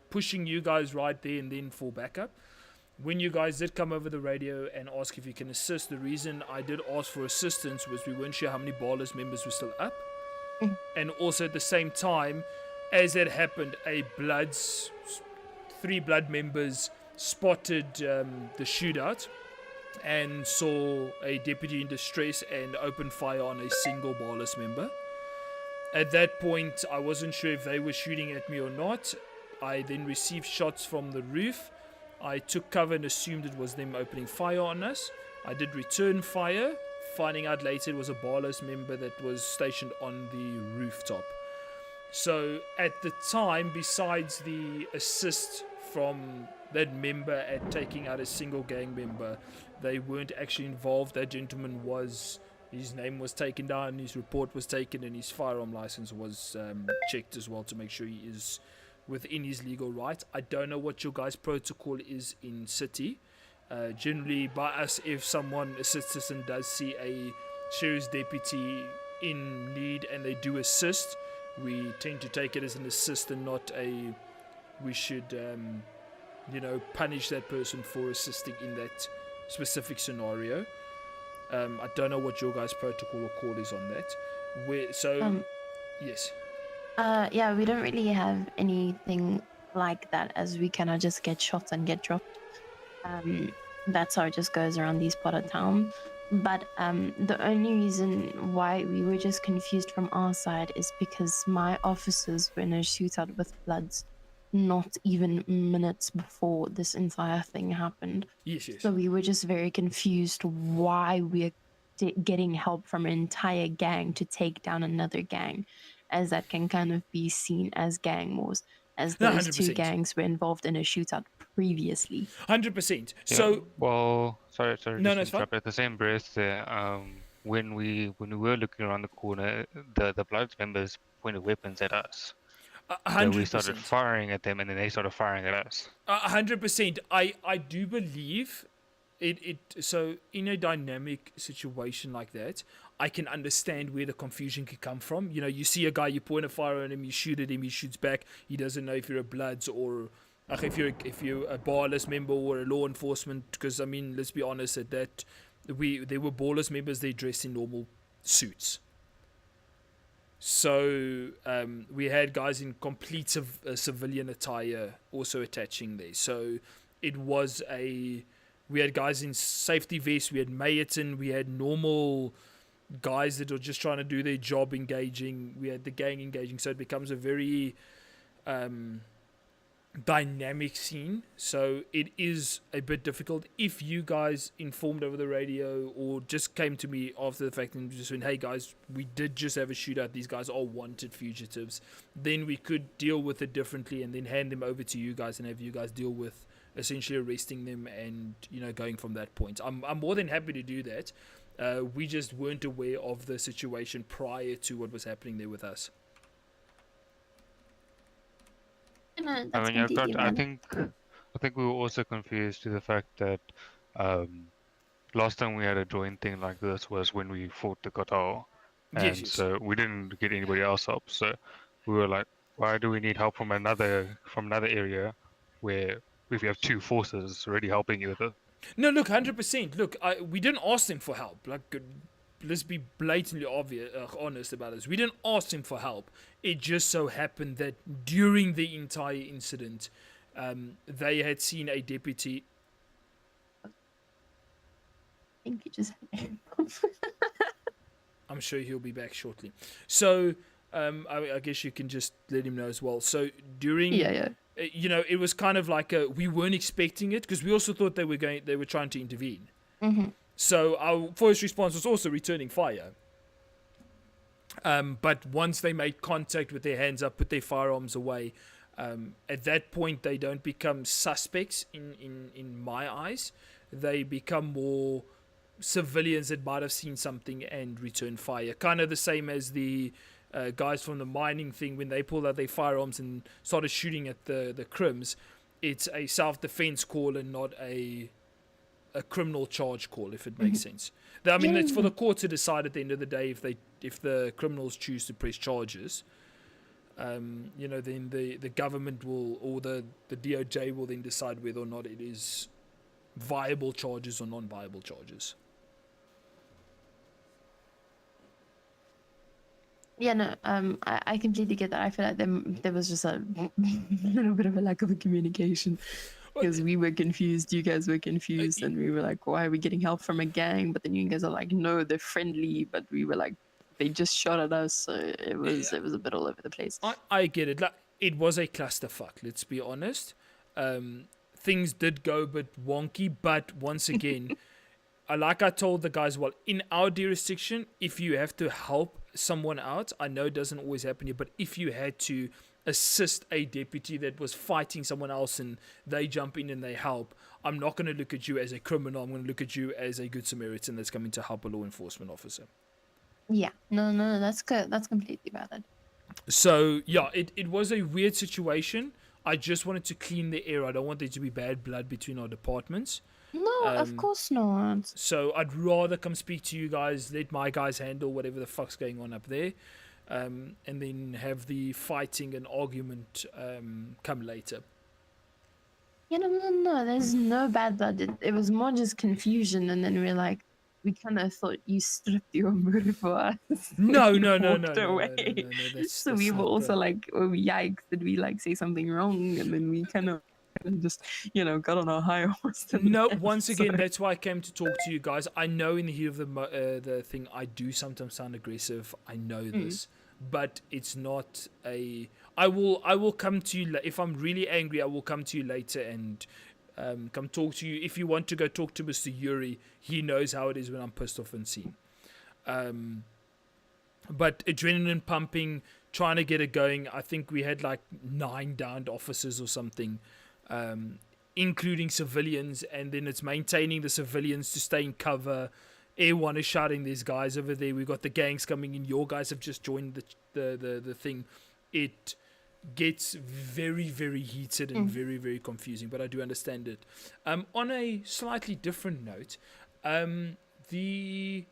pushing you guys right there and then for backup. When you guys did come over the radio and ask if you can assist, the reason I did ask for assistance was we weren't sure how many Barlow's members were still up. And also at the same time, as that happened, 3 blood members spotted the shootout and saw a deputy in distress and opened fire on a single Barlow's member. At that point, I wasn't sure if they were shooting at me or not. I then received shots from the roof. I took cover and assumed it was them opening fire on us. I did return fire, finding out later it was a Barlow's member that was stationed on the rooftop. So at the time, besides the assist from that member at taking out a single gang member, they weren't actually involved. That gentleman his name was taken down, his report was taken, and his firearm license was checked as well to make sure he is within his legal rights. I don't know what your guys' protocol is in city. Generally, by us, if a citizen does see a sheriff's deputy in need and they do assist, we tend to take it as an assist and not we should punish that person for assisting in that specific scenario. I don't know what your guys' protocol or call is on that. Yes. Yeah, we don't really have anything like that, as we kind of just get shot and get dropped. That's how it just goes around these part of town. But the only reason why we were just confused from our side is because my officers were in a shootout with Bloods not even minutes before this entire thing happened. Yes. So we were just very confused why we're getting help from an entire gang to take down another gang, as that can kind of be seen as gang wars, as those 100%. two gangs were involved in a shootout previously. 100%. Yeah, So, well, sorry. No, just it's fine. interrupt. At the same breath, there, when we were looking around the corner, the Bloods members pointed weapons at us. So we 100%. started firing at them, and then they started firing at us. 100%. I do believe So in a dynamic situation like that, I can understand where the confusion could come from. You know, you see a guy, you point a fire at him, you shoot at him, he shoots back. He doesn't know if you're a Bloods or if you're a barless member or a law enforcement. Because I mean, let's be honest, at that they were barless members. They dressed in normal suits. So we had guys in complete civilian attire also attaching there. So it was we had guys in safety vests, we had Mayeton, we had normal guys that were just trying to do their job engaging, we had the gang engaging. So it becomes a very dynamic scene. So it is a bit difficult. If you guys informed over the radio or just came to me after the fact and just went, hey guys, we did just have a shootout, these guys are wanted fugitives, then we could deal with it differently and then hand them over to you guys and have you guys deal with essentially arresting them and, you know, going from that point. I'm more than happy to do that. We just weren't aware of the situation prior to what was happening there with us. No, I mean, I think we were also confused to the fact that last time we had a joint thing like this was when we fought the cartel, and Yes. so we didn't get anybody else up. So we were like, why do we need help from another area where if we have two forces already helping you with it? No, look, 100%. Look, we didn't ask them for help. Like, let's be blatantly honest about this. We didn't ask them for help. It just so happened that during the entire incident, they had seen a deputy. I think you just. I'm sure he'll be back shortly. So, I guess you can just let him know as well. So during, you know, it was kind of like we weren't expecting it because we also thought they were trying to intervene. Mm-hmm. So our first response was also returning fire. But once they made contact with their hands up, put their firearms away, at that point they don't become suspects in my eyes. They become more civilians that might have seen something and return fire. Kind of the same as the guys from the mining thing when they pulled out their firearms and started shooting at the crims. It's a self-defense call and not a criminal charge call, if it makes sense. I mean, it's for the court to decide at the end of the day if the criminals choose to press charges. You know, then the government will, or the DOJ will then decide whether or not it is viable charges or non-viable charges. Yeah, no, I completely get that. I feel like there was just a little bit of a lack of a communication because we were confused, you guys were confused, and we were like, why are we getting help from a gang? But then you guys are like, no, they're friendly, but we were like, they just shot at us, so it was a bit all over the place. I get it. Like, it was a clusterfuck, let's be honest. Things did go a bit wonky, but once again, like I told the guys, well, in our jurisdiction, if you have to help someone out, I know it doesn't always happen here, but if you had to assist a deputy that was fighting someone else and they jump in and they help, I'm not going to look at you as a criminal. I'm going to look at you as a good Samaritan that's coming to help a law enforcement officer. Yeah, no, that's good. That's completely valid. So yeah, it was a weird situation. I just wanted to clean the air. I don't want there to be bad blood between our departments. No, of course not. So I'd rather come speak to you guys, let my guys handle whatever the fuck's going on up there, and then have the fighting and argument come later. Yeah, no, there's no bad blood. It was more just confusion, and then we kind of thought you stripped your motor for us. No, walked away. So we were also like, oh, yikes, did we say something wrong? And then we kind of just, got on our high horse. No, once again, that's why I came to talk to you guys. I know in the heat of the thing, I do sometimes sound aggressive. I know this, but it's not a. I will come to you if I'm really angry. I will come to you later and come talk to you. If you want to go talk to Mr. Yuri, he knows how it is when I'm pissed off and seen. But adrenaline pumping, trying to get it going. I think we had 9 downed officers or something. Including civilians, and then it's maintaining the civilians to stay in cover. Air One is shouting, "There's guys over there. We've got the gangs coming in. Your guys have just joined the thing." gets very, very heated and very, very confusing, but I do understand it. On a slightly different note, the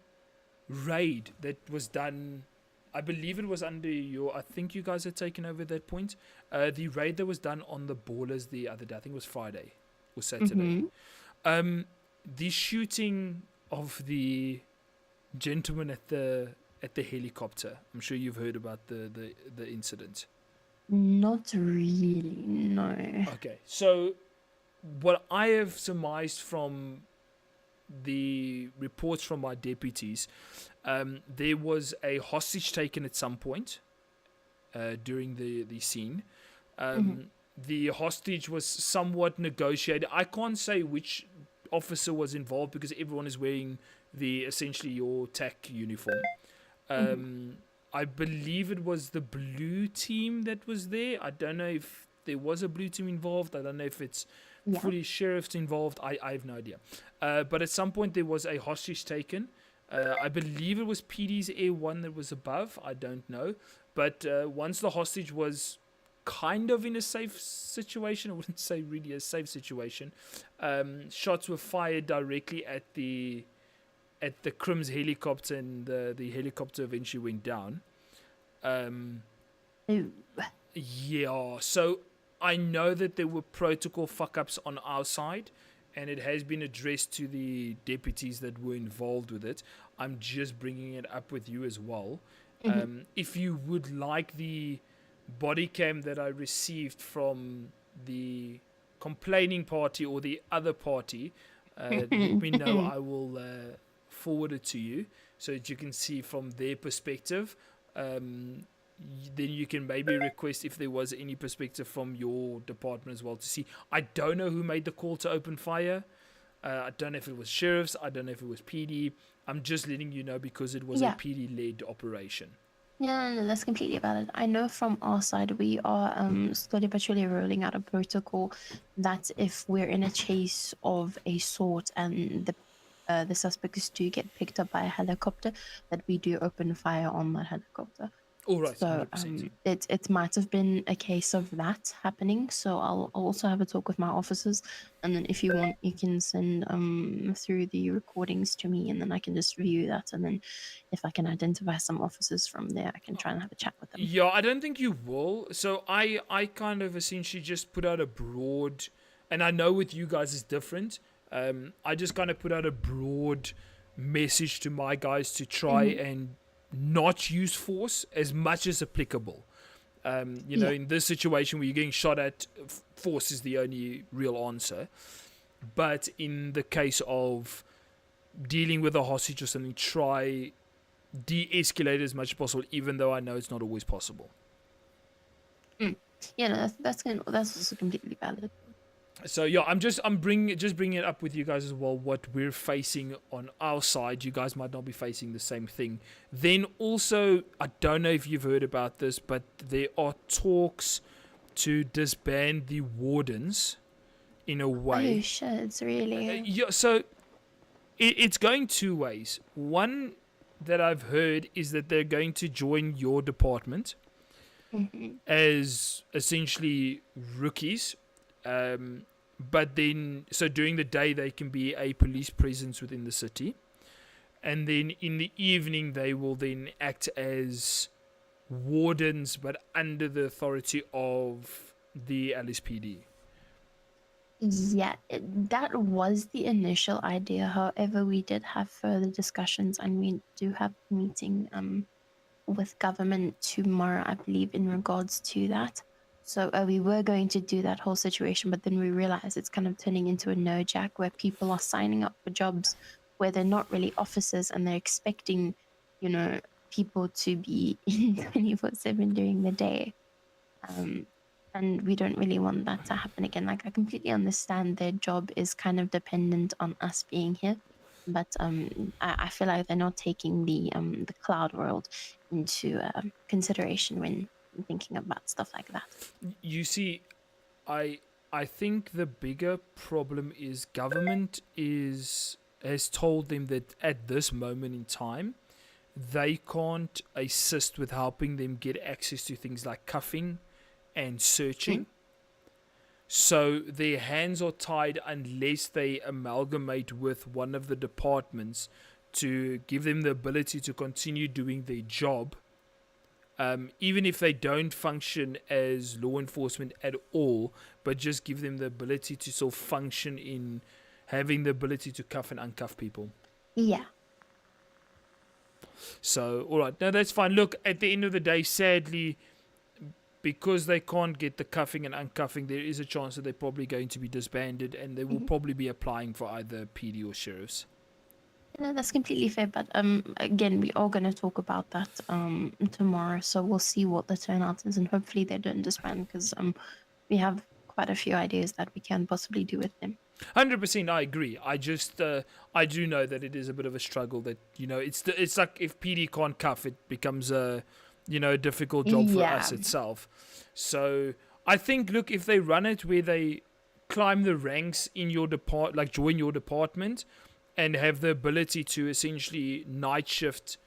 raid that was done, I believe it was under I think you guys had taken over that point. The raid that was done on the Ballers the other day, I think it was Friday or Saturday. The shooting of the gentleman at the helicopter. I'm sure you've heard about the incident. Not really, no. Okay, so what I have surmised from the reports from my deputies, there was a hostage taken at some point during the scene. The hostage was somewhat negotiated. I can't say which officer was involved because everyone is wearing essentially your TAC uniform. I believe it was the blue team that was there. I don't know if there was a blue team involved. I don't know if it's fully sheriffs involved. I have no idea. But at some point there was a hostage taken. I believe it was PD's A1 that was above. I don't know. But once the hostage was kind of in a safe situation, I wouldn't say really a safe situation, shots were fired directly at the Crim's helicopter, and the helicopter eventually went down. Yeah, so I know that there were protocol fuck-ups on our side, and it has been addressed to the deputies that were involved with it. I'm just bringing it up with you as well. If you would like the body cam that I received from the complaining party or the other party, let me know. I will forward it to you so that you can see from their perspective. Then you can maybe request if there was any perspective from your department as well to see. I don't know who made the call to open fire. I don't know if it was sheriffs. I don't know if it was PD. I'm just letting you know because it was a PD-led operation. Yeah, no, that's completely valid. I know from our side we are slowly but surely rolling out a protocol that if we're in a chase of a sort and the suspects do get picked up by a helicopter, that we do open fire on that helicopter. All right. So it might have been a case of that happening. So I'll also have a talk with my officers, and then if you want, you can send through the recordings to me, and then I can just review that, and then if I can identify some officers from there, I can try and have a chat with them. Yeah, I don't think you will. So I kind of essentially just put out a broad, and I know with you guys it's different. I just kind of put out a broad message to my guys to try and not use force as much as applicable. You know, in this situation where you're getting shot at, force is the only real answer. But in the case of dealing with a hostage or something, try de-escalate as much as possible, even though I know it's not always possible. Yeah, no, that's also completely valid. So yeah, I'm bringing it up with you guys as well. What we're facing on our side, you guys might not be facing the same thing. Then also, I don't know if you've heard about this, but there are talks to disband the wardens in a way. Oh shit, really? Yeah, so it's going two ways. One that I've heard is that they're going to join your department as essentially rookies. But then, so during the day they can be a police presence within the city, and then in the evening they will then act as wardens, but under the authority of the LSPD. Yeah, that was the initial idea. However, we did have further discussions, and we do have a meeting with government tomorrow, I believe, in regards to that. So we were going to do that whole situation, but then we realized it's kind of turning into a no-jack where people are signing up for jobs where they're not really officers and they're expecting, you know, people to be in 24/7 during the day. And we don't really want that to happen again. Like, I completely understand their job is kind of dependent on us being here, but I feel like they're not taking the cloud world into consideration when thinking about stuff like that. You see, I think the bigger problem is government has told them that at this moment in time they can't assist with helping them get access to things like cuffing and searching. So their hands are tied unless they amalgamate with one of the departments to give them the ability to continue doing their job. Even if they don't function as law enforcement at all, but just give them the ability to still function in having the ability to cuff and uncuff people. Yeah. So, all right, no, that's fine. Look, at the end of the day, sadly, because they can't get the cuffing and uncuffing, there is a chance that they're probably going to be disbanded, and they will probably be applying for either PD or sheriffs. No, that's completely fair. But again, we are going to talk about that tomorrow, so we'll see what the turnout is, and hopefully they don't disband, because we have quite a few ideas that we can possibly do with them. 100%, I agree. I just I do know that it is a bit of a struggle. That it's like if PD can't cuff, it becomes a a difficult job for us itself. So I think, look, if they run it where they climb the ranks in your join your department, and have the ability to essentially night shift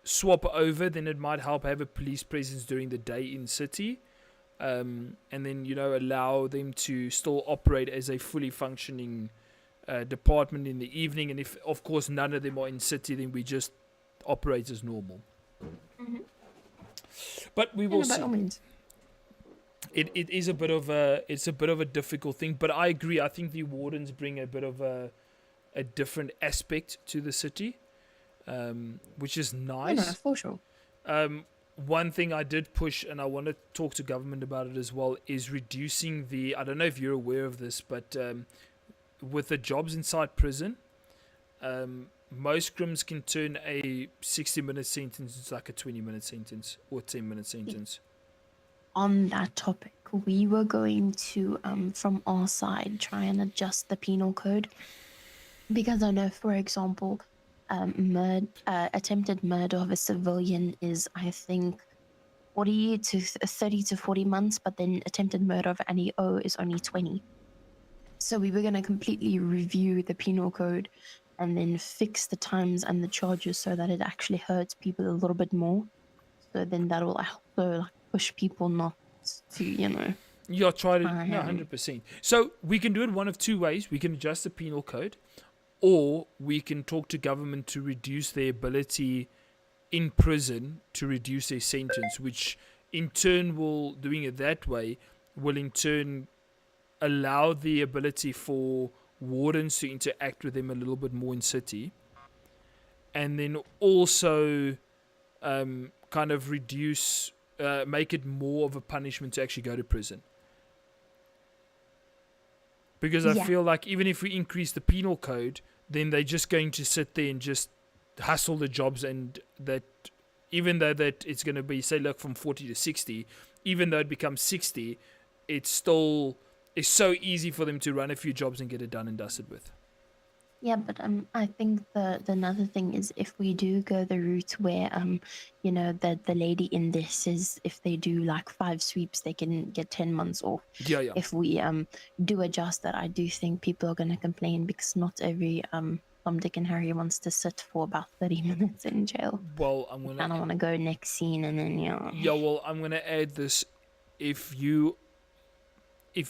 swap over, then it might help have a police presence during the day in city. And then allow them to still operate as a fully functioning department in the evening. And if, of course, none of them are in city, then we just operate as normal. But we will see. It is a bit of a difficult thing, but I agree. I think the wardens bring a bit of a different aspect to the city, which is nice. Yeah, for sure. One thing I did push, and I want to talk to government about it as well, is reducing the, I don't know if you're aware of this, but with the jobs inside prison, most crims can turn a 60-minute sentence into like a 20-minute sentence or 10-minute sentence. On that topic, we were going to, from our side, try and adjust the penal code, because I know, for example, attempted murder of a civilian is, I think, 30 to 40 months, but then attempted murder of an EO is only 20. So we were going to completely review the penal code and then fix the times and the charges so that it actually hurts people a little bit more. So then that will also push people not to, Yeah, try to, 100%. So we can do it one of two ways. We can adjust the penal code, or we can talk to government to reduce their ability in prison to reduce their sentence, which in turn doing it that way, will in turn allow the ability for wardens to interact with them a little bit more in city. And then also kind of reduce, make it more of a punishment to actually go to prison. Because I feel like even if we increase the penal code, then they're just going to sit there and just hustle the jobs, and that even though that it's going to be, say, look, from 40 to 60, even though it becomes 60, it's still so easy for them to run a few jobs and get it done and dusted with. Yeah, but I think the another thing is, if we do go the route where the lady in this is, if they do like 5 sweeps, they can get 10 months off. Yeah. If we do adjust that, I do think people are going to complain, because not every Tom, Dick, and Harry wants to sit for about 30 minutes in jail. Well, I'm gonna. I don't want to go next scene and then Yeah, well, I'm gonna add this: if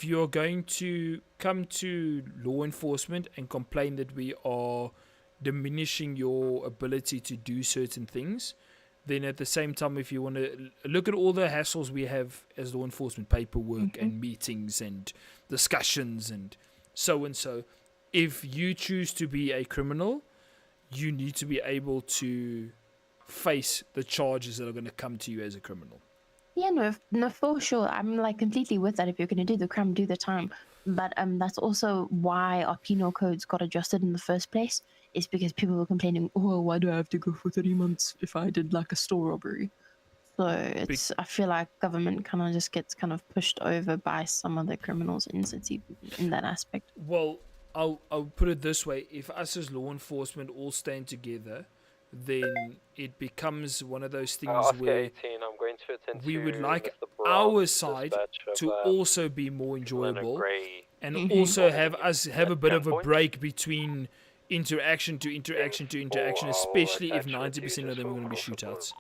you're going to come to law enforcement and complain that we are diminishing your ability to do certain things, then at the same time, if you want to look at all the hassles we have as law enforcement, paperwork and meetings and discussions and so, if you choose to be a criminal, you need to be able to face the charges that are going to come to you as a criminal. Yeah, no, for sure. I'm like completely with that. If you're going to do the crime, do the time. But that's also why our penal codes got adjusted in the first place. Is because people were complaining, oh, why do I have to go for 30 months if I did like a store robbery? So I feel like government kind of just gets kind of pushed over by some of the criminals in city in that aspect. Well, I'll put it this way: if us as law enforcement all stand together, then it becomes one of those things where 18, I'm going to attend we to would like Mr. Brown, our side to also be more enjoyable, Gray. and also have a bit of a break between interaction to interaction to interaction, especially if 90% of them are going to be shootouts.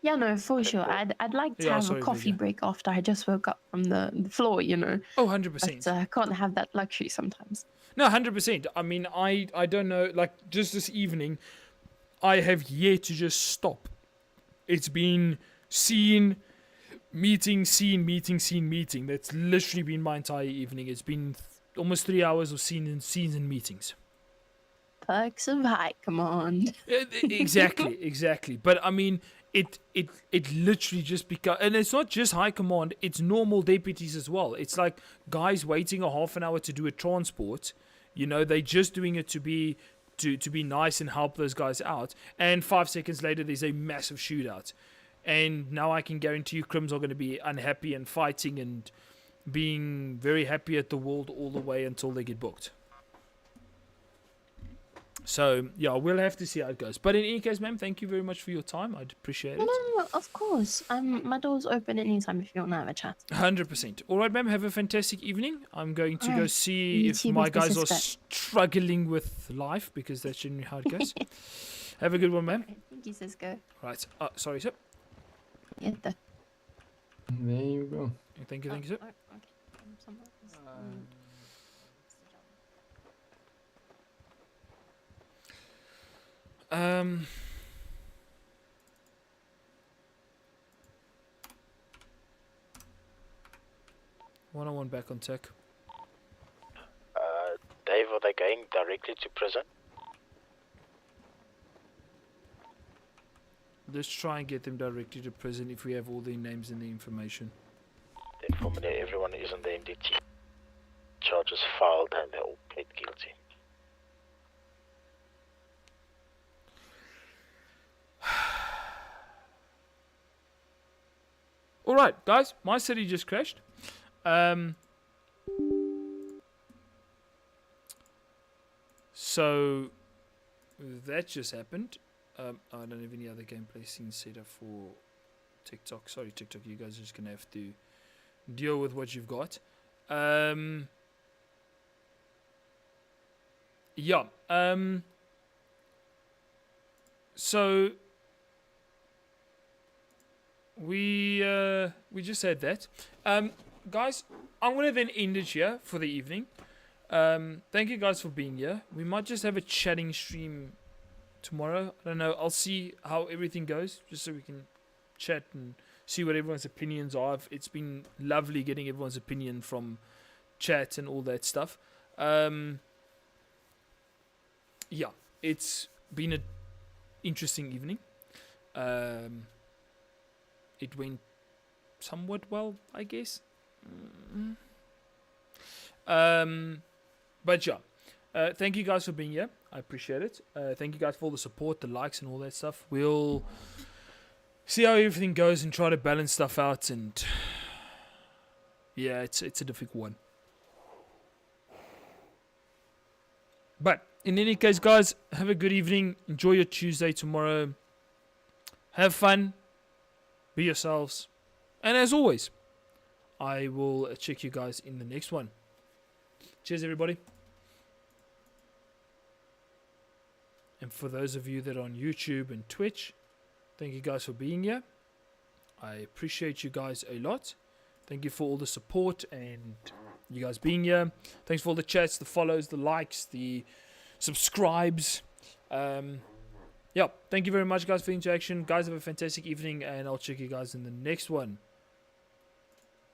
Yeah, no, for sure. I'd like to Yeah, have sorry, a coffee Vega. break after I just woke up from the floor, you know. Oh, 100%. But I can't have that luxury sometimes. No, 100%. I mean, I don't know. Like, just this evening, I have yet to just stop. It's been scene, meeting, scene, meeting, scene, meeting. That's literally been my entire evening. It's been almost 3 hours of scenes and meetings. Perks of high command. Exactly. But I mean, it literally just becomes, and it's not just high command. It's normal deputies as well. It's like guys waiting a half an hour to do a transport. You know, they're just doing it to be nice and help those guys out. And 5 seconds later, there's a massive shootout. And now I can guarantee you, Crims are going to be unhappy and fighting and being very happy at the world all the way until they get booked. So, yeah, we'll have to see how it goes. But in any case, ma'am, thank you very much for your time. I'd appreciate it. No, of course. My door's open anytime if you want to have a chat. 100%. All right, ma'am, have a fantastic evening. I'm going to go Alright, see you if too, my Mr. guys are Sister. struggling with life, because that's generally how it goes. Have a good one, ma'am. Thank you, Cisco. Right. Sorry, sir. Yeah, There you go. Thank you, sir. One-on-one back on tech. Dave, are they going directly to prison? Let's try and get them directly to prison if we have all their names and the information. Then formally everyone is on the MDT. Charges filed and they all plead guilty. Alright, guys, my city just crashed. So that just happened. I don't have any other gameplay scenes set up for TikTok. Sorry, TikTok, you guys are just gonna have to deal with what you've got. Yeah. So we just had that. Guys, I'm gonna then end it here for the evening. Thank you guys for being here. We might just have a chatting stream tomorrow. I don't know. I'll see how everything goes, just so we can chat and see what everyone's opinions are. It's been lovely getting everyone's opinion from chat and all that stuff. Yeah, it's been an interesting evening. It went somewhat well, I guess. But yeah, thank you guys for being here. I appreciate it. Thank you guys for all the support, the likes, and all that stuff. We'll see how everything goes and try to balance stuff out. And yeah, it's a difficult one. But in any case, guys, have a good evening. Enjoy your Tuesday tomorrow. Have fun. Be yourselves. And as always, I will check you guys in the next one. Cheers, everybody. And for those of you that are on YouTube and Twitch, thank you guys for being here. I appreciate you guys a lot. Thank you for all the support and you guys being here. Thanks for all the chats, the follows, the likes, the subscribes. Yeah, thank you very much, guys, for the interaction. Guys, have a fantastic evening, and I'll check you guys in the next one.